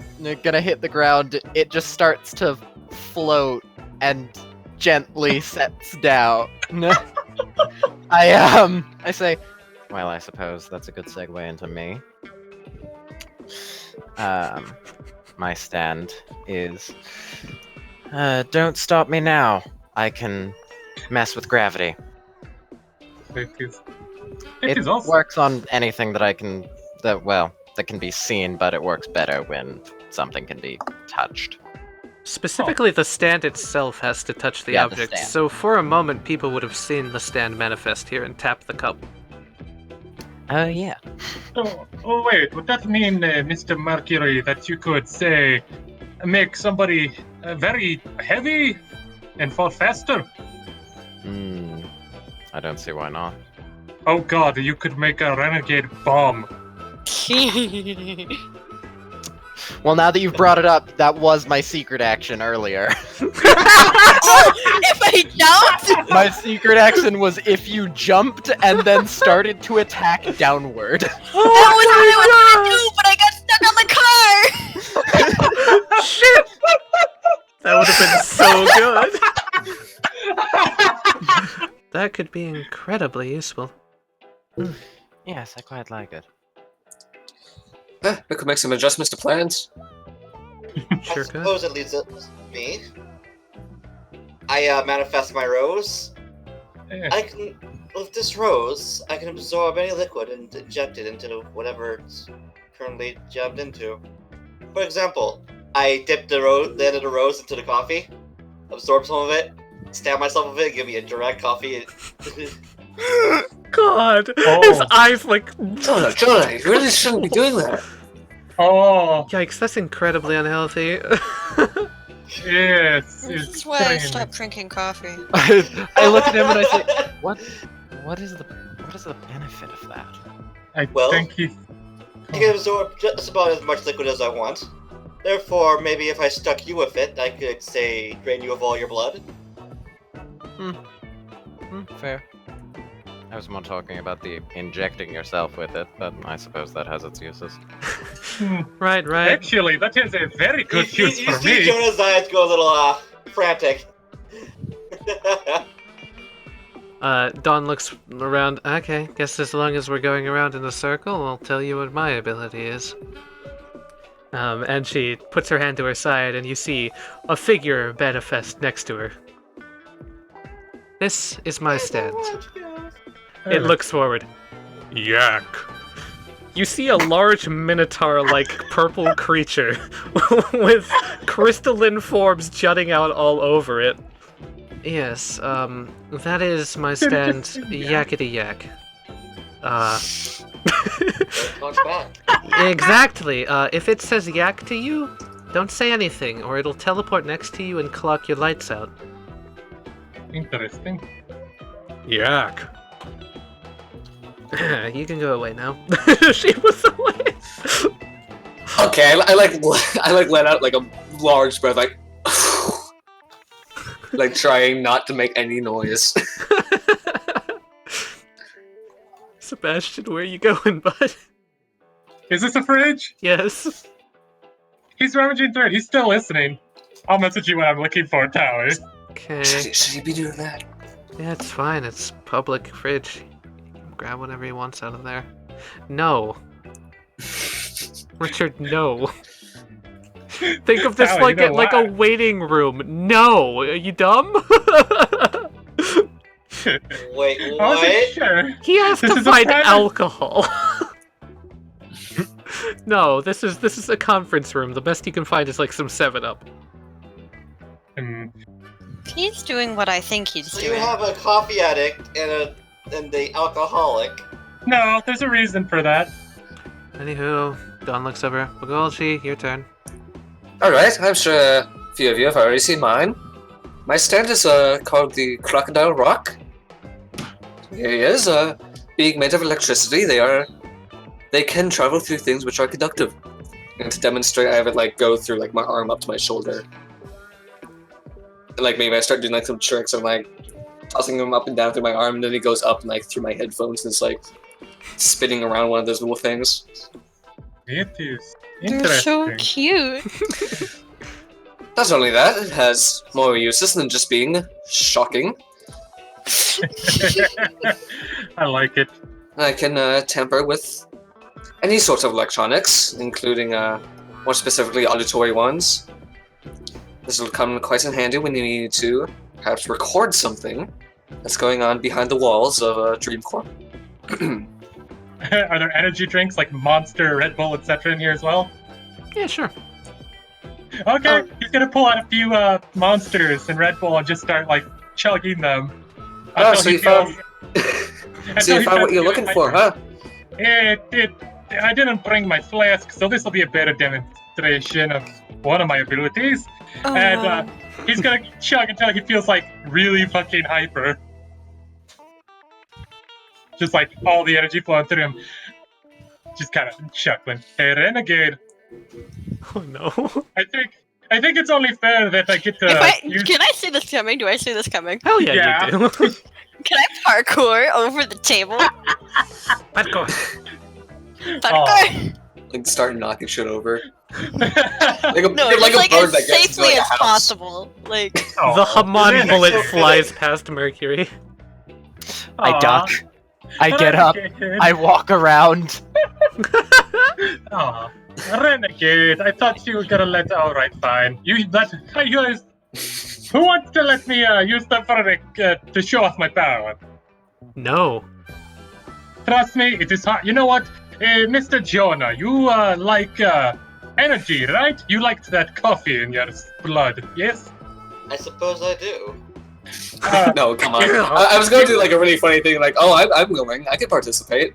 gonna hit the ground, it just starts to float and gently sets down. I say, well, I suppose that's a good segue into me. My stand is, don't stop me now. I can mess with gravity. It It is awesome. works on anything that that can be seen, but it works better when something can be touched. Specifically, the stand itself has to touch the Yeah, the object, stand. so for a moment people would have seen the stand manifest here and tap the cup. Yeah. Oh wait, would that mean, Mr. Mercury, that you could, say, make somebody very heavy and fall faster? I don't see why not. Oh god, you could make a renegade bomb. Well, now that you've brought it up, that was my secret action earlier. If I don't? My secret action was if you jumped and then started to attack downward. That was what I was gonna do, but I got stuck on the car! Shit! That would have been so good! That could be incredibly useful. Yes, I quite like it. We could make some adjustments to plans. Sure I could. suppose it leads me. I manifest my rose. Yeah. With this rose, I can absorb any liquid and inject it into whatever it's currently jabbed into. For example, I dip the end of the rose into the coffee, absorb some of it, stab myself with it, give me a direct coffee. God! Oh. His eyes like... Jonah, you really shouldn't be doing that. Oh, Yikes, that's incredibly unhealthy. yes. This It's is why I strange. stopped drinking coffee. I look at him and I say, what is the benefit of that? I Well- think he... I can absorb just about as much liquid as I want. Therefore, maybe if I stuck you with it, I could, say, drain you of all your blood. Fair. I was more talking about the injecting yourself with it, but I suppose that has its uses. Right. Actually, that is a very good use you for see me. Jonah's eyes go a little, frantic. Dawn looks around. Okay, guess as long as we're going around in a circle, I'll tell you what my ability is. And she puts her hand to her side, and you see a figure manifest next to her. This is my stand. It looks forward. Yak. You see a large minotaur-like purple creature with crystalline forms jutting out all over it. Yes, that is my stand, Yakety Yak. Launch back. Exactly. If it says yak to you, don't say anything, or it'll teleport next to you and clock your lights out. Interesting. Yak. You can go away now. She was away. Okay, I let out like a large breath, like, like trying not to make any noise. Sebastian, where are you going, bud? Is this a fridge? Yes. He's rummaging through it. He's still listening. I'll message you when I'm looking for it, Tally. Okay. Should he be doing that? Yeah, it's fine. It's public fridge. You can grab whatever he wants out of there. No. Richard, no. Think of this Tally, like you know like why? a waiting room. No. Are you dumb? Wait, I wasn't what? sure. He has This to is a find private- alcohol. No, this is a conference room. The best you can find is like some 7-Up. He's doing what I think he's So doing. you have a coffee addict and the alcoholic. No, there's a reason for that. Anywho, Don looks over. Begolji, your turn. Alright, I'm sure a few of you have already seen mine. My stand is called the Crocodile Rock. Here he is, being made of electricity, they can travel through things which are conductive. And to demonstrate, I have it like go through like my arm up to my shoulder. And like maybe I start doing like some tricks and like tossing him up and down through my arm, and then he goes up and like through my headphones and it's like spinning around one of those little things. It is They're so interesting. cute. Not only that, it has more uses than just being shocking. I like it. I can tamper with any sort of electronics, including more specifically auditory ones. This will come quite in handy when you need to perhaps record something that's going on behind the walls of Dream Corp. Are there energy drinks like Monster, Red Bull, etc. in here as well? Yeah, sure. Okay, he's gonna pull out a few Monsters and Red Bull and just start like chugging them. Oh, until so he you found, feels- so you he found what feels you're really looking for, hyper. huh? I didn't bring my flask, so this will be a better demonstration of one of my abilities. Oh, And no. he's gonna chug until he feels like really fucking hyper. Just like all the energy flowing through him. Just kind of chuckling. Hey, Renegade. Oh no. I think it's only fair that I get to use... Can I see this coming? Do I see this coming? Hell yeah, Yeah. you do. Can I parkour over the table? Parkour. Parkour? Like start knocking shit over. Oh. Like a, No, you're like just a like bird as that gets into safely like a as house. possible. Like, Oh, The Haman Renegade. bullet so flies good. past Mercury. I Aw. duck. I get up. Renegade. I walk around. Aw. Renegade, I thought you were gonna let. Alright, fine. You guys. Who wants to let me use the Frederick to show off my power? No. Trust me, it is hard. You know what, Mr. Jonah, you like energy, right? You liked that coffee in your blood, yes? I suppose I do. No, come on. I was going to do like a really funny thing, like, oh, I'm willing. I can participate.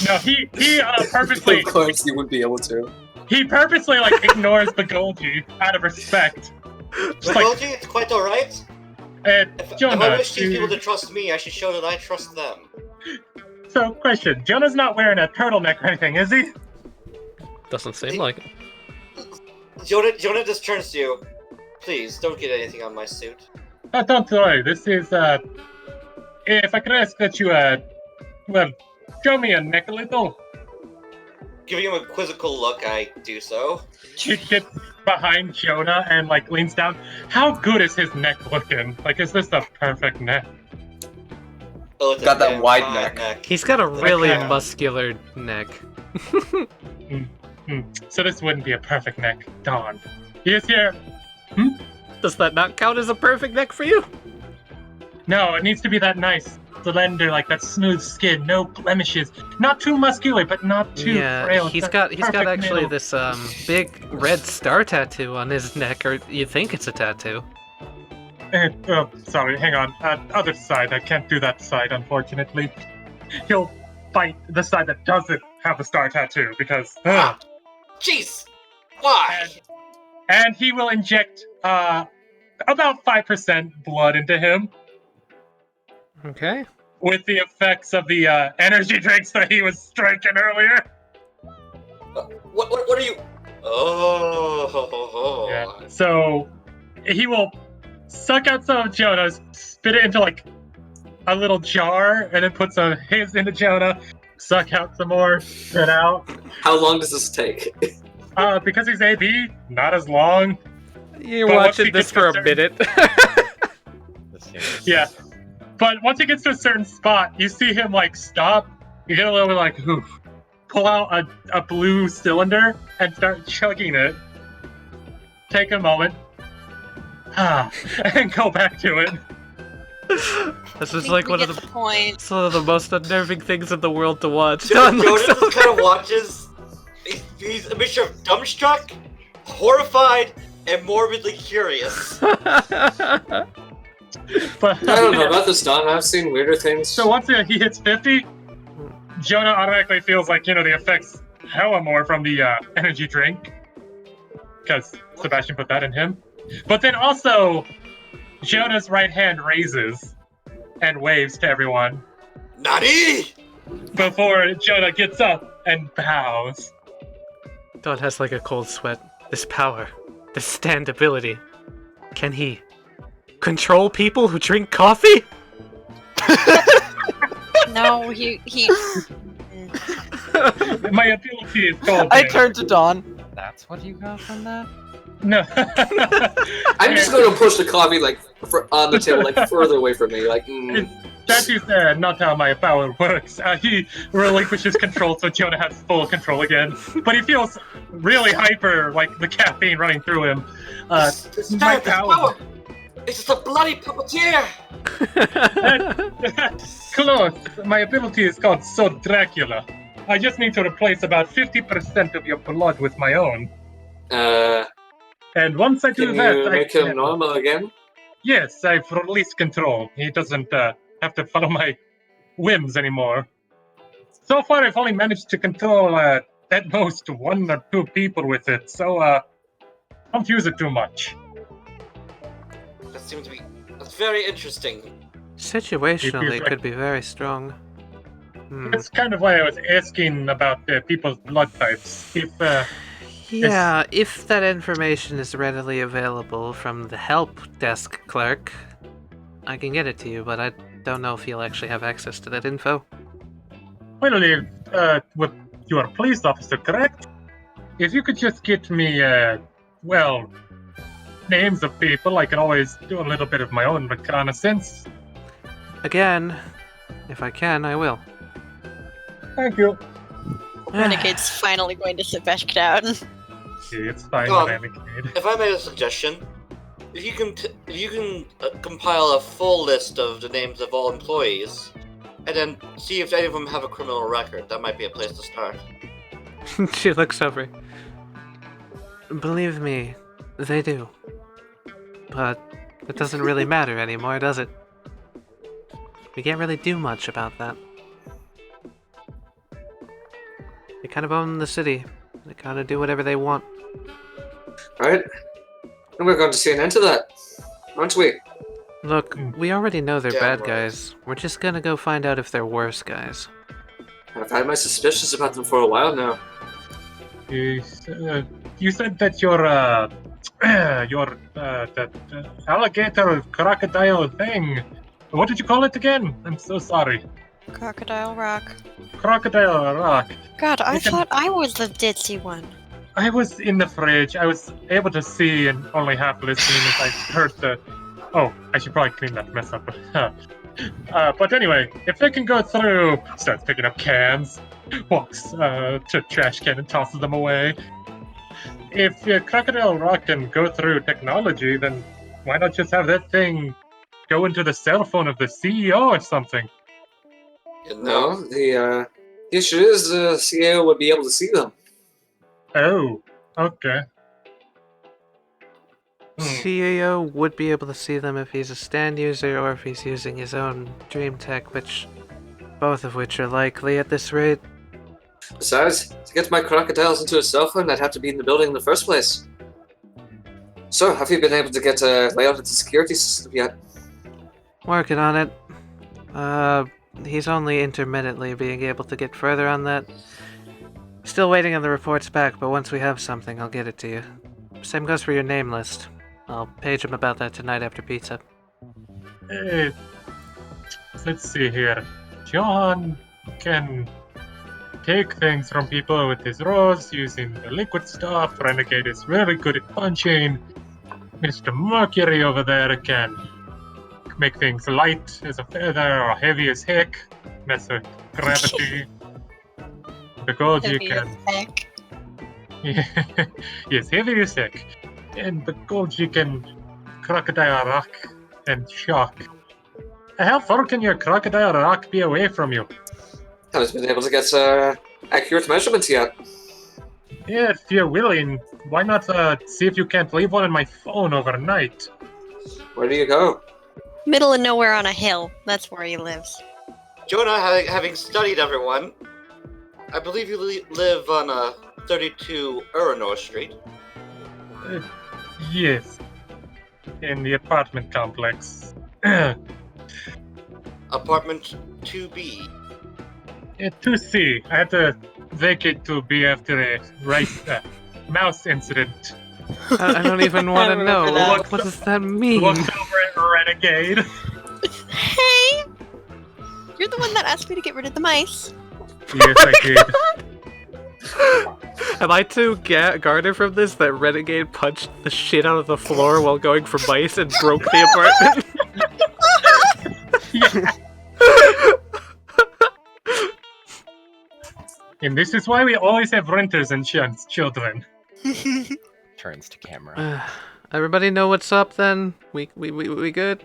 No, he purposely Of course, you wouldn't be able to. he purposely like ignores Begolji out of respect. Just like, Begolji, it's quite alright. If Jonah, I wish these people to trust me, I should show that I trust them. So, question: Jonah's not wearing a turtleneck or anything, is he? Doesn't seem like it. Jonah just turns to you. Please, don't get anything on my suit. Don't worry. This is if I could ask that you well, show me a neck a little. Giving him a quizzical look, I do so. She gets behind Jonah and like leans down. How good is his neck looking? Like, is this the perfect neck? Oh, it's a Got that damn wide fine neck. He's got a really Okay. muscular neck. So this wouldn't be a perfect neck. Darn. He is here. Does that not count as a perfect neck for you? No, it needs to be that nice, slender, like that smooth skin, no blemishes. Not too muscular, but not too Yeah, frail. he's That got perfect actually middle. this big red star tattoo on his neck, or you think it's a tattoo. Oh, sorry, hang on. Other side, I can't do that side, unfortunately. He'll fight the side that doesn't have the star tattoo, because... Ah, jeez! Why? And he will inject about 5% blood into him Okay. with the effects of the energy drinks that he was drinking earlier. What are you? Oh. Yeah. So he will suck out some of Jonah's, spit it into like a little jar, and then put some his into Jonah, suck out some more, spit out. How long does this take? Because he's AB, not as long. You're But once he watching this gets for a to minute. Yeah. But once he gets to a certain spot, you see him like stop. You get a little bit like, oof. Pull out a blue cylinder and start chugging it. Take a moment. And go back to it. This I is think like we one of get the the point. it's one of the most unnerving things in the world to watch. Don looks Jonah just kind over. of watches. He's a mixture of dumbstruck, horrified, and morbidly curious. But I don't know about this, Don. I've seen weirder things. so once he hits 50, Jonah automatically feels like, the effects hella more from the energy drink. Because Sebastian put that in him. But then also, Jonah's right hand raises and waves to everyone Nani! before Jonah gets up and bows. Don has like a cold sweat. This power, this standability. Can he control people who drink coffee? No, he. My ability is called. I turned to Dawn. That's what you got from that? No. I'm just going to push the coffee on the table further away from me. That is not how my power works. He relinquishes control so Jonah has full control again. But he feels really hyper, like the caffeine running through him. It's My time, power. It's just a bloody puppeteer! Close. My ability is called So Dracula. I just need to replace about 50% of your blood with my own. And once I do Can that, you make him normal again? Yes, I've released control. He doesn't have to follow my whims anymore. So far, I've only managed to control at most 1 or 2 people with it, so don't use it too much. That seems to be... That's very interesting. Situationally, like- could be very strong. That's kind of why I was asking about people's blood types. Yeah, if that information is readily available from the help desk clerk, I can get it to you, but I don't know if you'll actually have access to that info. Well, with you're a police officer, correct? If you could just get me, names of people, I can always do a little bit of my own reconnaissance. Again, if I can, I will. Thank you. Renegade's finally going to sit back down. It's fine, Go on. Renegade. If I made a suggestion, if you can compile a full list of the names of all employees, and then see if any of them have a criminal record, that might be a place to start. She looks over. Believe me, they do. But it doesn't really matter anymore, does it? We can't really do much about that. They kind of own the city. They kind of do whatever they want. Alright. And we're going to see an end to that, aren't we? Look, we already know they're Damn bad right. guys. We're just gonna go find out if they're worse guys. I've had my suspicions about them for a while now. You said that your that alligator crocodile thing. What did you call it again? I'm so sorry. Crocodile Rock. Crocodile rock. God, I We can- thought I was the ditzy one. I was in the fridge. I was able to see and only half listening as I heard the. Oh, I should probably clean that mess up. But anyway, if they can go through, starts picking up cans, walks to trash can and tosses them away. If Crocodile Rock can go through technology, then why not just have that thing go into the cell phone of the CEO or something? You know? No, the issue is the CEO would be able to see them. Oh, okay. CEO would be able to see them if he's a stand user or if he's using his own dream tech, both of which are likely at this rate. Besides, to get my crocodiles into a cell phone, I'd have to be in the building in the first place. So, have you been able to get a layout of the security system yet? Working on it. He's only intermittently being able to get further on that. Still waiting on the reports back, but once we have something, I'll get it to you. Same goes for your name list. I'll page him about that tonight after pizza. Let's see here. John can take things from people with his rolls using the liquid stuff. Renegade is very good at punching. Mr. Mercury over there can make things light as a feather or heavy as heck. Mess with gravity. Begolji can. Heck. Yes, heavy as heck. And Begolji can crocodile rock and shock. How far can your crocodile rock be away from you? I haven't been able to get accurate measurements yet. Yeah, if you're willing, why not see if you can't leave one on my phone overnight? Where do you go? Middle of nowhere on a hill. That's where he lives. Jonah, having studied everyone, I believe you live on 32 Uranor Street. Yes. In the apartment complex. Apartment 2B. Yeah, 2C. I had to vacate 2B after a mouse incident. I don't even want to remember know. that. What does that mean? Looked over at Renegade. Hey! You're the one that asked me to get rid of the mice. Yes, I did. Am I to garner from this that Renegade punched the shit out of the floor while going for mice and broke the apartment? Yeah. And this is why we always have renters and children. Turns to camera. Everybody know what's up then? We good?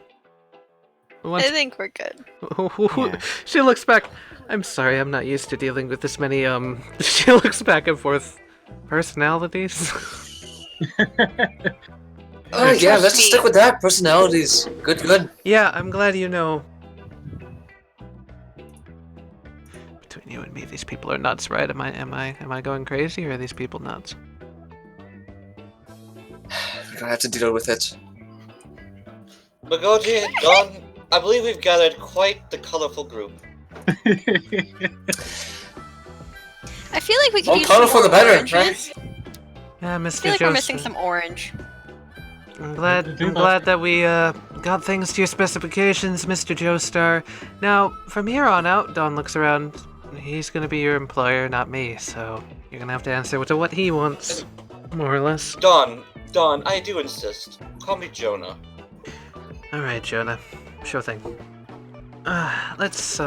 I think we're good. Yeah. She looks back. I'm sorry, I'm not used to dealing with this many, she looks back and forth personalities. Oh yeah, let's just stick with that. Personalities. Good. Yeah, I'm glad you know. Between you and me, these people are nuts, right? Am I going crazy, or are these people nuts? We're gonna have to deal with it. Begolji, Don, I believe we've gathered quite the colorful group. I feel like we could More use some colorful more the better, oranges. Yeah, I Mr. feel like we're missing Joestar. some orange. I'm glad that we got things to your specifications, Mr. Joestar. Now, from here on out, Don looks around. He's gonna be your employer, not me, so you're gonna have to answer to what he wants, more or less. Don, I do insist. Call me Jonah. Alright, Jonah. Sure thing. Let's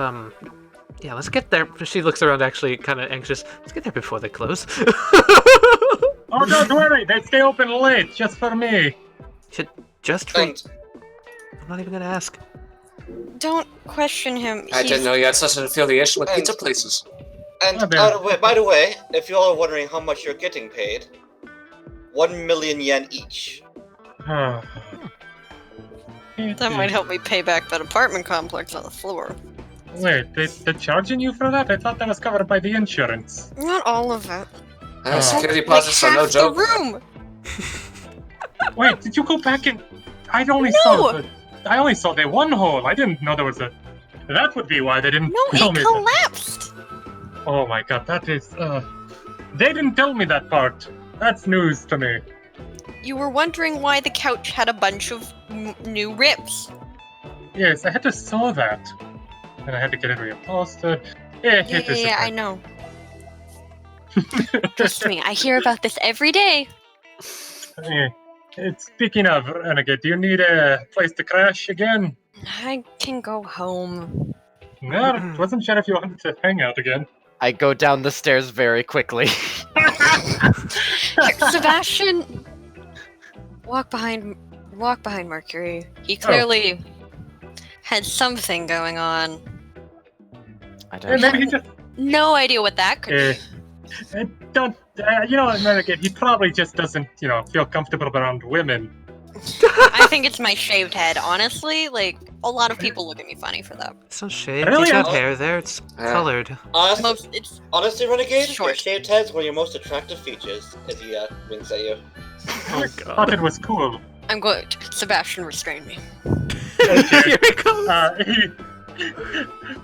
get there. She looks around actually kind of anxious. Let's get there before they close. Oh, don't worry, they stay open late, just for me. Just for... And I'm not even gonna ask. Don't question him. I didn't know you had such an affiliation with pizza places. And Oh, by the way, if you all are wondering how much you're getting paid, 1 million yen each. That might help me pay back that apartment complex on the floor. Wait, they're charging you for that? I thought that was covered by the insurance. Not all of it. Security Like deposits are no half the joke. room. Wait, did you go back and... I only saw the one hole. I didn't know there was a... That would be why they didn't No, tell it me. collapsed. Oh my god, that is... They didn't tell me that part. That's news to me. You were wondering why the couch had a bunch of new rips. Yes, I had to sew that. And I had to get it reupholstered. Yeah, I know. Trust me, I hear about this every day. Speaking of Renegade, do you need a place to crash again? I can go home. No, wasn't sure if you wanted to hang out again. I go down the stairs very quickly. Sebastian, walk behind Mercury. He clearly had something going on. I And don't maybe know. he just... No idea what that could be. Renegade, he probably just doesn't, feel comfortable around women. I think it's my shaved head, honestly. Like, a lot of people look at me funny for that. It's not shaved. Really? He's got hair there. It's colored. Honestly, Renegade, your Short. shaved head's one of your most attractive features, as he winks at you. Oh Thought god. it was cool. I'm going to... Sebastian, restrain me. Here he comes.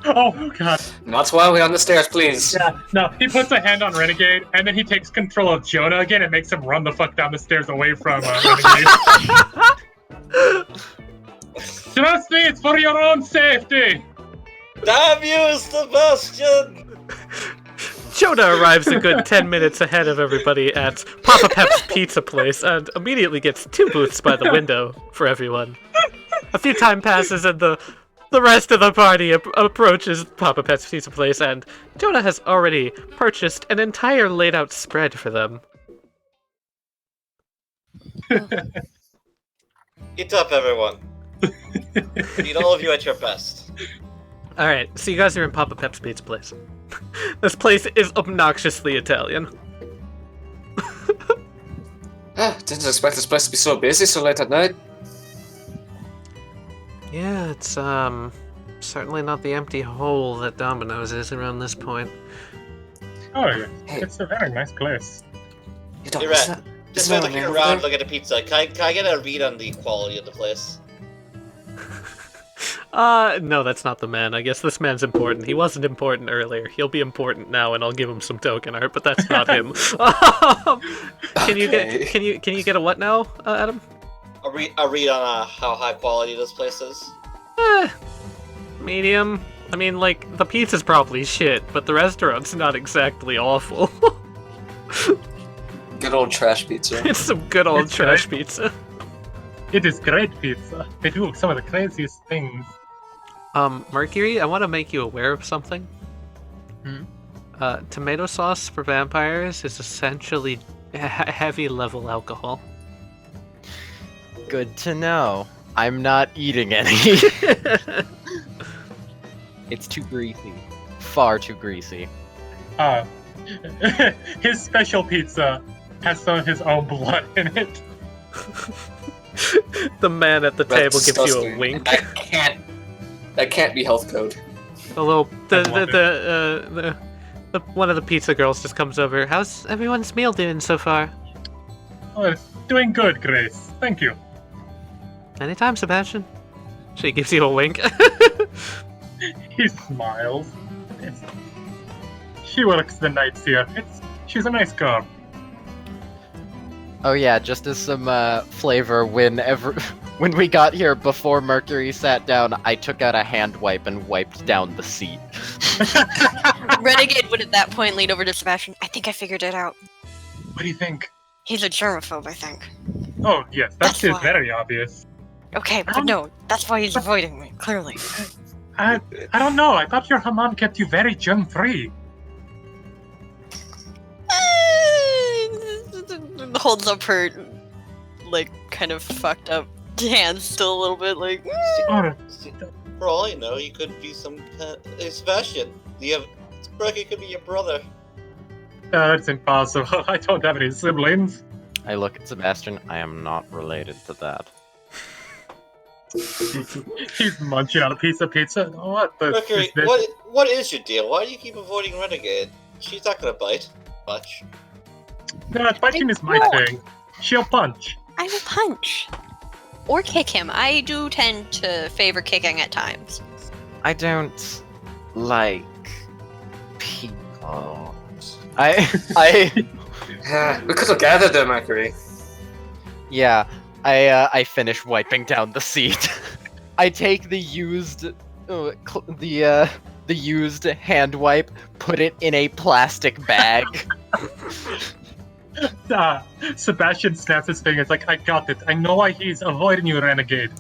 Oh god. Not while we're on the stairs, please. Yeah, no, he puts a hand on Renegade, and then he takes control of Jonah again and makes him run the fuck down the stairs away from Renegade. Trust me, it's for your own safety! Damn you, Sebastian! Jonah arrives a good 10 minutes ahead of everybody at Papa Pep's pizza place and immediately gets 2 booths by the window for everyone. A few time passes and the rest of the party approaches Papa Pep's pizza place, and Jonah has already purchased an entire laid-out spread for them. Eat up, everyone. Need all of you at your best. Alright, so you guys are in Papa Pep's pizza place. This place is obnoxiously Italian. Didn't expect this place to be so busy so late at night. Yeah, it's certainly not the empty hole that Domino's is around this point. Oh yeah, Hey. it's a very nice place. You don't You're miss right. that? Just Isn't by that looking a man around, over look at the pizza. Can I get a read on the quality of the place? No, that's not the man. I guess this man's important. He wasn't important earlier. He'll be important now, and I'll give him some token art, but that's not him. Can you Okay. get a what now, Adam? A read on how high quality this place is? Medium. I mean, like, the pizza's probably shit, but the restaurant's not exactly awful. Good old trash pizza. It's some good old It's trash great. pizza. It is great pizza. They do some of the craziest things. Mercury, I want to make you aware of something. Hmm? Tomato sauce for vampires is essentially heavy level alcohol. Good to know. I'm not eating any. It's too greasy. Far too greasy. His special pizza has some of his own blood in it. The man at the table That's gives you a disgusting. wink. That can't be health code. Although I love the one of the pizza girls just comes over. How's everyone's meal doing so far? Oh, doing good, Grace. Thank you. Anytime, Sebastian. She gives you a wink. He smiles. She works the nights here. She's a nice girl. Oh yeah, just as some flavor, when we got here before Mercury sat down, I took out a hand wipe and wiped down the seat. Renegade would at that point lean over to Sebastian. I think I figured it out. What do you think? He's a germaphobe, I think. Oh, yes, That's that is why. very obvious. Okay, but no, that's why he's avoiding me, clearly. I don't know. I thought your Haman kept you very germ-free. Holds up her, like, kind of fucked up hands still a little bit, like... Oh, For all I know, you could be some hey, Sebastian. Sprocky could be your brother. that's impossible. I don't have any siblings. I look at Sebastian. I am not related to that. He's munching on a piece of pizza. What the? Mercury, is this? what is your deal? Why do you keep avoiding Renegade? She's not gonna bite much. No, biting is my won't. thing. She'll punch. I will punch. Or kick him. I do tend to favor kicking at times. I don't like people. I We could have gathered there, Mercury. yeah. I finish wiping down the seat. I take the used the used hand wipe, put it in a plastic bag. Sebastian snaps his fingers like, I got it. I know why he's avoiding you, Renegade.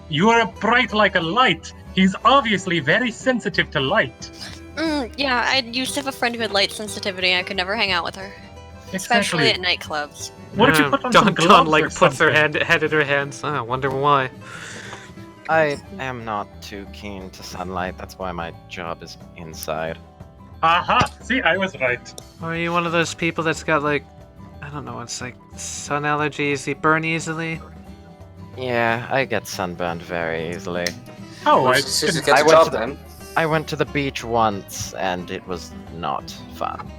You are bright like a light. He's obviously very sensitive to light. Yeah, I used to have a friend who had light sensitivity. I could never hang out with her. Especially at nightclubs. What if you put on some gloves Dawn like or puts her something? head in her hands. I wonder why. I am not too keen to sunlight. That's why my job is inside. Aha! See, I was right. Or are you one of those people that's got like, I don't know, it's like sun allergies, you burn easily? Yeah, I get sunburned very easily. Oh, Well, I just didn't- get I the went job to- then. I went to the beach once, and it was not fun.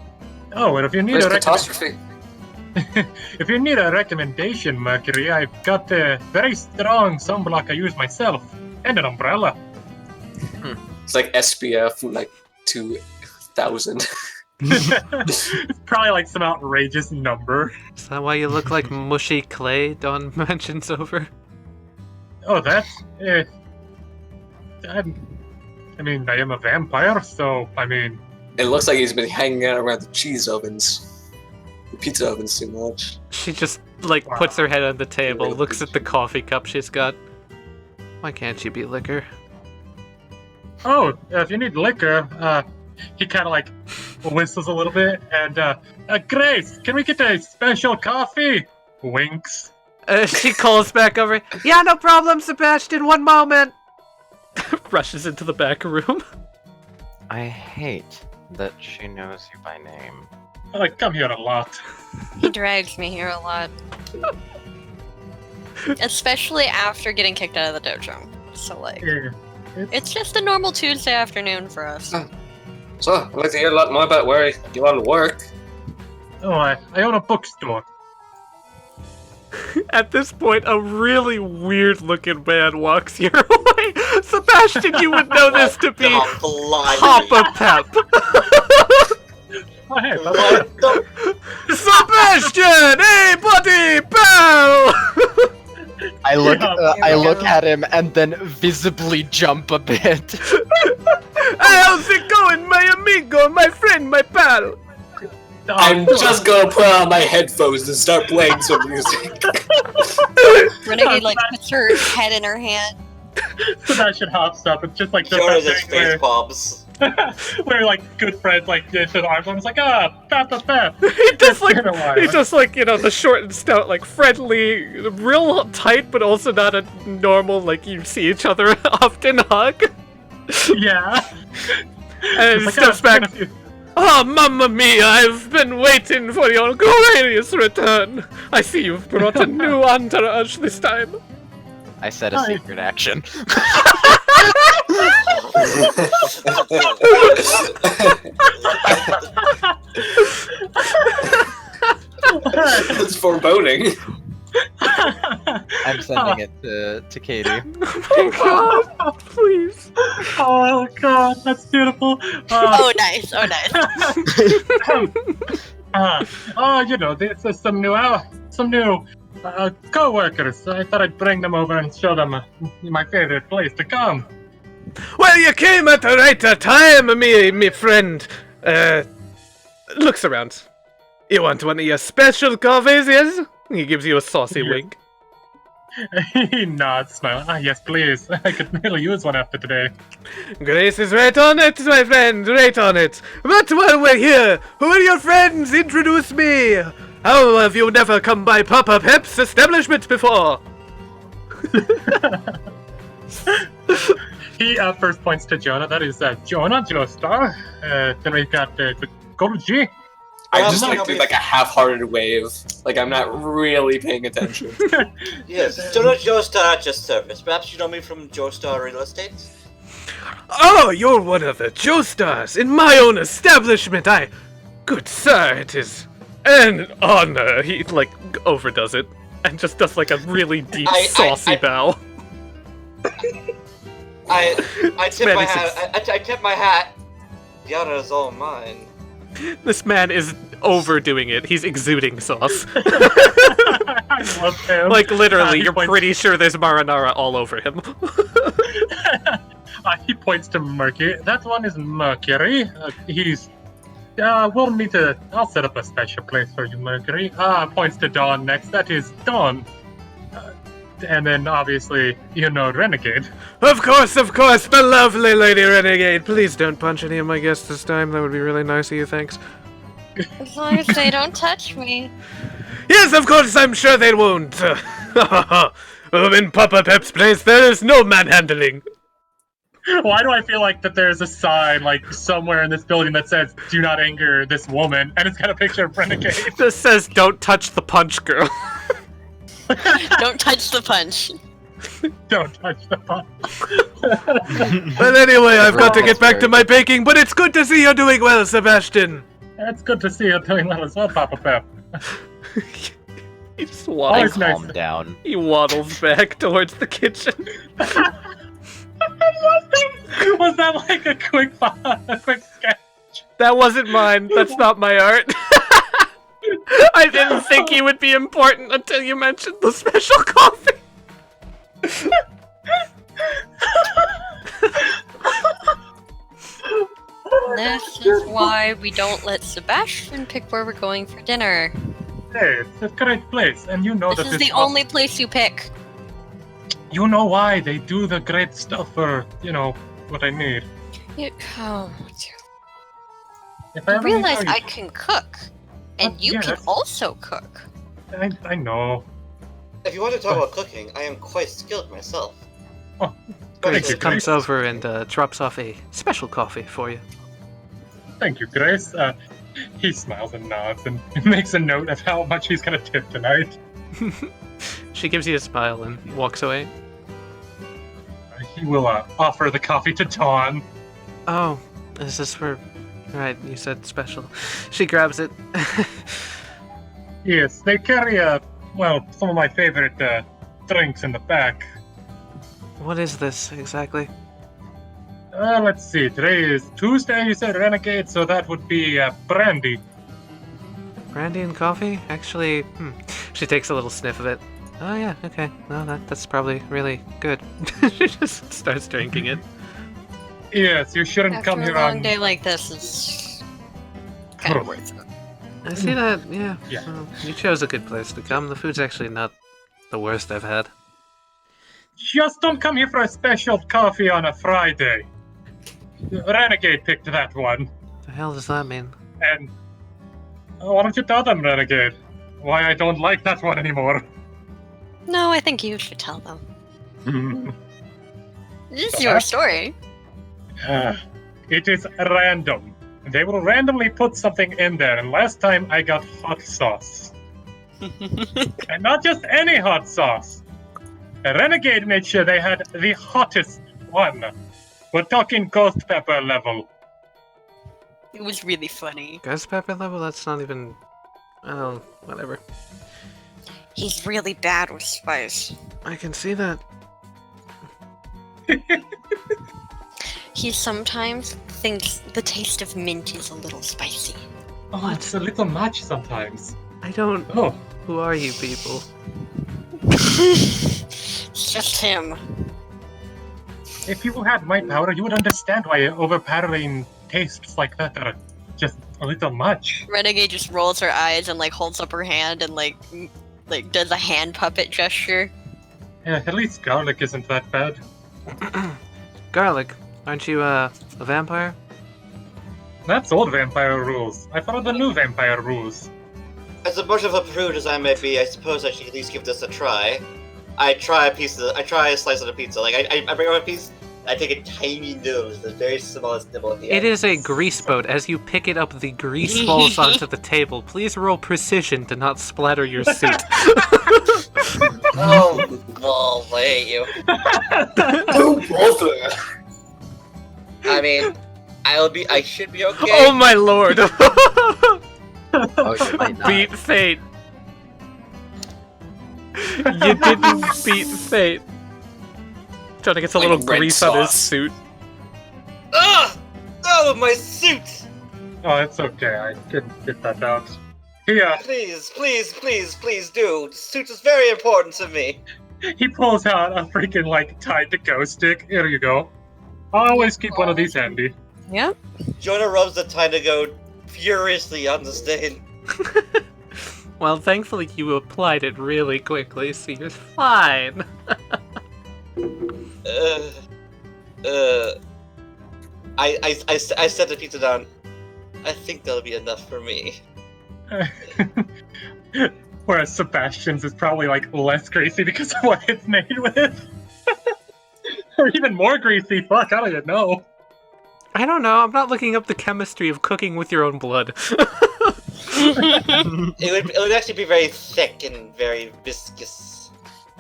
Oh, well, if you need Where's a catastrophe? if you need a recommendation, Mercury, I've got a very strong sunblock I use myself, and an umbrella. It's like SPF like 2000. It's probably like some outrageous number. Is that why you look like mushy clay, Dawn mentions over? Oh, that's. I mean, I am a vampire, so I mean, It looks like he's been hanging out around the cheese ovens. The pizza ovens too much. She just, puts her head on the table, looks at the coffee cup she's got. Why can't you be liquor? Oh, if you need liquor, he kind of whistles a little bit and, Grace, can we get a special coffee? Winks. She calls back over. Yeah, no problem, Sebastian. 1 moment. Rushes into the back room. I hate that she knows you by name. I come here a lot. He drags me here a lot. Especially after getting kicked out of the dojo. So, Yeah. it's just a normal Tuesday afternoon for us. So, I'd like to hear a lot more about where you all work. Oh, I own a bookstore. At this point, a really weird-looking man walks your way. Sebastian, you would know this to be Papa Pep. Oh, hey, What the? Sebastian! Hey, buddy! Pal! I look Here we go. at him and then visibly jump a bit. Hey, how's it going, my amigo, my friend, my pal? I'm just gonna put on my headphones and start playing some music. Renegade puts her head in her hand. Sebastian hops up. It's just like Jonah's the his face pops. where good friends just the arms. I'm just Pep. He does It's been a while. he's just the short and stout, friendly, real tight, but also not a normal, you see each other often hug. Yeah. And he steps back. Oh, mamma mia, I've been waiting for your glorious return. I see you've brought a new entourage this time. I said a secret action. It's foreboding. I'm sending it to Katie. Oh my god, please. Oh god, that's beautiful. Oh, nice. Oh, nice. This is some new co-workers. I thought I'd bring them over and show them my favorite place to come. Well, you came at the right time, me friend. Looks around. You want one of your special coffees, yes? He gives you a saucy wink. He nods, smiling. Yes, please. I could really use one after today. Grace is right on it, my friend, right on it. But while we're here, who are your friends? Introduce me. How have you never come by Papa Pep's establishment before? He first points to Jonah. That is Jonah, Joestar. Then we've got Begolji. I just do a half-hearted wave. I'm not really paying attention. Yes, Jonah Joestar at your service. Perhaps you know me from Joestar Real Estate? Oh, you're one of the Joestars in my own establishment. Good sir, it is an honor. He, overdoes it and just does, a really deep, saucy bow. I tip my hat. I tip my hat. The honor is all mine. This man is overdoing it. He's exuding sauce. I love him. Literally, you're points... pretty sure there's marinara all over him. He points to Mercury. That one is Mercury. We'll need to... I'll set up a special place for you, Mercury. Points to Dawn next. That is Dawn. And then, obviously, Renegade. Of course, the lovely Lady Renegade. Please don't punch any of my guests this time. That would be really nice of you, thanks. As long as they don't touch me. Yes, of course, I'm sure they won't. In Papa Pep's place, there is no manhandling. Why do I feel that there's a sign, somewhere in this building that says, "Do not anger this woman," and it's got a picture of Renegade? This says, "Don't touch the punch girl." Don't touch the punch. Don't touch the punch. Well, anyway, I've got to get back to my baking, but it's good to see you're doing well, Sebastian. It's good to see you doing well as well, Papa Pep. He just waddles. Calm down. He waddles back towards the kitchen. Was that a quick sketch? That wasn't mine. That's not my art. I didn't think he would be important until you mentioned the special coffee. This is why we don't let Sebastian pick where we're going for dinner. Hey, it's a great place, and you know This that is the only place you pick. You know why they do the great stuff for, what I need. Oh, If you ever need realize help, I can cook, and you can yes. also cook. I know. If you want to talk about cooking, I am quite skilled myself. Oh, Grace thank you, comes Grace. over and drops off a special coffee for you. Thank you, Grace. He smiles and nods and makes a note of how much he's gonna tip tonight. She gives you a smile and walks away. He will offer the coffee to Dawn. Oh, is this for... Right, you said special. She grabs it. Yes, they carry some of my favorite drinks in the back. What is this exactly? Let's see. Today is Tuesday. You said Renegade, so that would be brandy. Brandy and coffee? Actually, She takes a little sniff of it. Oh yeah, okay. No, that's probably really good. She just starts drinking it. Yes, you shouldn't After come a here long on. day like this, is kind of worth it. I see that, yeah. Yeah. Well, you chose a good place to come. The food's actually not the worst I've had. Just don't come here for a special coffee on a Friday. Renegade picked that one. The hell does that mean? And why don't you tell them, Renegade, why I don't like that one anymore? No, I think you should tell them. Hmm. This is your story. It is random. They will randomly put something in there, and last time I got hot sauce. And not just any hot sauce. Renegade made sure they had the hottest one. We're talking ghost pepper level. It was really funny. Ghost pepper level? That's not even... Oh, whatever. He's really bad with spice. I can see that. He sometimes thinks the taste of mint is a little spicy. Oh, it's a little much sometimes. I don't... Oh, Who are you people? It's just him. if you had my power, you would understand why overpowering tastes like that are just a little much. Renegade just rolls her eyes and holds up her hand and does a hand puppet gesture. Yeah, at least garlic isn't that bad. Garlic, aren't you a vampire? That's old vampire rules. I follow the new vampire rules. As much of a prude as I may be, I suppose I should at least give this a try. I try a slice of the pizza. I bring over a piece, I take a tiny nibble, the very smallest nibble at the end. It is a grease boat. As you pick it up, the grease falls onto the table. Please roll precision to not splatter your suit. Oh, balls, I hate you. Don't bother. I mean, I should be okay. Oh my lord! Oh, you might not. Beat fate. You didn't beat fate. Jonah gets a Like little red grease on his sauce. suit. Ah! Oh, my suit! Oh, it's okay. I can get that out. Here, Please, please, please, please do. The suit is very important to me. he pulls out a freaking, tied to go stick. Here you go. I always keep one of these handy. Yep. Jonah rubs the time to go furiously on the stain. Well, thankfully you applied it really quickly, so you're fine. I set the pizza down. I think that'll be enough for me. Whereas Sebastian's is probably, less greasy because of what it's made with. Or even more greasy. Fuck, I don't even know. I don't know, I'm not looking up the chemistry of cooking with your own blood. It would actually be very thick and very viscous.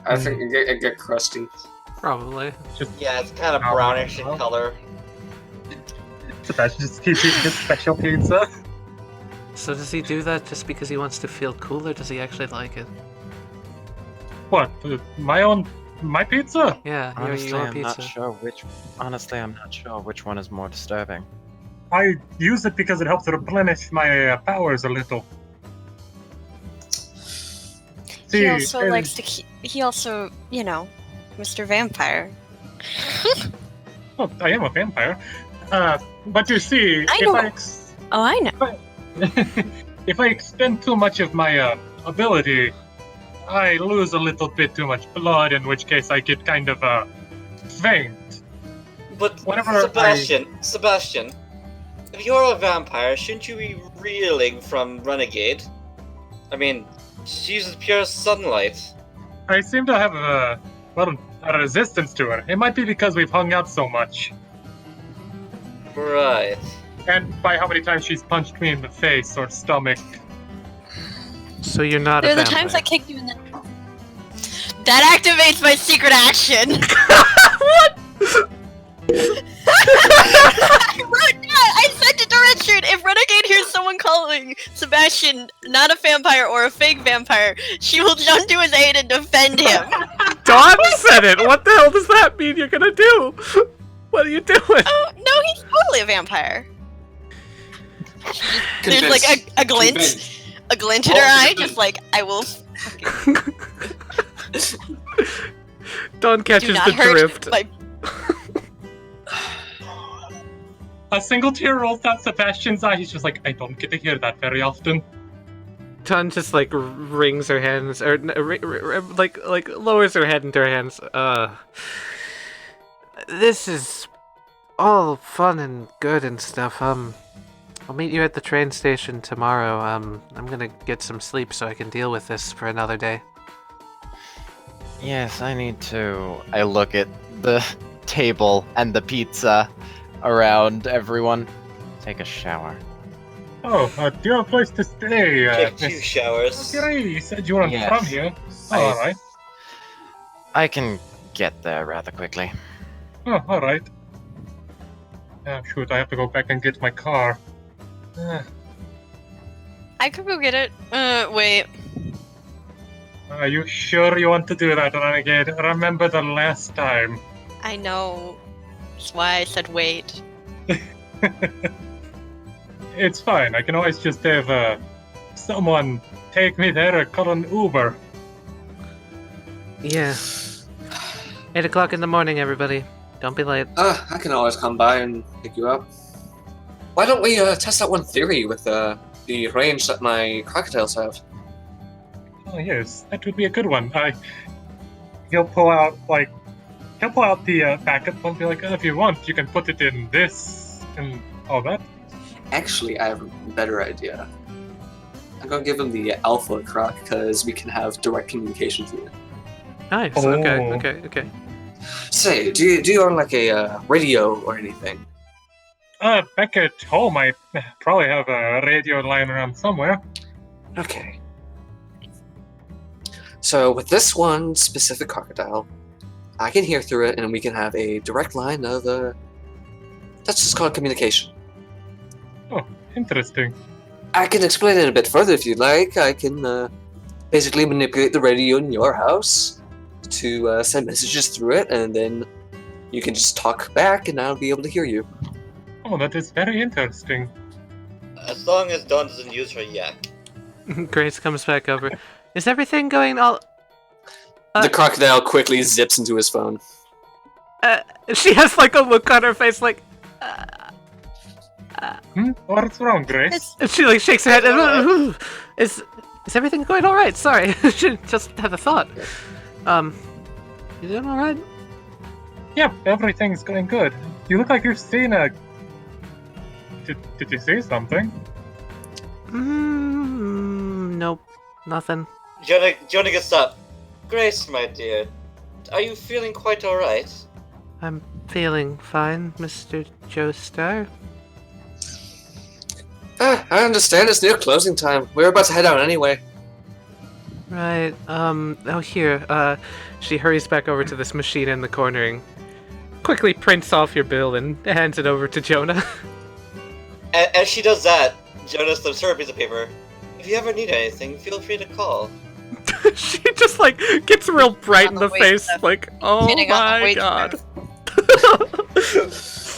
I think it get crusty. Probably. Yeah, it's kind of brownish in color. Sebastian just keeps eating his special pizza. So does he do that just because he wants to feel cool, or does he actually like it? What? My pizza? Yeah, Honestly, your I'm pizza. not sure which one is more disturbing. I use it because it helps replenish my powers a little. See, He also likes to keep. He also, Mr. Vampire. Oh, I am a vampire. But you see, I know. Oh, I know. if I expend too much of my ability, I lose a little bit too much blood, in which case I get kind of faint. But Whenever Sebastian, if you're a vampire, shouldn't you be reeling from Renegade? I mean, she uses pure sunlight. I seem to have a resistance to it. It might be because we've hung out so much. Right. And by how many times she's punched me in the face or stomach. So you're not There a are the vampire. times I kicked you in the. That activates my secret action. What? I said to Richard, if Renegade hears someone calling Sebastian not a vampire or a fake vampire, she will jump to his aid and defend him. Don said it! What the hell does that mean you're gonna do? What are you doing? Oh, no, he's totally a vampire. There's like a glint. Convinced. A glint in her eye, just like, I will Don do catches not the hurt drift. my... A single tear rolls down Sebastian's eye. He's just like, I don't get to hear that very often. Don just like wrings her hands, or like lowers her head into her hands. This is all fun and good and stuff. I'll meet you at the train station tomorrow. I'm gonna get some sleep so I can deal with this for another day. Yes, I need to. I look at the table and the pizza around everyone. Take a shower. Oh, do you have a place to stay? Take 2 Miss showers. Mercury? You said you weren't Yes. from here. Oh, I- alright. I can get there rather quickly. Oh, alright. Shoot, I have to go back and get my car. I could go get it. Wait. Are you sure you want to do that, Renegade? Remember the last time. I know. That's why I said wait. It's fine. I can always just have someone take me there or call an Uber. Yeah. 8 o'clock in the morning, everybody. Don't be late. I can always come by and pick you up. Why don't we test out one theory with the range that my crocodiles have? Oh yes, that would be a good one. He'll pull out the backup and be like, if you want, you can put it in this and all that. Actually, I have a better idea. I'm gonna give him the Alpha Croc because we can have direct communication through it. Nice. Oh. Okay. Say, do you own like a radio or anything? Back at home, I probably have a radio lying around somewhere. Okay. So with this one specific crocodile, I can hear through it, and we can have a direct line of that's just called communication. Oh, interesting. I can explain it a bit further if you'd like. I can basically manipulate the radio in your house to send messages through it, and then you can just talk back, and I'll be able to hear you. Oh, that is very interesting. As long as Dawn doesn't use her yak. Grace comes back over. Is everything going all... The crocodile quickly zips into his phone. She has like a look on her face like... What's wrong, Grace? And she like shakes her head. Is everything going all right? Sorry, she just had a thought. You doing all right? Yep, everything's going good. You look like you're seeing a... Did you see something? Nope, nothing. Jonah gets up. Grace, my dear, are you feeling quite alright? I'm feeling fine, Mr. Joestar. I understand it's near closing time. We're about to head out anyway. Right. Oh here. She hurries back over to this machine in the corner and quickly prints off your bill and hands it over to Jonah. As she does that, Jonah slips her a piece of paper. If you ever need anything, feel free to call. She just like gets real bright in the wait, face, like, oh Kidding on the my wait god.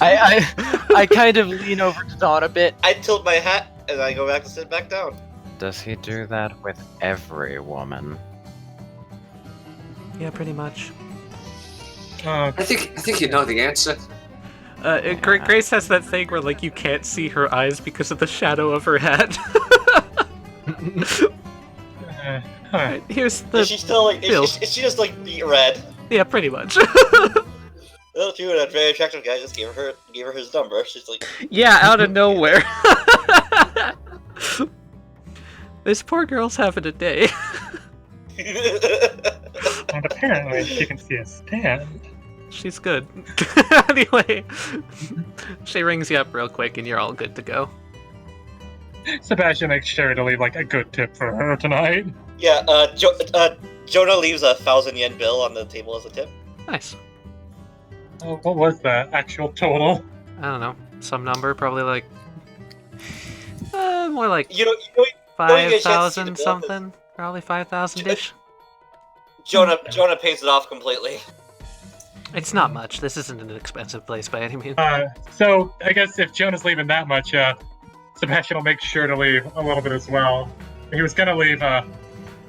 I kind of lean over to Dawn a bit. I tilt my hat and I go back and sit back down. Does he do that with every woman? Yeah, pretty much. I think you know the answer. Grace has that thing where like you can't see her eyes because of the shadow of her head. Alright. Here's the Is she still like? bill. Is she just like beat red? Yeah, pretty much. Well, too, that very attractive guy just gave her his number. She's like, Yeah, out of nowhere. This poor girl's having a day. And apparently she can see a stand. She's good. Anyway, she rings you up real quick and you're all good to go. Sebastian makes sure to leave like a good tip for her tonight. yeah. Jonah leaves a 1,000 yen bill on the table as a tip. Nice. Oh, what was the actual total? I don't know. Some number, probably like... more like You know, you get a chance to see the 5,000 bill, something. Probably 5,000-ish. Jonah pays it off completely. It's not much. This isn't an expensive place by any means. So I guess if Jonah's leaving that much, Sebastian will make sure to leave a little bit as well. He was gonna leave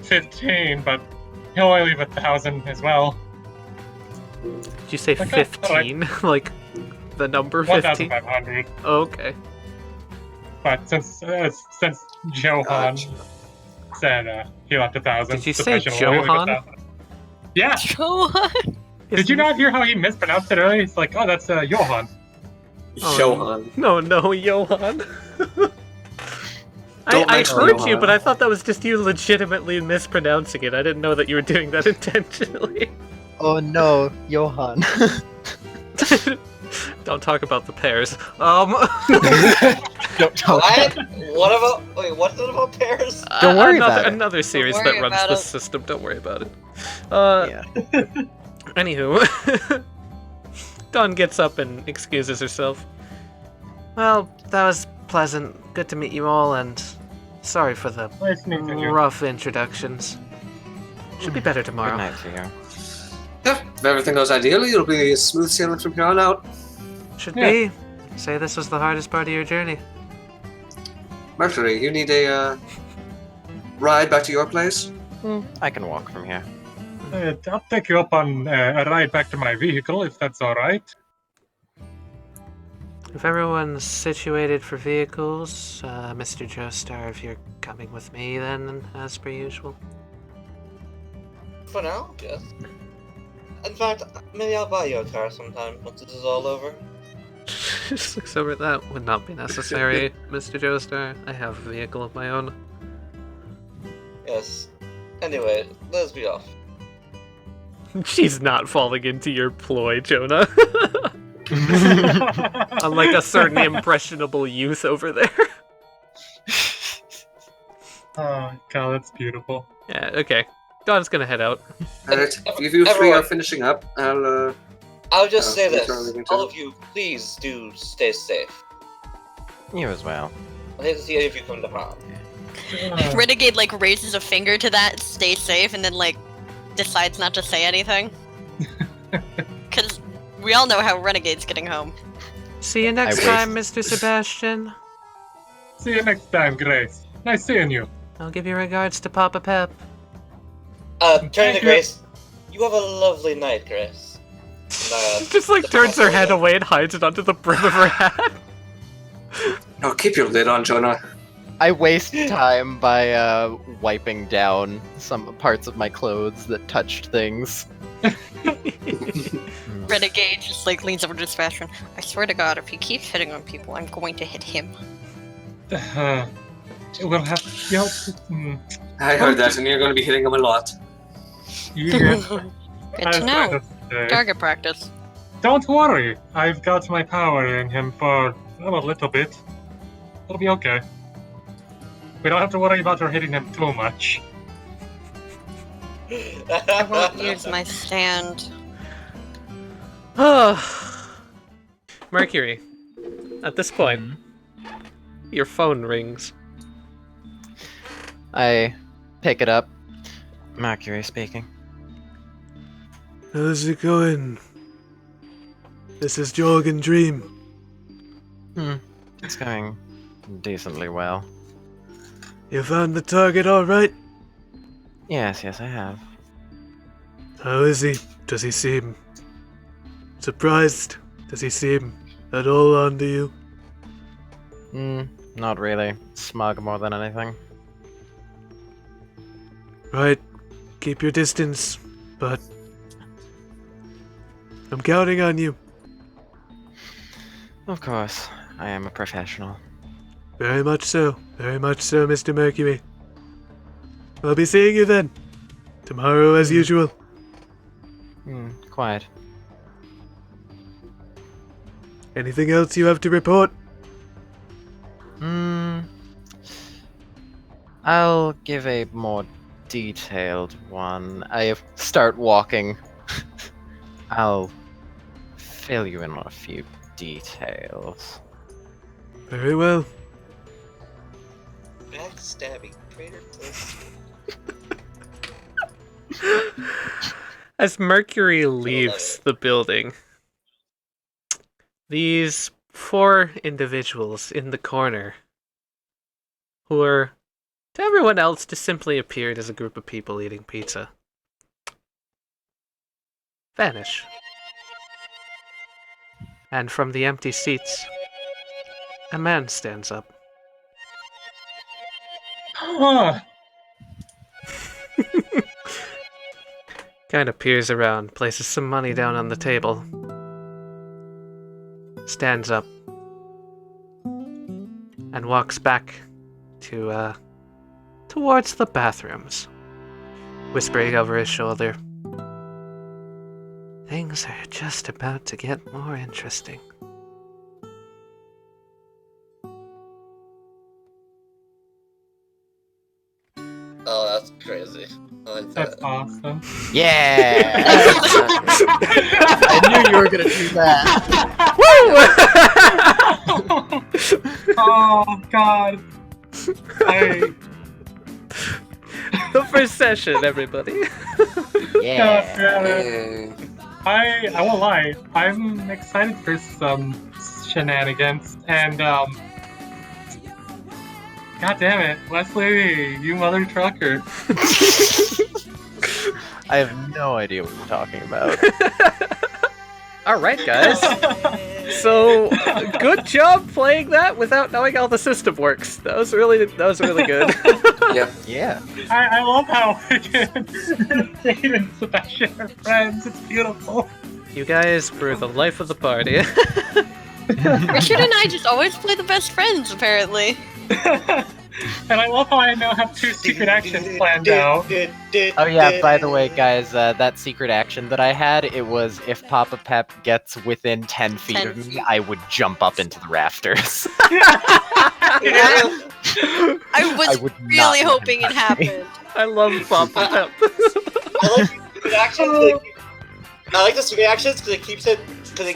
15, but he'll only leave 1,000 as well. Did you say Okay, 15? Like the number 15? 1,500. Okay. But since Johan Gotcha. said he left 1,000, Did you say Sebastian will leave Johan? 1,000. Yeah. Johan. Did you not hear how he mispronounced it earlier? It's like, oh, that's Johan. Oh, Johan. No, Johan. I mention heard you, Johan. but I thought that was just you legitimately mispronouncing it. I didn't know that you were doing that intentionally. Oh no, Johan. Don't talk about the pears. Don't talk. What? What about? Wait, what's it about pears? Don't worry another, about it. Another series Don't that worry runs about the it. system. Don't worry about it. Yeah. Anywho, Dawn gets up and excuses herself. Well, that was pleasant. Good to meet you all, and sorry for the Nice meeting you. rough introductions. Should be better Good tomorrow. night to you. Yeah, if everything goes ideally, it'll be smooth sailing from here on out. Should Yeah. be. Say this was the hardest part of your journey. Mercury, you need a ride back to your place? I can walk from here. I'll take you up on a ride back to my vehicle, if that's alright. If everyone's situated for vehicles, Mr. Joestar, if you're coming with me then, as per usual. For now, yes. In fact, maybe I'll buy you a car sometime once this is all over. Just looks over. That would not be necessary, Mr. Joestar. I have a vehicle of my own. Yes. Anyway, let's be off. She's not falling into your ploy, Jonah. Unlike a certain impressionable youth over there. Oh god, that's beautiful. Yeah, okay. Dawn's gonna head out. Alright, if you three Everyone. are finishing up, I'll just say you this. turn leaving All town. of you, please do stay safe. You as well. I'd hate to see any of you come to harm. Renegade like raises a finger to that, stay safe, and then like decides not to say anything. Cause we all know how Renegade's getting home. See you next I time, Mr. Sebastian. See you next time, Grace. Nice seeing you. I'll give your regards to Papa Pep. Turning Thank to you. Grace. You have a lovely night, Grace. Just like turns her head away and hides it onto the brim of her hat. no, keep your lid on, Jonah. I waste time by wiping down some parts of my clothes that touched things. Renegade just like leans over to Sebastian. I swear to God, if he keeps hitting on people, I'm going to hit him. We'll have. Yep. I heard that, and you're going to be hitting him a lot. Yeah. Good to know. Target practice. Don't worry, I've got my power in him for a little bit. It'll be okay. We don't have to worry about her hitting him too much. I won't use my stand. Mercury, at this point, your phone rings. I pick it up. Mercury speaking. How's it going? This is Jorgen Dream. It's going decently well. You found the target all right? Yes, I have. How is he? Does he seem surprised? Does he seem at all onto you? Not really. Smug more than anything. Right, keep your distance, but I'm counting on you. Of course, I am a professional. Very much so, Mr. Mercury. I'll be seeing you then. Tomorrow as usual. Quiet. Anything else you have to report? I'll give a more detailed one. I start walking. I'll fill you in on a few details. Very well. Backstabbing traitor. As Mercury leaves the building, these 4 individuals in the corner, who are, to everyone else, just simply appeared as a group of people eating pizza, vanish. And from the empty seats, a man stands up. Huh. Kind of peers around, places some money down on the table, stands up, and walks back to, towards the bathrooms, whispering over his shoulder, "Things are just about to get more interesting." Oh, that's crazy. I like that. That's awesome. Yeah! I knew you were gonna do that. Oh god. The first session, everybody. God damn it. Hey. I won't lie. I'm excited for some shenanigans, and God damn it, Westley, you mother trucker. I have no idea what you're talking about. Alright, guys. So, good job playing that without knowing how the system works. That was really good. Yep. Yeah. I love how Renegade and Sebastian are friends. It's beautiful. You guys were the life of the party. Richard and I just always play the best friends, apparently. And I love how I now have 2 secret actions planned out. Oh yeah, by the way, guys, that secret action that I had, it was if Papa Pep gets within 10 feet 10 of me, feet. I would jump up into the rafters. I was would not really let him hoping it touch me. happened. I love Papa Pep. I like the secret actions because it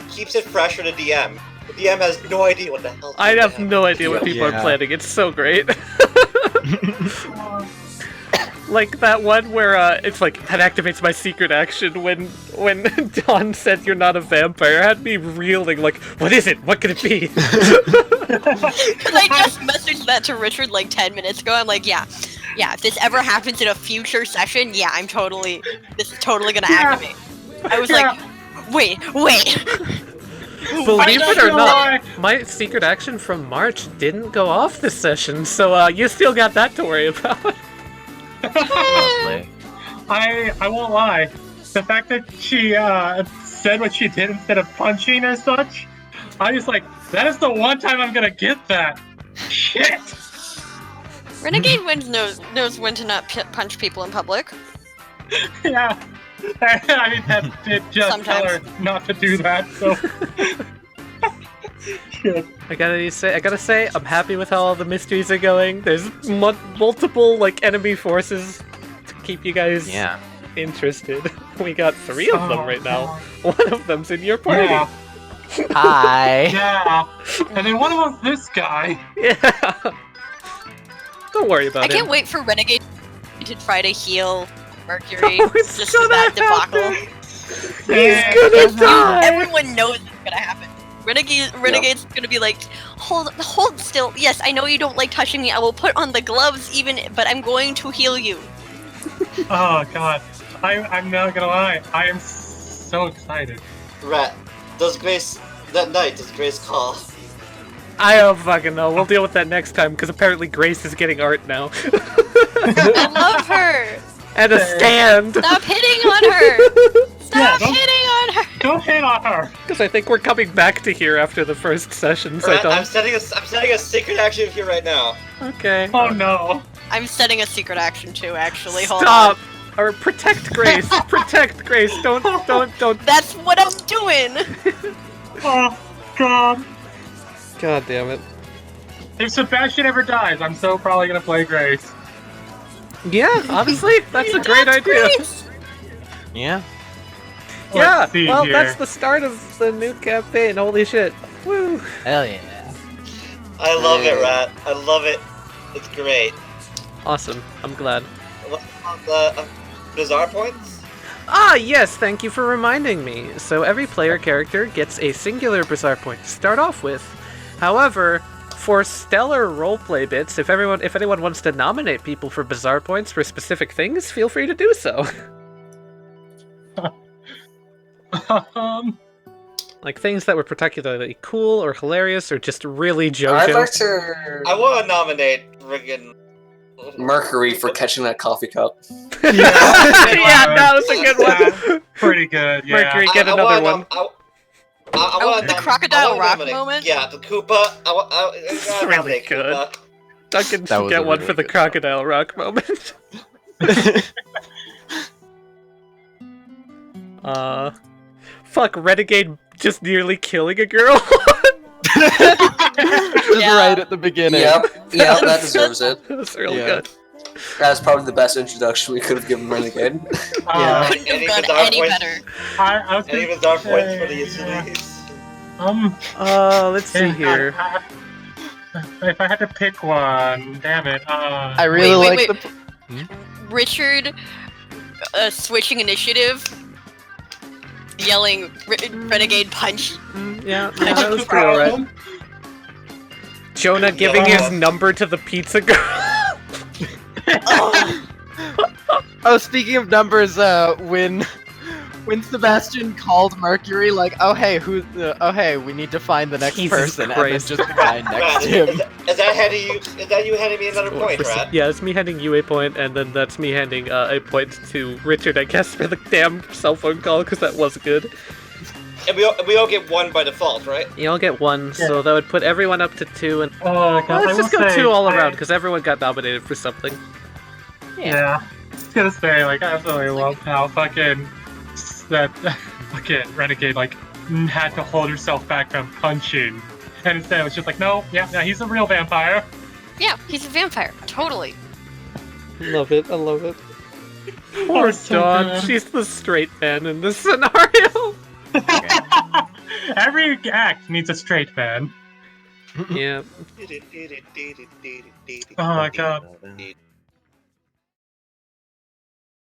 keeps it fresh for the DM. The DM has no idea what the hell. I have no idea what people are Yeah. planning. It's so great. Like that one where it's like that activates my secret action when Dawn said you're not a vampire. It had me reeling like, what is it? What could it be? Because I just messaged that to Richard like 10 minutes ago. I'm like, yeah, if this ever happens in a future session, yeah, this is totally gonna activate. I was like, wait. Believe it or know not, my secret action from March didn't go off this session, so you still got that to worry about. Lovely. I won't lie. The fact that she said what she did instead of punching or such, I was like, that is the one time I'm gonna get that. Shit. Renegade knows when to not punch people in public. Yeah. I mean, that did just tell her not to do that, so. Shit. I gotta say, I'm happy with how all the mysteries are going. There's multiple like enemy forces to keep you guys interested. We got 3 of them right now. One of them's in your party. Yeah. Hi. Yeah. And then one of them's this guy. Yeah. Don't worry about I it. can't wait for Renegade to try to heal Mercury Oh, it's just for that debacle. He's gonna die! Everyone knows it's gonna happen. Renegade's gonna be like, hold still. Yes, I know you don't like touching me. I will put on the gloves but I'm going to heal you. Oh god. I'm not gonna lie. I am so excited. Rat, does Grace that night is Grace call. I don't fucking know. We'll deal with that next time, because apparently Grace is getting art now. I love her. And a stand! Stop hitting on her. Stop don't- hitting on her. Don't hit on her! Because I think we're coming back to here after the first session, so I Right, don't... I'm setting a secret action here right now. Okay. Oh no. I'm setting a secret action too, actually. Hold Stop! on. Or protect Grace! Protect Grace! Don't... That's what I'm doing. Oh, God. God damn it. If Sebastian ever dies, I'm so probably gonna play Grace. Yeah, honestly, that's a great That's idea. great. Yeah. Yeah, Let's see well, here. that's the start of the new campaign. Holy shit. Woo. Hell yeah. I love it, Rat. I love it. It's great. Awesome. I'm glad. What's the bizarre points? Ah, yes, thank you for reminding me. So every player character gets a singular Bizarre point to start off with. However, for stellar roleplay bits, if anyone wants to nominate people for Bizarre points for specific things, feel free to do so. Like things that were particularly cool or hilarious or just really JoJo. I'd like to I want to nominate friggin' Mercury for catching that coffee cup. Yeah, that was a good one. Pretty good, yeah. Mercury, get another one. I want the crocodile rock moment? Yeah, the Koopa. This is really good. Duncan That should was get a one really for the good crocodile rock moment. Fuck, Renegade just nearly killing a girl. Just right at the beginning. Yep, that deserves it. That's really Yeah. good. That's probably the best introduction we could have given Renegade. Yeah. Couldn't have Any gone bizarre any points? better. I was Any gonna bizarre points for the say, Insanetintherain? Let's see here. If I had to pick one, damn it. I really Wait, like wait. Richard switching initiative, yelling Renegade punch. Yeah, that was pretty alright. Jonah giving his number to the pizza girl. Oh, speaking of numbers, when Sebastian called Mercury, like, oh hey, we need to find the next Jesus person, Christ. and then just the guy Rat, next to him. is that handing you? Is that you handing me another point, Rat? Yeah, it's me handing you a point, and then that's me handing a point to Richard, I guess, for the damn cell phone call, because that was good. And we all get one by default, right? You all get one, so that would put everyone up to 2, and Oh, God, let's I just will go say, 2 all around, because everyone got nominated for something. Yeah. I was gonna say, like, I absolutely love how fucking Renegade, like, had to hold herself back from punching. And instead it was just like, no, he's a real vampire. Yeah, he's a vampire. Totally. Love it, I love it. Oh, Poor so Dawn, good. she's the straight man in this scenario. Every act needs a straight man. Yeah. Oh my God.